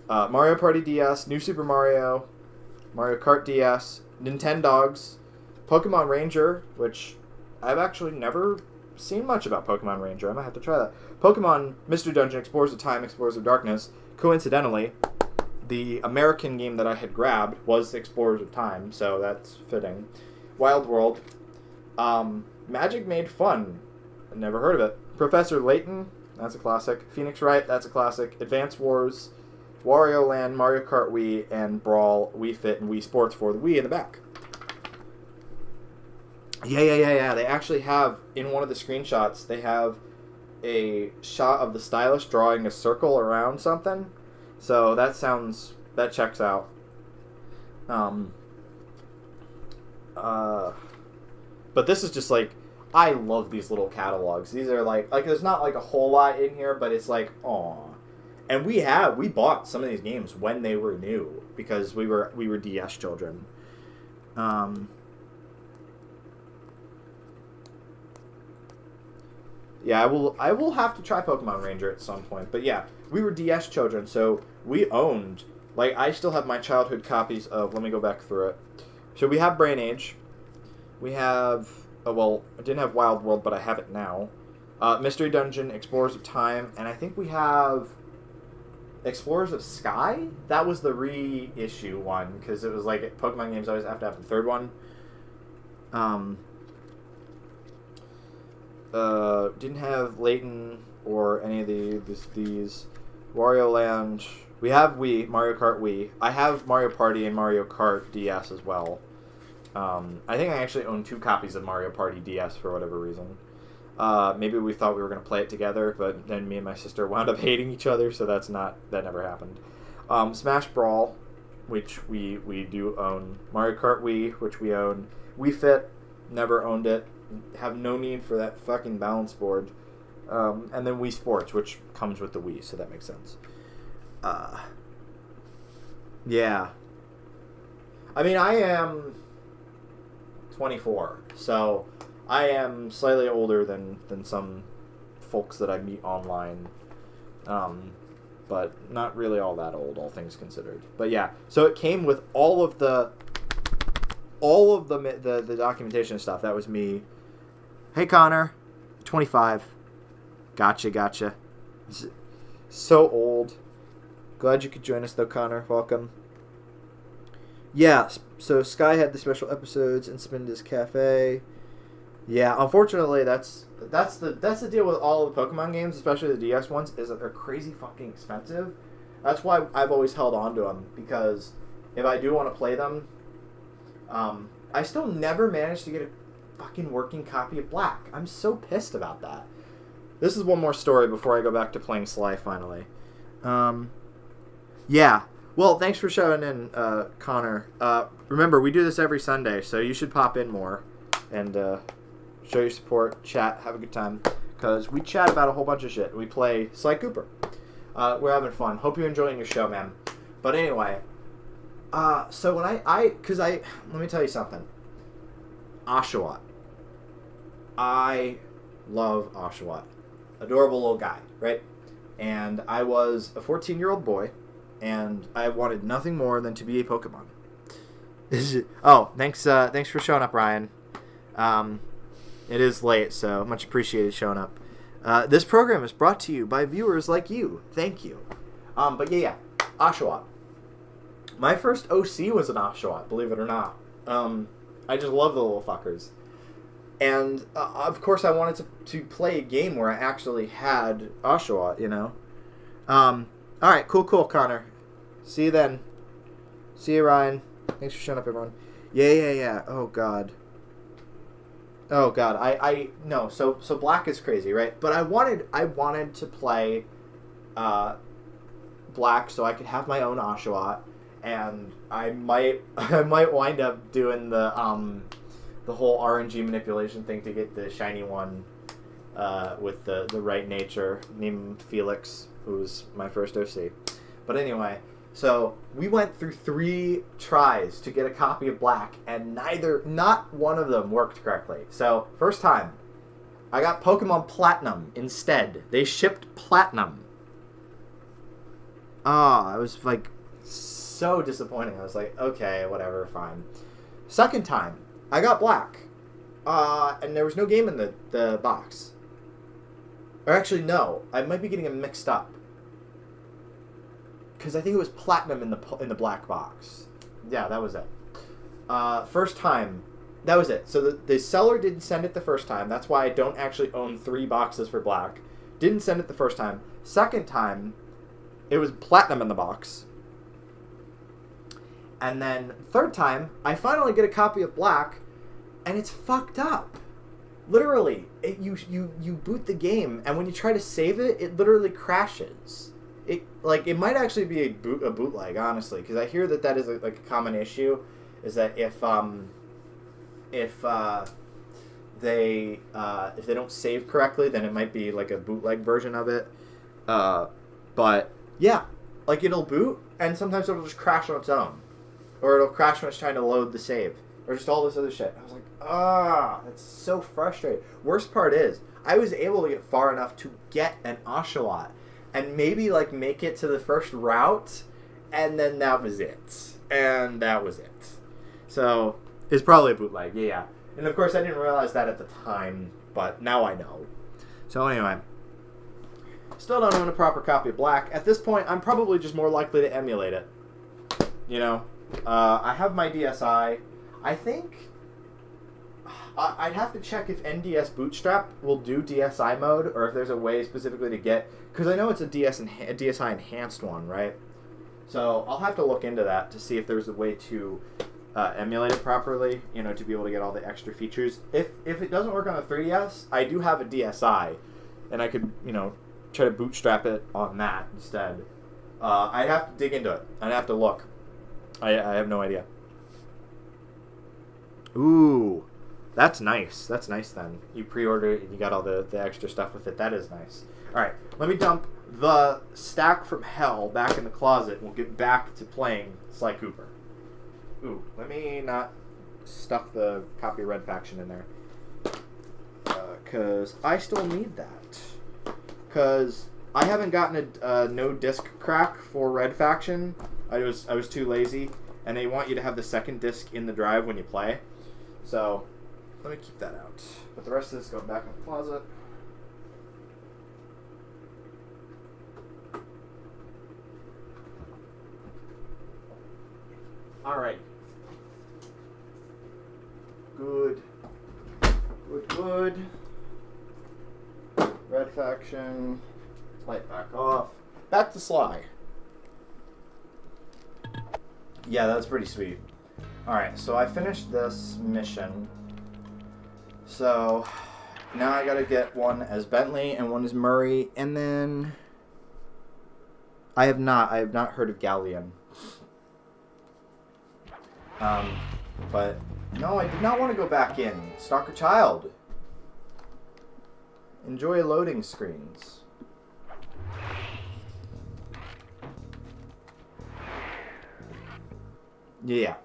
Mario Party DS, New Super Mario, Mario Kart DS, Nintendogs, Pokemon Ranger, which I've actually never seen much about Pokemon Ranger. I might have to try that. Pokemon Mystery Dungeon, Explorers of Time, Explorers of Darkness. Coincidentally, the American game that I had grabbed was Explorers of Time, so that's fitting. Wild World. Magic Made Fun. Never heard of it. Professor Layton. That's a classic. Phoenix Wright. That's a classic. Advance Wars. Wario Land, Mario Kart Wii, and Brawl, Wii Fit, and Wii Sports for the Wii in the back. Yeah. They actually have, in one of the screenshots, they have a shot of the stylus drawing a circle around something. So that checks out. But this is just like, I love these little catalogs. These are like there's not like a whole lot in here, but it's like, aw. And we bought some of these games when they were new, because we were DS children. Yeah, I will have to try Pokemon Ranger at some point. But yeah, we were DS children, so we owned, like, I still have my childhood copies of, let me go back through it. So we have Brain Age. We have, I didn't have Wild World, but I have it now. Mystery Dungeon, Explorers of Time, and I think we have Explorers of Sky? That was the reissue one, because it was like Pokemon games always have to have the third one. Didn't have Layton or any of these. Wario Land. We have Wii, Mario Kart Wii. I have Mario Party and Mario Kart DS as well. I think I actually own 2 copies of Mario Party DS for whatever reason. Maybe we thought we were going to play it together, but then me and my sister wound up hating each other, so that never happened. Smash Brawl, which we do own. Mario Kart Wii, which we own. Wii Fit, never owned it. Have no need for that fucking balance board. And then Wii Sports, which comes with the Wii, so that makes sense. Yeah. I mean, I am 24, so I am slightly older than some folks that I meet online, but not really all that old, all things considered. But yeah, so it came with all of the documentation stuff. That was me. Hey Connor, 25. Gotcha. So old. Glad you could join us though, Connor. Welcome. Yeah, so Sky had the special episodes in Spinda's Cafe. Yeah, unfortunately, that's the deal with all the Pokemon games, especially the DS ones, is that they're crazy fucking expensive. That's why I've always held on to them, because if I do want to play them, I still never managed to get a fucking working copy of Black. I'm so pissed about that. This is one more story before I go back to playing Sly finally. Yeah. Well, thanks for showing in, Connor. Remember, we do this every Sunday, so you should pop in more and show your support, chat, have a good time, because we chat about a whole bunch of shit. We play Sly Cooper. We're having fun. Hope you're enjoying your show, man. But anyway, so when let me tell you something. Oshawott. I love Oshawott. Adorable little guy, right? And I was a 14-year-old boy, and I wanted nothing more than to be a Pokemon. Oh, thanks for showing up, Ryan. It is late, so much appreciated showing up. This program is brought to you by viewers like you. Thank you. But yeah, Oshawott. My first OC was an Oshawott, believe it or not. I just love the little fuckers. And, of course, I wanted to play a game where I actually had Oshawott, you know. Alright, cool, Connor. See you then. See you, Ryan. Thanks for showing up, everyone. Yeah. Oh, God. No, so Black is crazy, right? But I wanted to play Black so I could have my own Oshawott, and I might wind up doing the whole RNG manipulation thing to get the shiny one with the right nature, named Felix, who's my first OC. But anyway, so we went through 3 tries to get a copy of Black, and not one of them worked correctly. So, first time, I got Pokemon Platinum instead. They shipped Platinum. I was like so disappointing. I was like, okay, whatever, fine. Second time, I got Black, and there was no game in the box. Or actually, no, I might be getting them mixed up. Because I think it was Platinum in the Black box. Yeah, that was it. First time, that was it. So the seller didn't send it the first time. That's why I don't actually own 3 boxes for Black. Didn't send it the first time. Second time, it was Platinum in the box. And then third time, I finally get a copy of Black, and it's fucked up. Literally, you boot the game, and when you try to save it, it literally crashes. It might actually be a bootleg, honestly, because I hear that is a common issue, is that if they don't save correctly, then it might be like a bootleg version of it. But yeah, like it'll boot, and sometimes it'll just crash on its own, or it'll crash when it's trying to load the save, or just all this other shit. I was like, that's so frustrating. Worst part is, I was able to get far enough to get an Oshawott, and maybe make it to the first route, and then that was it. So it's probably a bootleg, yeah. And of course I didn't realize that at the time, but now I know. So anyway, still don't own a proper copy of Black. At this point, I'm probably just more likely to emulate it. You know, I have my DSi. I think I'd have to check if NDS Bootstrap will do DSi mode, or if there's a way specifically to get, because I know it's a DSi enhanced one, right? So I'll have to look into that to see if there's a way to emulate it properly, you know, to be able to get all the extra features. If it doesn't work on the 3DS, I do have a DSi, and I could, you know, try to bootstrap it on that instead. I'd have to dig into it. I'd have to look. I have no idea. Ooh, that's nice. That's nice then. You pre-order it and you got all the extra stuff with it. That is nice. Alright, let me dump the stack from hell back in the closet and we'll get back to playing Sly Cooper. Ooh, let me not stuff the copy of Red Faction in there. Because I still need that. Because I haven't gotten a no disc crack for Red Faction. I was too lazy. And they want you to have the second disc in the drive when you play. So, let me keep that out. But the rest of this go back in the closet. Alright. Good. Red Faction. Light back off. Back to Sly. Yeah, that's pretty sweet. Alright, so I finished this mission. So, now I gotta get one as Bentley and one as Murray, and then I have not heard of Galleon. But no, I did not want to go back in. Stalker Child. Enjoy loading screens. Yeah.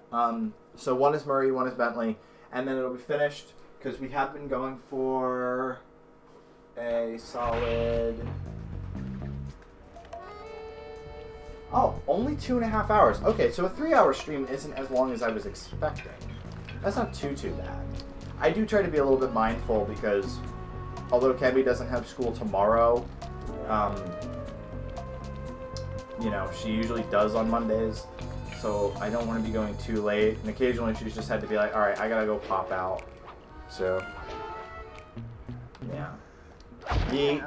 So one is Murray, one is Bentley. and then it'll be finished because we have been going for a solid. Oh, only 2.5 hours. Okay, so a 3-hour stream isn't as long as I was expecting. That's not too bad. I do try to be a little bit mindful because although Kebby doesn't have school tomorrow, you know, she usually does on Mondays, so I don't want to be going too late. And occasionally she's just had to be like, all right, I gotta go pop out. So, yeah. Yeet.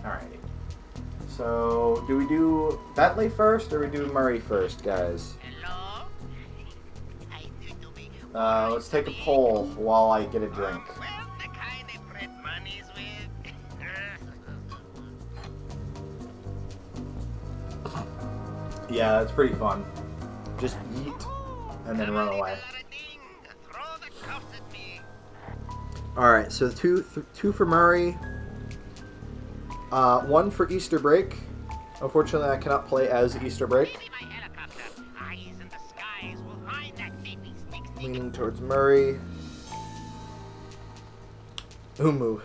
Alrighty. So, do we do Bentley first, or we do Murray first, guys? Hello? I need to be. Let's take a poll while I get a drink. Well, the kind of bread money's with. Yeah, that's pretty fun. Just yeet and then run away. Throw the cuffs at me. Alright, so two for Murray. 1 for Easter break. Unfortunately, I cannot play as Easter break. Maybe my helicopter. Eyes in the skies will find that sleeping sneak. Leaning towards Murray. Umu.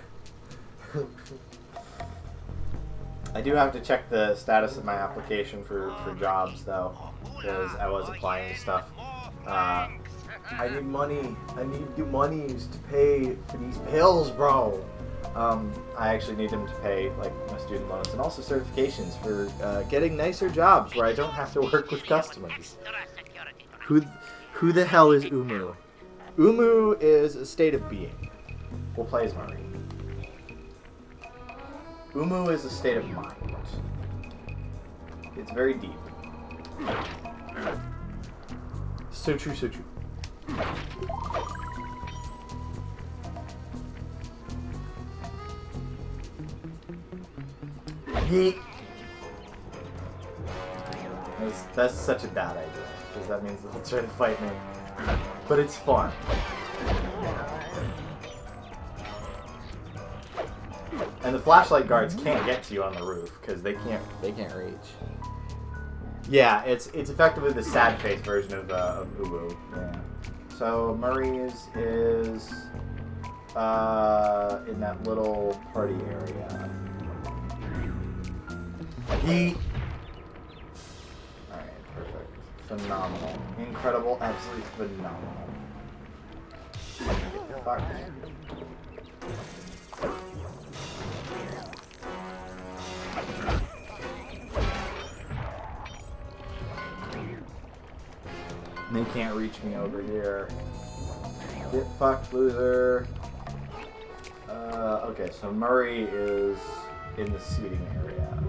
I do have to check the status of my application for jobs, though, because I was applying to stuff. I need money. I need the monies to pay for these bills, bro. I actually need them to pay like my student loans and also certifications for getting nicer jobs where I don't have to work with customers. Who the hell is Umu? Umu is a state of being. We'll play as Murray. Umu is a state of mind. It's very deep. So true, so true. Yeet. That's such a bad idea, because that means they'll try to fight me. But it's fun. And the flashlight guards can't get to you on the roof because they can't reach. Yeah, it's effectively the sad face version of Ubu. Yeah. So Murray's is in that little party area. Yeet. Alright, perfect. Phenomenal. Incredible, absolutely phenomenal. Fuck. They can't reach me over here. Get fucked, loser. Okay, so Murray is in the seating area.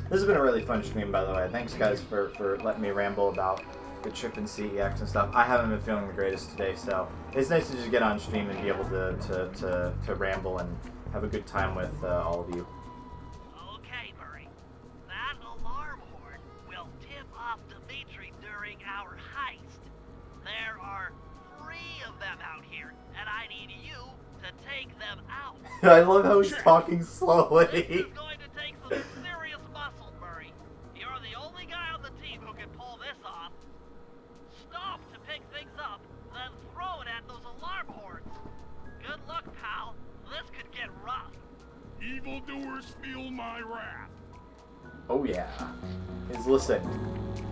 This has been a really fun stream, by the way. Thanks, guys, for letting me ramble about the trip and CEX and stuff. I haven't been feeling the greatest today, so it's nice to just get on stream and be able to ramble and have a good time with all of you. Okay, Murray. That alarm horn will tip off Dimitri during our heist. There are 3 of them out here, and I need you to take them out. I love how he's talking This slowly. is going to take some serious muscle, Murray. You're the only guy on the team who can pull this off. Stop to pick things up, then throw it at those alarm horns. Good luck, pal. This could get rough. Evildoers feel my wrath. Oh yeah. Listen,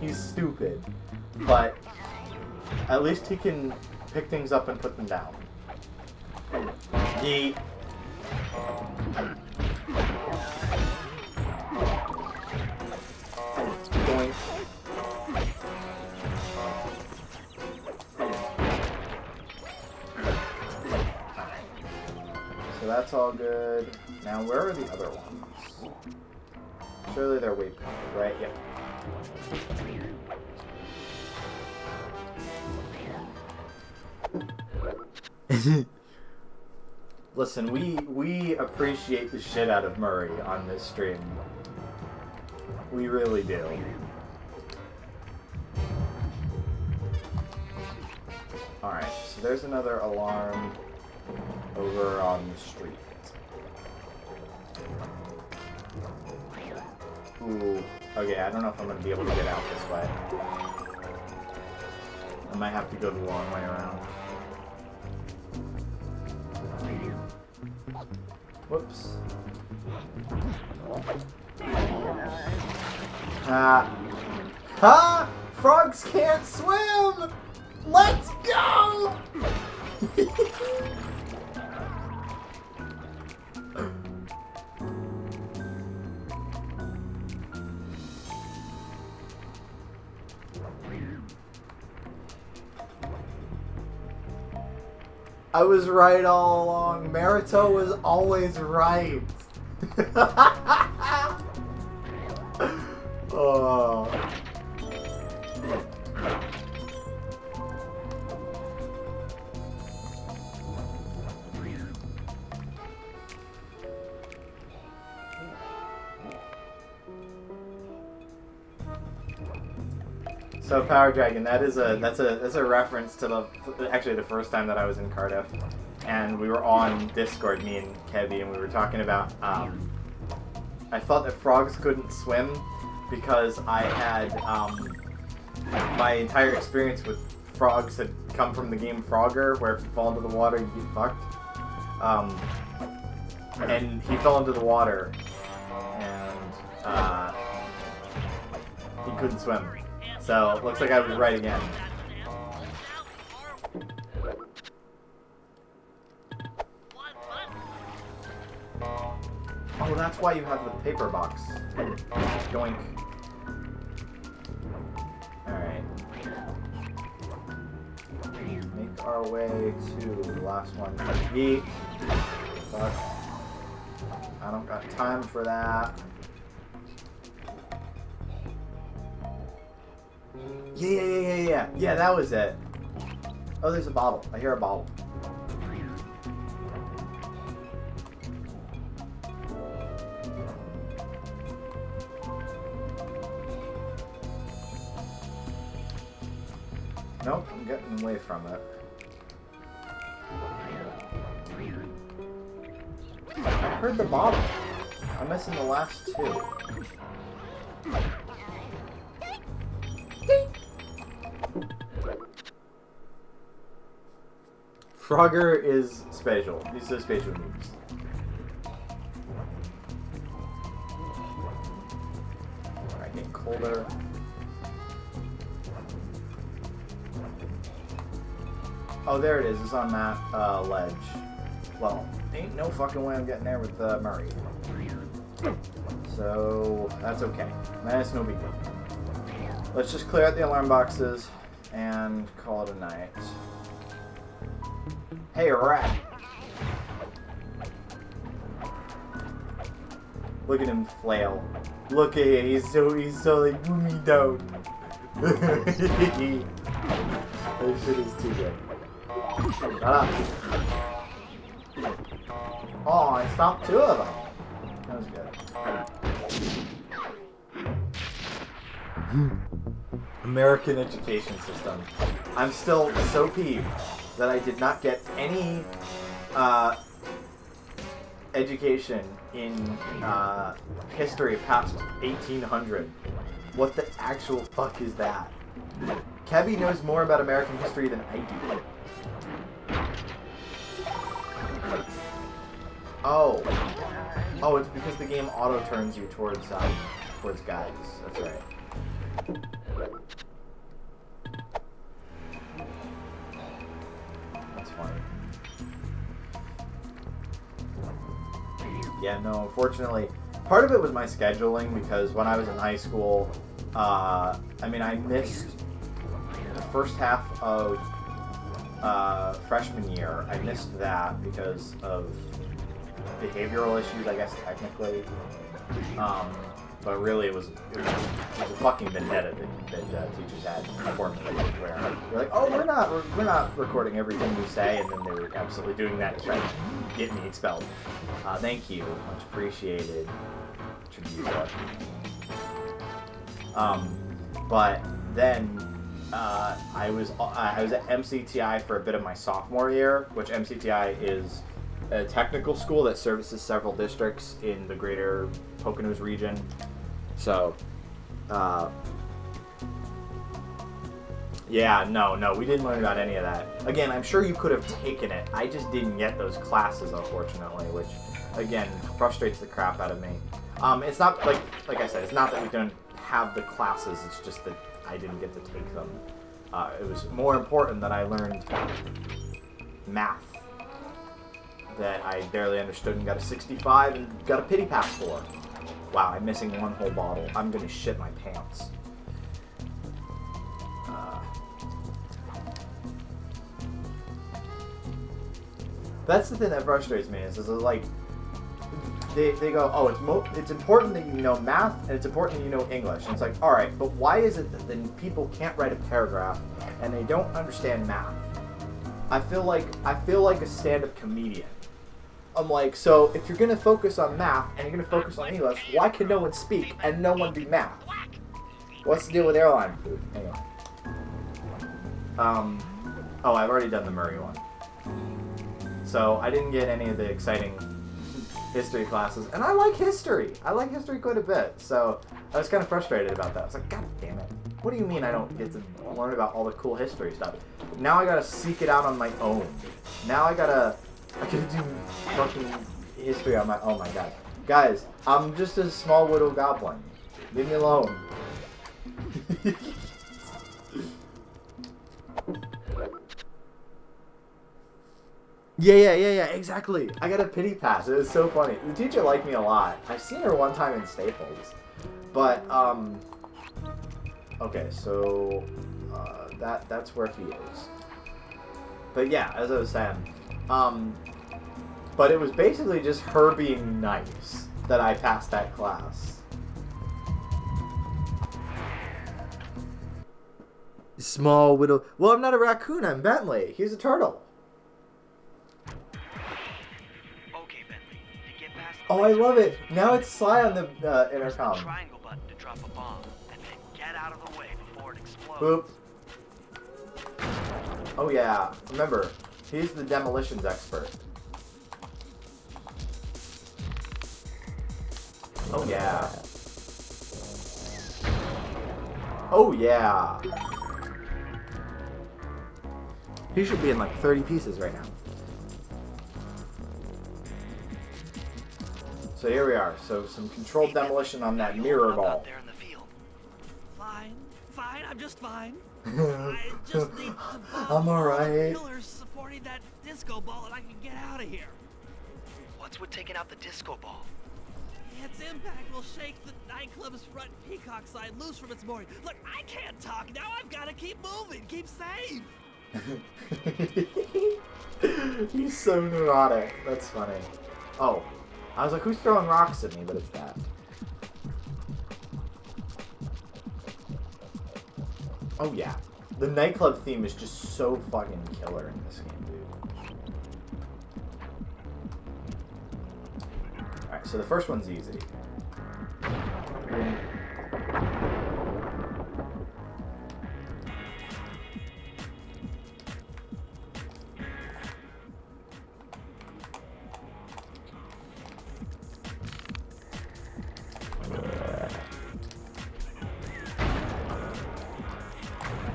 he's stupid, but at least he can pick things up and put them down. Yeet. Going. So that's all good. Now where are the other ones? Surely they're way back, right? Yep. Listen, we appreciate the shit out of Murray on this stream. We really do. Alright, so there's another alarm. over on the street. Ooh. Okay, I don't know if I'm going to be able to get out this way. I might have to go the long way around. Whoops. Ha! Frogs can't swim! Let's go! I was right all along. Marito was always right. Oh. So Power Dragon, that's a reference to the first time that I was in Cardiff, and we were on Discord, me and Kebby, and we were talking about I thought that frogs couldn't swim because I had my entire experience with frogs had come from the game Frogger, where if you fall into the water you get fucked. And he fell into the water, and he couldn't swim. So, looks like I was right again. Oh, that's why you have the paper box. Doink. Alright. Make our way to the last one. Yeet. Fuck. I don't got time for that. Yeah, that was it. Oh, there's a bottle. I hear a bottle. Nope, I'm getting away from it. I heard the bottle. I'm missing the last two. Frogger is spatial. He's so spatial moves. Alright, getting colder. Oh, there it is. It's on that ledge. Well, ain't no fucking way I'm getting there with Murray. So, that's okay. That's no big deal. Let's just clear out the alarm boxes and call it a night. Hey, rat! Look at him flail. Look at him. He's so like boomy down. That shit is too good. Shut up. Oh, I stopped two of them. That was good. American education system. I'm still so peeved that I did not get any education in history past 1800. What the actual fuck is that? Kebby knows more about American history than I do. Oh, it's because the game auto turns you towards guys. That's right. That's funny. Yeah, no, unfortunately, part of it was my scheduling because when I was in high school, I missed the first half of freshman year. I missed that because of behavioral issues, I guess, technically. But really, it was a fucking vendetta that teachers had formulated, where they're like, "Oh, we're not recording everything you say," and then they were absolutely doing that to try to get me expelled. Thank you, much appreciated. Should use that. But then I was at MCTI for a bit of my sophomore year, which MCTI is a technical school that services several districts in the greater Poconos region. So, yeah, no, we didn't learn about any of that. Again, I'm sure you could have taken it. I just didn't get those classes, unfortunately, which, again, frustrates the crap out of me. It's not, like I said, it's not that we don't have the classes, it's just that I didn't get to take them. It was more important that I learned math that I barely understood and got a 65 and got a pity pass for. Wow, I'm missing one whole bottle. I'm gonna shit my pants. That's the thing that frustrates me is like they go, oh, it's important that you know math and it's important that you know English. And it's like, all right, but why is it that then people can't write a paragraph and they don't understand math? I feel like a stand-up comedian. I'm like, so if you're gonna focus on math and you're gonna focus on English, why can no one speak and no one do math? What's the deal with airline food? Anyway. Oh, I've already done the Murray one. So I didn't get any of the exciting history classes, and I like history. I like history quite a bit, so I was kind of frustrated about that. I was like, God damn it. What do you mean I don't get to learn about all the cool history stuff? Now I gotta seek it out on my own. Now I gotta do fucking history on my, oh my god. Guys, I'm just a small widow goblin. Leave me alone. Yeah, exactly. I got a pity pass. It was so funny. The teacher liked me a lot. I've seen her one time in Staples. But, okay, so, that's where he is. But yeah, as I was saying, but it was basically just her being nice that I passed that class. Small widow. Well, I'm not a raccoon. I'm Bentley. He's a turtle. Oh, I love it. Now it's Sly on the intercom. Triangle button to drop a bomb, and then get out of the way before it explodes. Boop. Oh yeah. Remember, he's the demolitions expert. Oh yeah. Oh yeah. He should be in like 30 pieces right now. So here we are. So some controlled demolition on that mirror ball. Fine, I'm just fine. I just need to I'm alright. pillars supporting that disco ball and I can get out of here. What's with taking out the disco ball? Its impact will shake the nightclub's front peacock side loose from its mooring. Look, I can't talk now. I've got to keep moving. Keep safe. He's so neurotic. That's funny. Oh. I was like, who's throwing rocks at me? But it's that. Oh, yeah. The nightclub theme is just so fucking killer in this game, dude. Alright, so the first one's easy.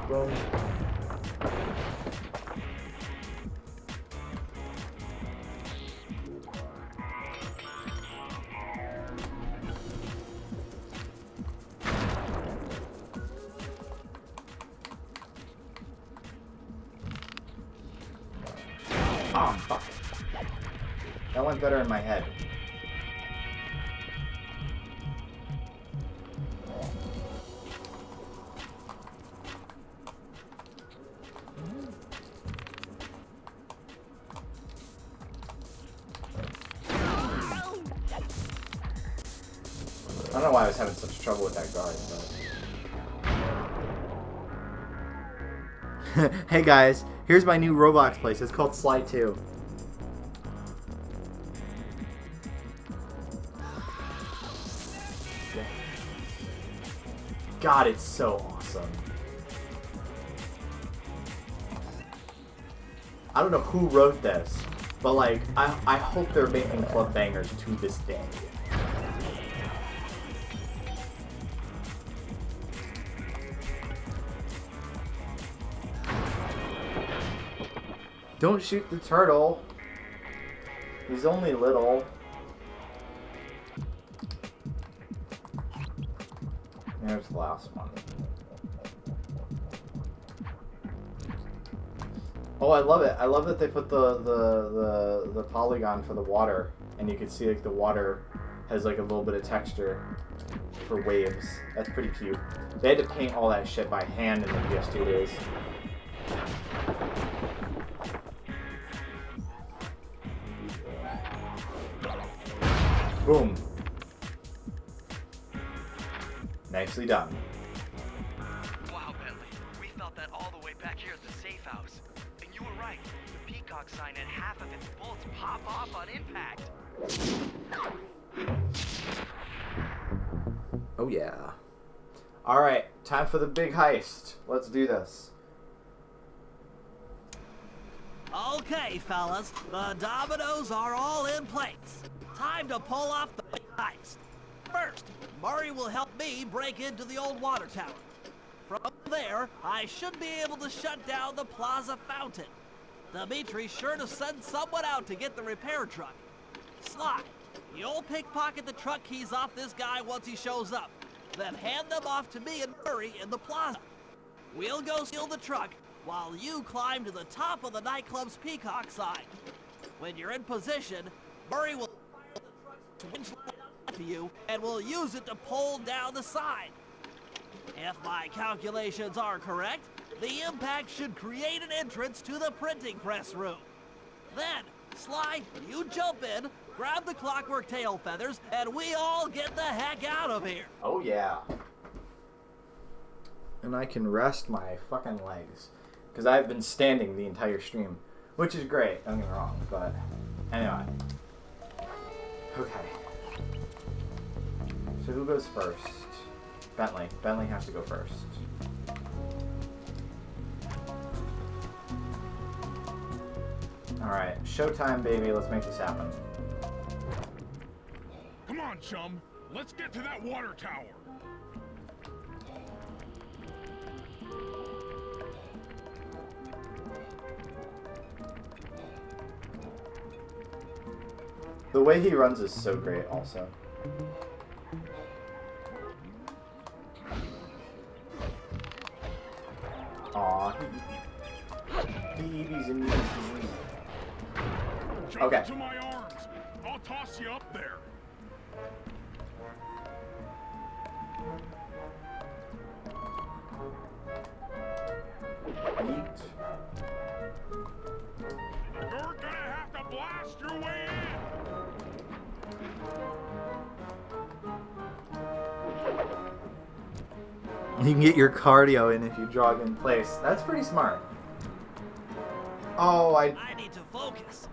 Boom. Oh, fuck. That went better in my head. I don't know why I was having such trouble with that guard, but... Hey guys, here's my new Roblox place. It's called Sly 2. God, it's so awesome. I don't know who wrote this, but like, I hope they're making club bangers to this day. Don't shoot the turtle. He's only little. There's the last one. Oh, I love it. I love that they put the polygon for the water, and you can see like the water has like a little bit of texture for waves. That's pretty cute. They had to paint all that shit by hand in the PS2 days. Boom. Nicely done. Wow, Bentley. We felt that all the way back here at the safe house. And you were right. The peacock sign and half of its bolts pop off on impact. Oh yeah. Alright, time for the big heist. Let's do this. Okay, fellas, the dominoes are all in place. Time to pull off the big heist. First, Murray will help me break into the old water tower. From there, I should be able to shut down the plaza fountain. Dimitri's sure to send someone out to get the repair truck. Sly, you'll pickpocket the truck keys off this guy once he shows up. Then hand them off to me and Murray in the plaza. We'll go steal the truck while you climb to the top of the nightclub's peacock sign. When you're in position, Murray will fire the truck's winch light to you and will use it to pull down the sign. If my calculations are correct, the impact should create an entrance to the printing press room. Then, Sly, you jump in, grab the clockwork tail feathers, and we all get the heck out of here. Oh yeah. And I can rest my fucking legs. Because I've been standing the entire stream. Which is great, don't get me wrong, but anyway. Okay. So who goes first? Bentley. Bentley has to go first. Alright, showtime, baby. Let's make this happen. Come on, chum. Let's get to that water tower. The way he runs is so great, also. Aw, he's in Jump Okay. into my arms. I'll toss you up there. Yeet. You're gonna have to blast your way in. You can get your cardio in if you jog in place. That's pretty smart. Oh, I need to focus.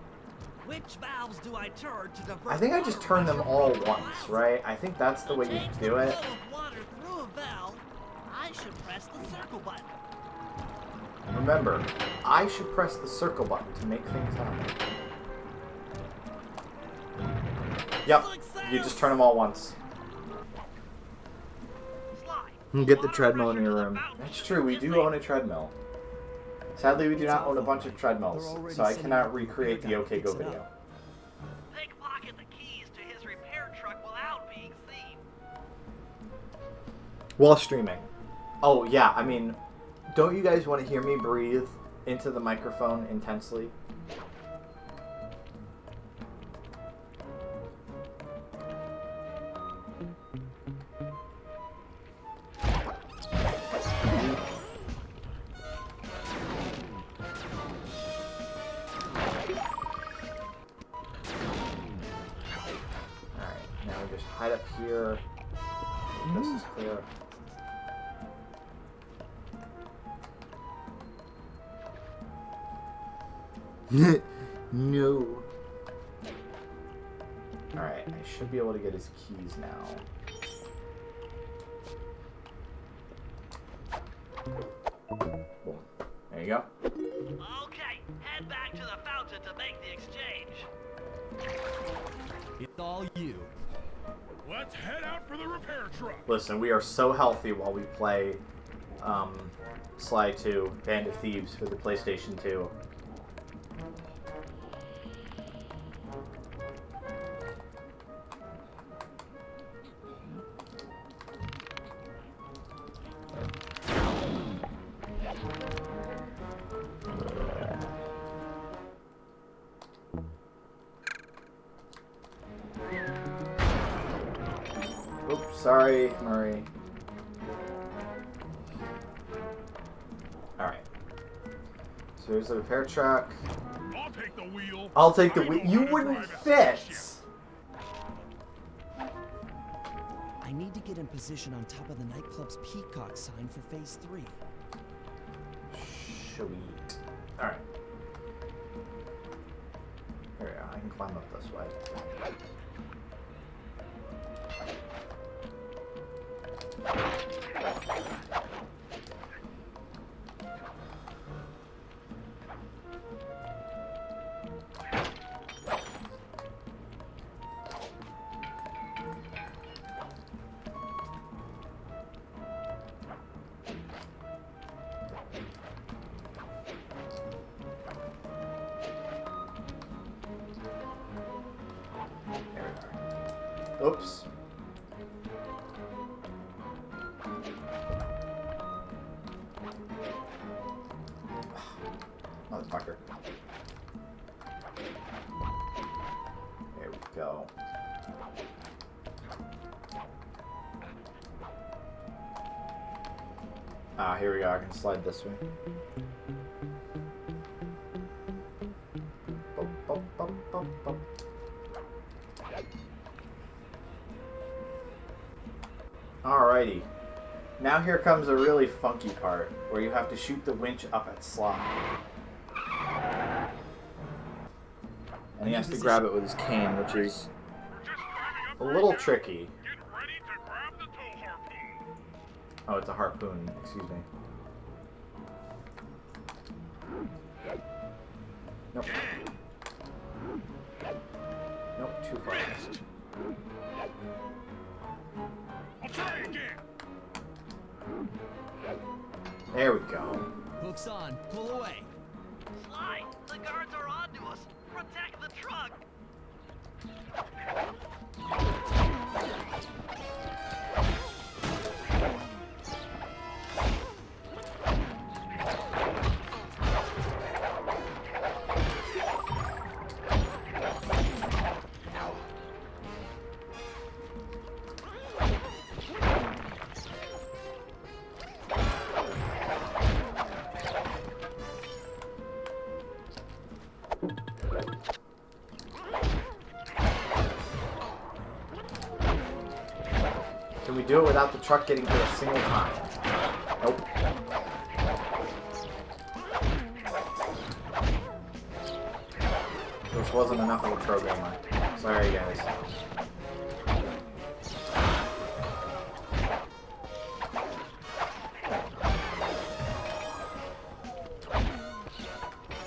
Which valves do I turn to divert? I think I just turn them all once, right? I think that's the way you Change do the it. flow of water through a valve. I should press the circle button. Remember, I should press the circle button to make things happen. Yep, you just turn them all once. Slide. Get the treadmill in your room. That's true, we do own a treadmill. Sadly, we do not own a bunch of treadmills, so I cannot recreate the OK Go video. Pickpocket the keys to his repair truck without being seen. While streaming. Oh, yeah, I mean, don't you guys want to hear me breathe into the microphone intensely? Hide up here. This is clear. No. Alright, I should be able to get his keys now. Boom. There you go. Okay, head head back to the fountain to make the exchange. It's all you. Let's head out for the repair truck. Listen, we are so healthy while we play Sly 2, Band of Thieves for the PlayStation 2. Oops, sorry, Murray. Alright. So here's the repair truck. I'll take the wheel. I'll take the I wheel. know You how to wouldn't drive a fit! spaceship. I need to get in position on top of the nightclub's peacock sign for phase 3. Sweet. Alright. Here we go. I can climb up this way. Oops. Motherfucker. There we go. Ah, here we go. I can slide this way. Bum, bum, bum, bum, bum. Alrighty. Now here comes a really funky part, where you have to shoot the winch up at Sly. And he has to grab it with his cane, which is a little tricky. Get ready to grab the tow harpoon. Oh, it's a harpoon, excuse me. Nope. Nope, too far. I'll try again. There we go. Hooks on. Pull away. Sly, the guards are onto us. Protect the truck. Can we do it without the truck getting hit a single time? Nope. This wasn't enough of a programmer. Sorry, guys.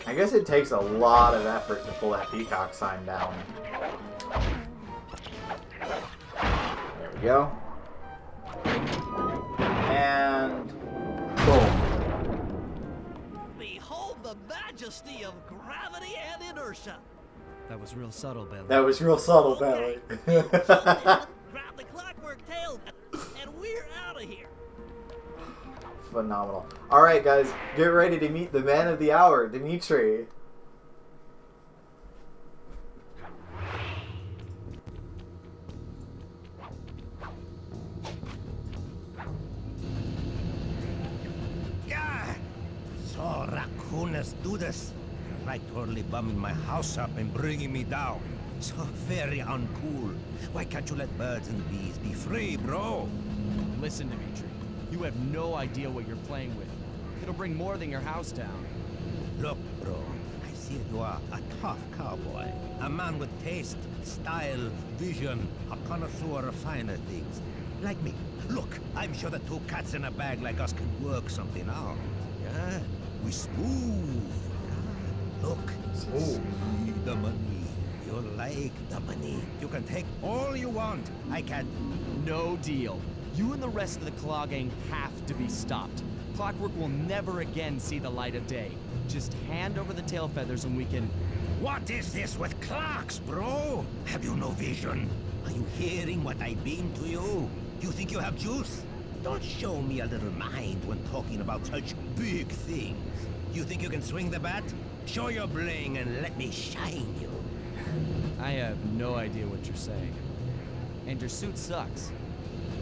I guess it takes a lot of effort to pull that peacock sign down. There we go. And boom. Behold the majesty of gravity and inertia. That was real subtle, Billy. That was real subtle, Okay. Belly. Grab the clockwork tail, and we're out of here. Phenomenal. Alright, guys, get ready to meet the man of the hour, Dimitri. Yeah. So raccooners do this. Right totally bumming my house up and bringing me down. So very uncool. Why can't you let birds and bees be free, bro? Listen, Dimitri. You have no idea what you're playing with. It'll bring more than your house down. Look, bro, I see you are a tough cowboy. A man with taste, style, vision, a connoisseur of finer things. Like me. Look, I'm sure the two cats in a bag like us can work something out. Yeah? We smooth. Look, Smooth. see the money. You like the money. You can take all you want. I can. No deal. You and the rest of the Claw Gang have to be stopped. Clockwork will never again see the light of day. Just hand over the tail feathers and we can... What is this with clocks, bro? Have you no vision? Are you hearing what I beam to you? You think you have juice? Don't show me a little mind when talking about such big things. You think you can swing the bat? Show your bling and let me shine you. I have no idea what you're saying. And your suit sucks.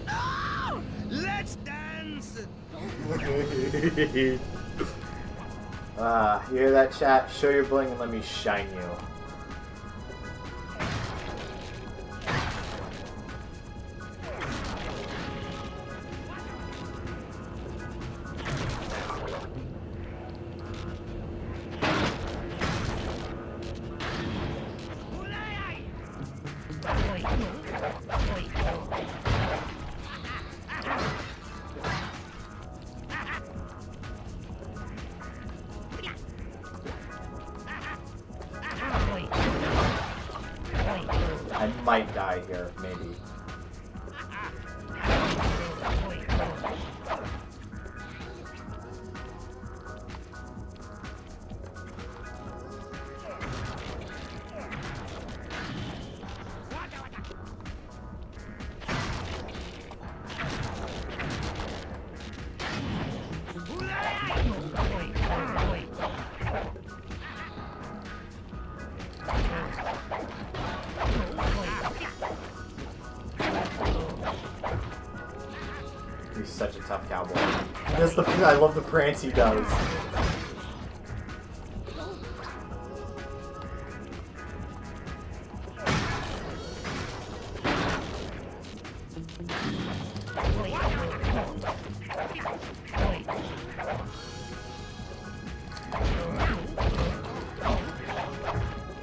Oh! Let's dance! You hear that, chat? Show your bling and let me shine you. I might die here, maybe. He's such a tough cowboy. That's the I love the prance he does.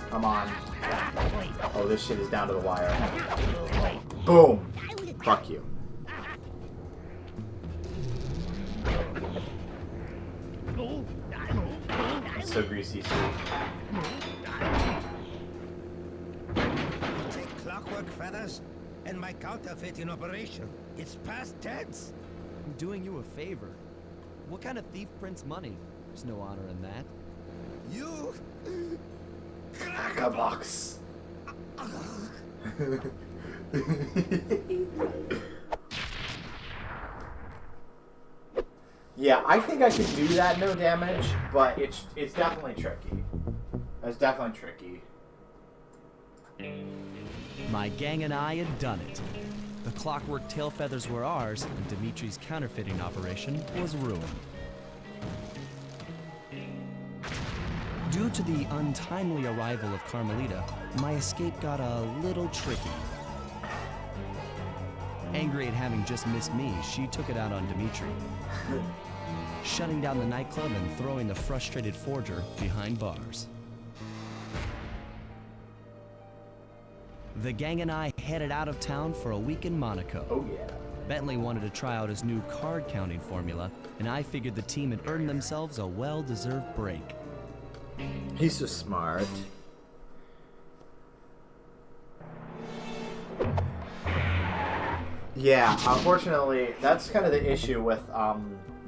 Come on. Oh, this shit is down to the wire. Boom. Fuck you. So greasy, sweet. Take clockwork feathers and my counterfeit in operation. It's past tense. I'm doing you a favor. What kind of thief prints money? There's no honor in that. You... Crack a box. Yeah, I think I could do that, no damage, but it's definitely tricky. It's definitely tricky. My gang and I had done it. The clockwork tail feathers were ours, and Dimitri's counterfeiting operation was ruined. Due to the untimely arrival of Carmelita, my escape got a little tricky. Angry at having just missed me, she took it out on Dimitri, shutting down the nightclub and throwing the frustrated forger behind bars. The gang and I headed out of town for a week in Monaco. Oh yeah. Bentley wanted to try out his new card counting formula, and I figured the team had earned themselves a well-deserved break. He's so smart. Yeah, unfortunately, that's kind of the issue with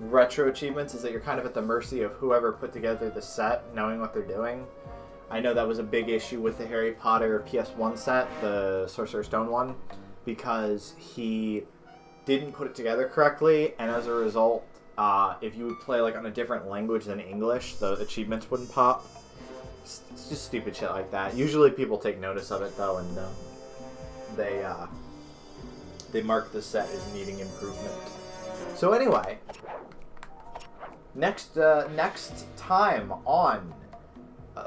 retro achievements, is that you're kind of at the mercy of whoever put together the set, knowing what they're doing. I know that was a big issue with the Harry Potter PS1 set, the Sorcerer's Stone one, because he didn't put it together correctly, and as a result, if you would play like on a different language than English, the achievements wouldn't pop. It's just stupid shit like that. Usually people take notice of it though, and they mark the set as needing improvement. So anyway, next time on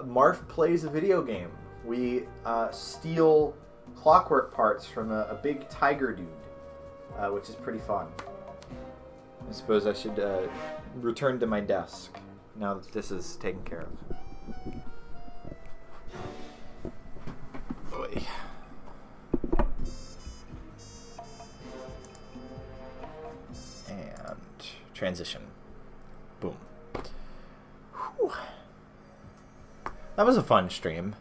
Marf Plays a Video Game, we steal clockwork parts from a big tiger dude, which is pretty fun. I suppose I should return to my desk now that this is taken care of. Oy. And transition. Boom. Whew. that was a fun stream.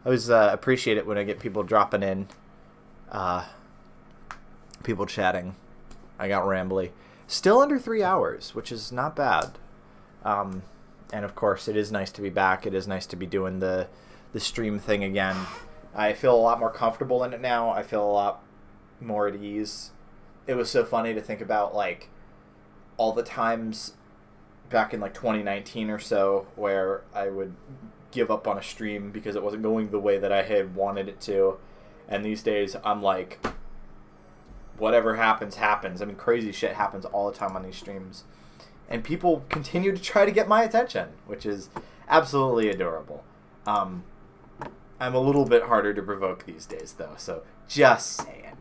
I always appreciate it when I get people dropping in, people chatting. I got rambly. Still under 3 hours, which is not bad. And of course, it is nice to be back. It is nice to be doing the stream thing again. I feel a lot more comfortable in it now. I feel a lot more at ease. It was so funny to think about, like, all the times back in, like, 2019 or so where I would give up on a stream because it wasn't going the way that I had wanted it to. And these days, I'm like, whatever happens, happens. I mean, crazy shit happens all the time on these streams. And people continue to try to get my attention, which is absolutely adorable. I'm a little bit harder to provoke these days, though, so just saying.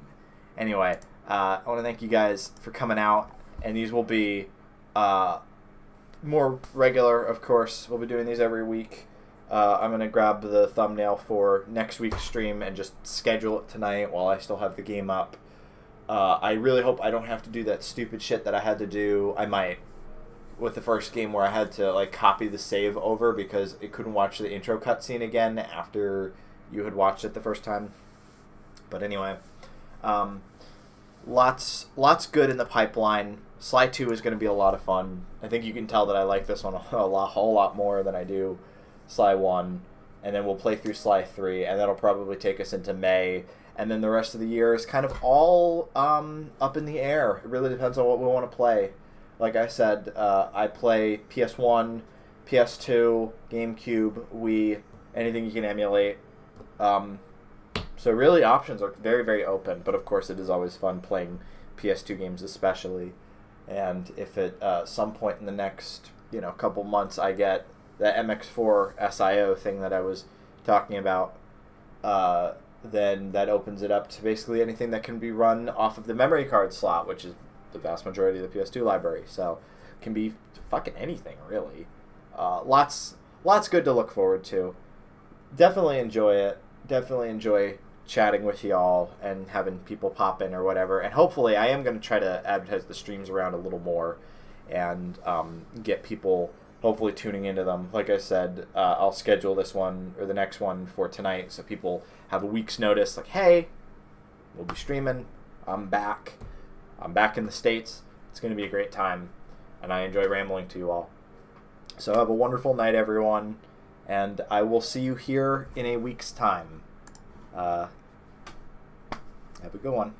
Anyway, I want to thank you guys for coming out, and these will be more regular, of course. We'll be doing these every week. I'm going to grab the thumbnail for next week's stream and just schedule it tonight while I still have the game up. I really hope I don't have to do that stupid shit that I had to do. I might, with the first game where I had to, like, copy the save over because it couldn't watch the intro cutscene again after you had watched it the first time. But anyway, lots good in the pipeline. Sly 2 is going to be a lot of fun. I think you can tell that I like this one a whole lot more than I do Sly 1. And then we'll play through Sly 3, and that'll probably take us into May. And then the rest of the year is kind of all up in the air. It really depends on what we want to play. Like I said, I play PS1, PS2, GameCube, Wii, anything you can emulate. So really options are very, very open. But of course it is always fun playing PS2 games especially. And if at some point in the next couple months I get the MX4 SIO thing that I was talking about, then that opens it up to basically anything that can be run off of the memory card slot, which is the vast majority of the PS2 library. So it can be fucking anything, really. Lots good to look forward to. Definitely enjoy it. Definitely enjoy chatting with y'all and having people pop in or whatever. And hopefully I am going to try to advertise the streams around a little more and get people hopefully tuning into them. Like I said, I'll schedule this one or the next one for tonight so people have a week's notice. Like, hey, we'll be streaming. I'm back. I'm back in the States. It's going to be a great time. And I enjoy rambling to you all. So have a wonderful night, everyone. And I will see you here in a week's time. Have a good one.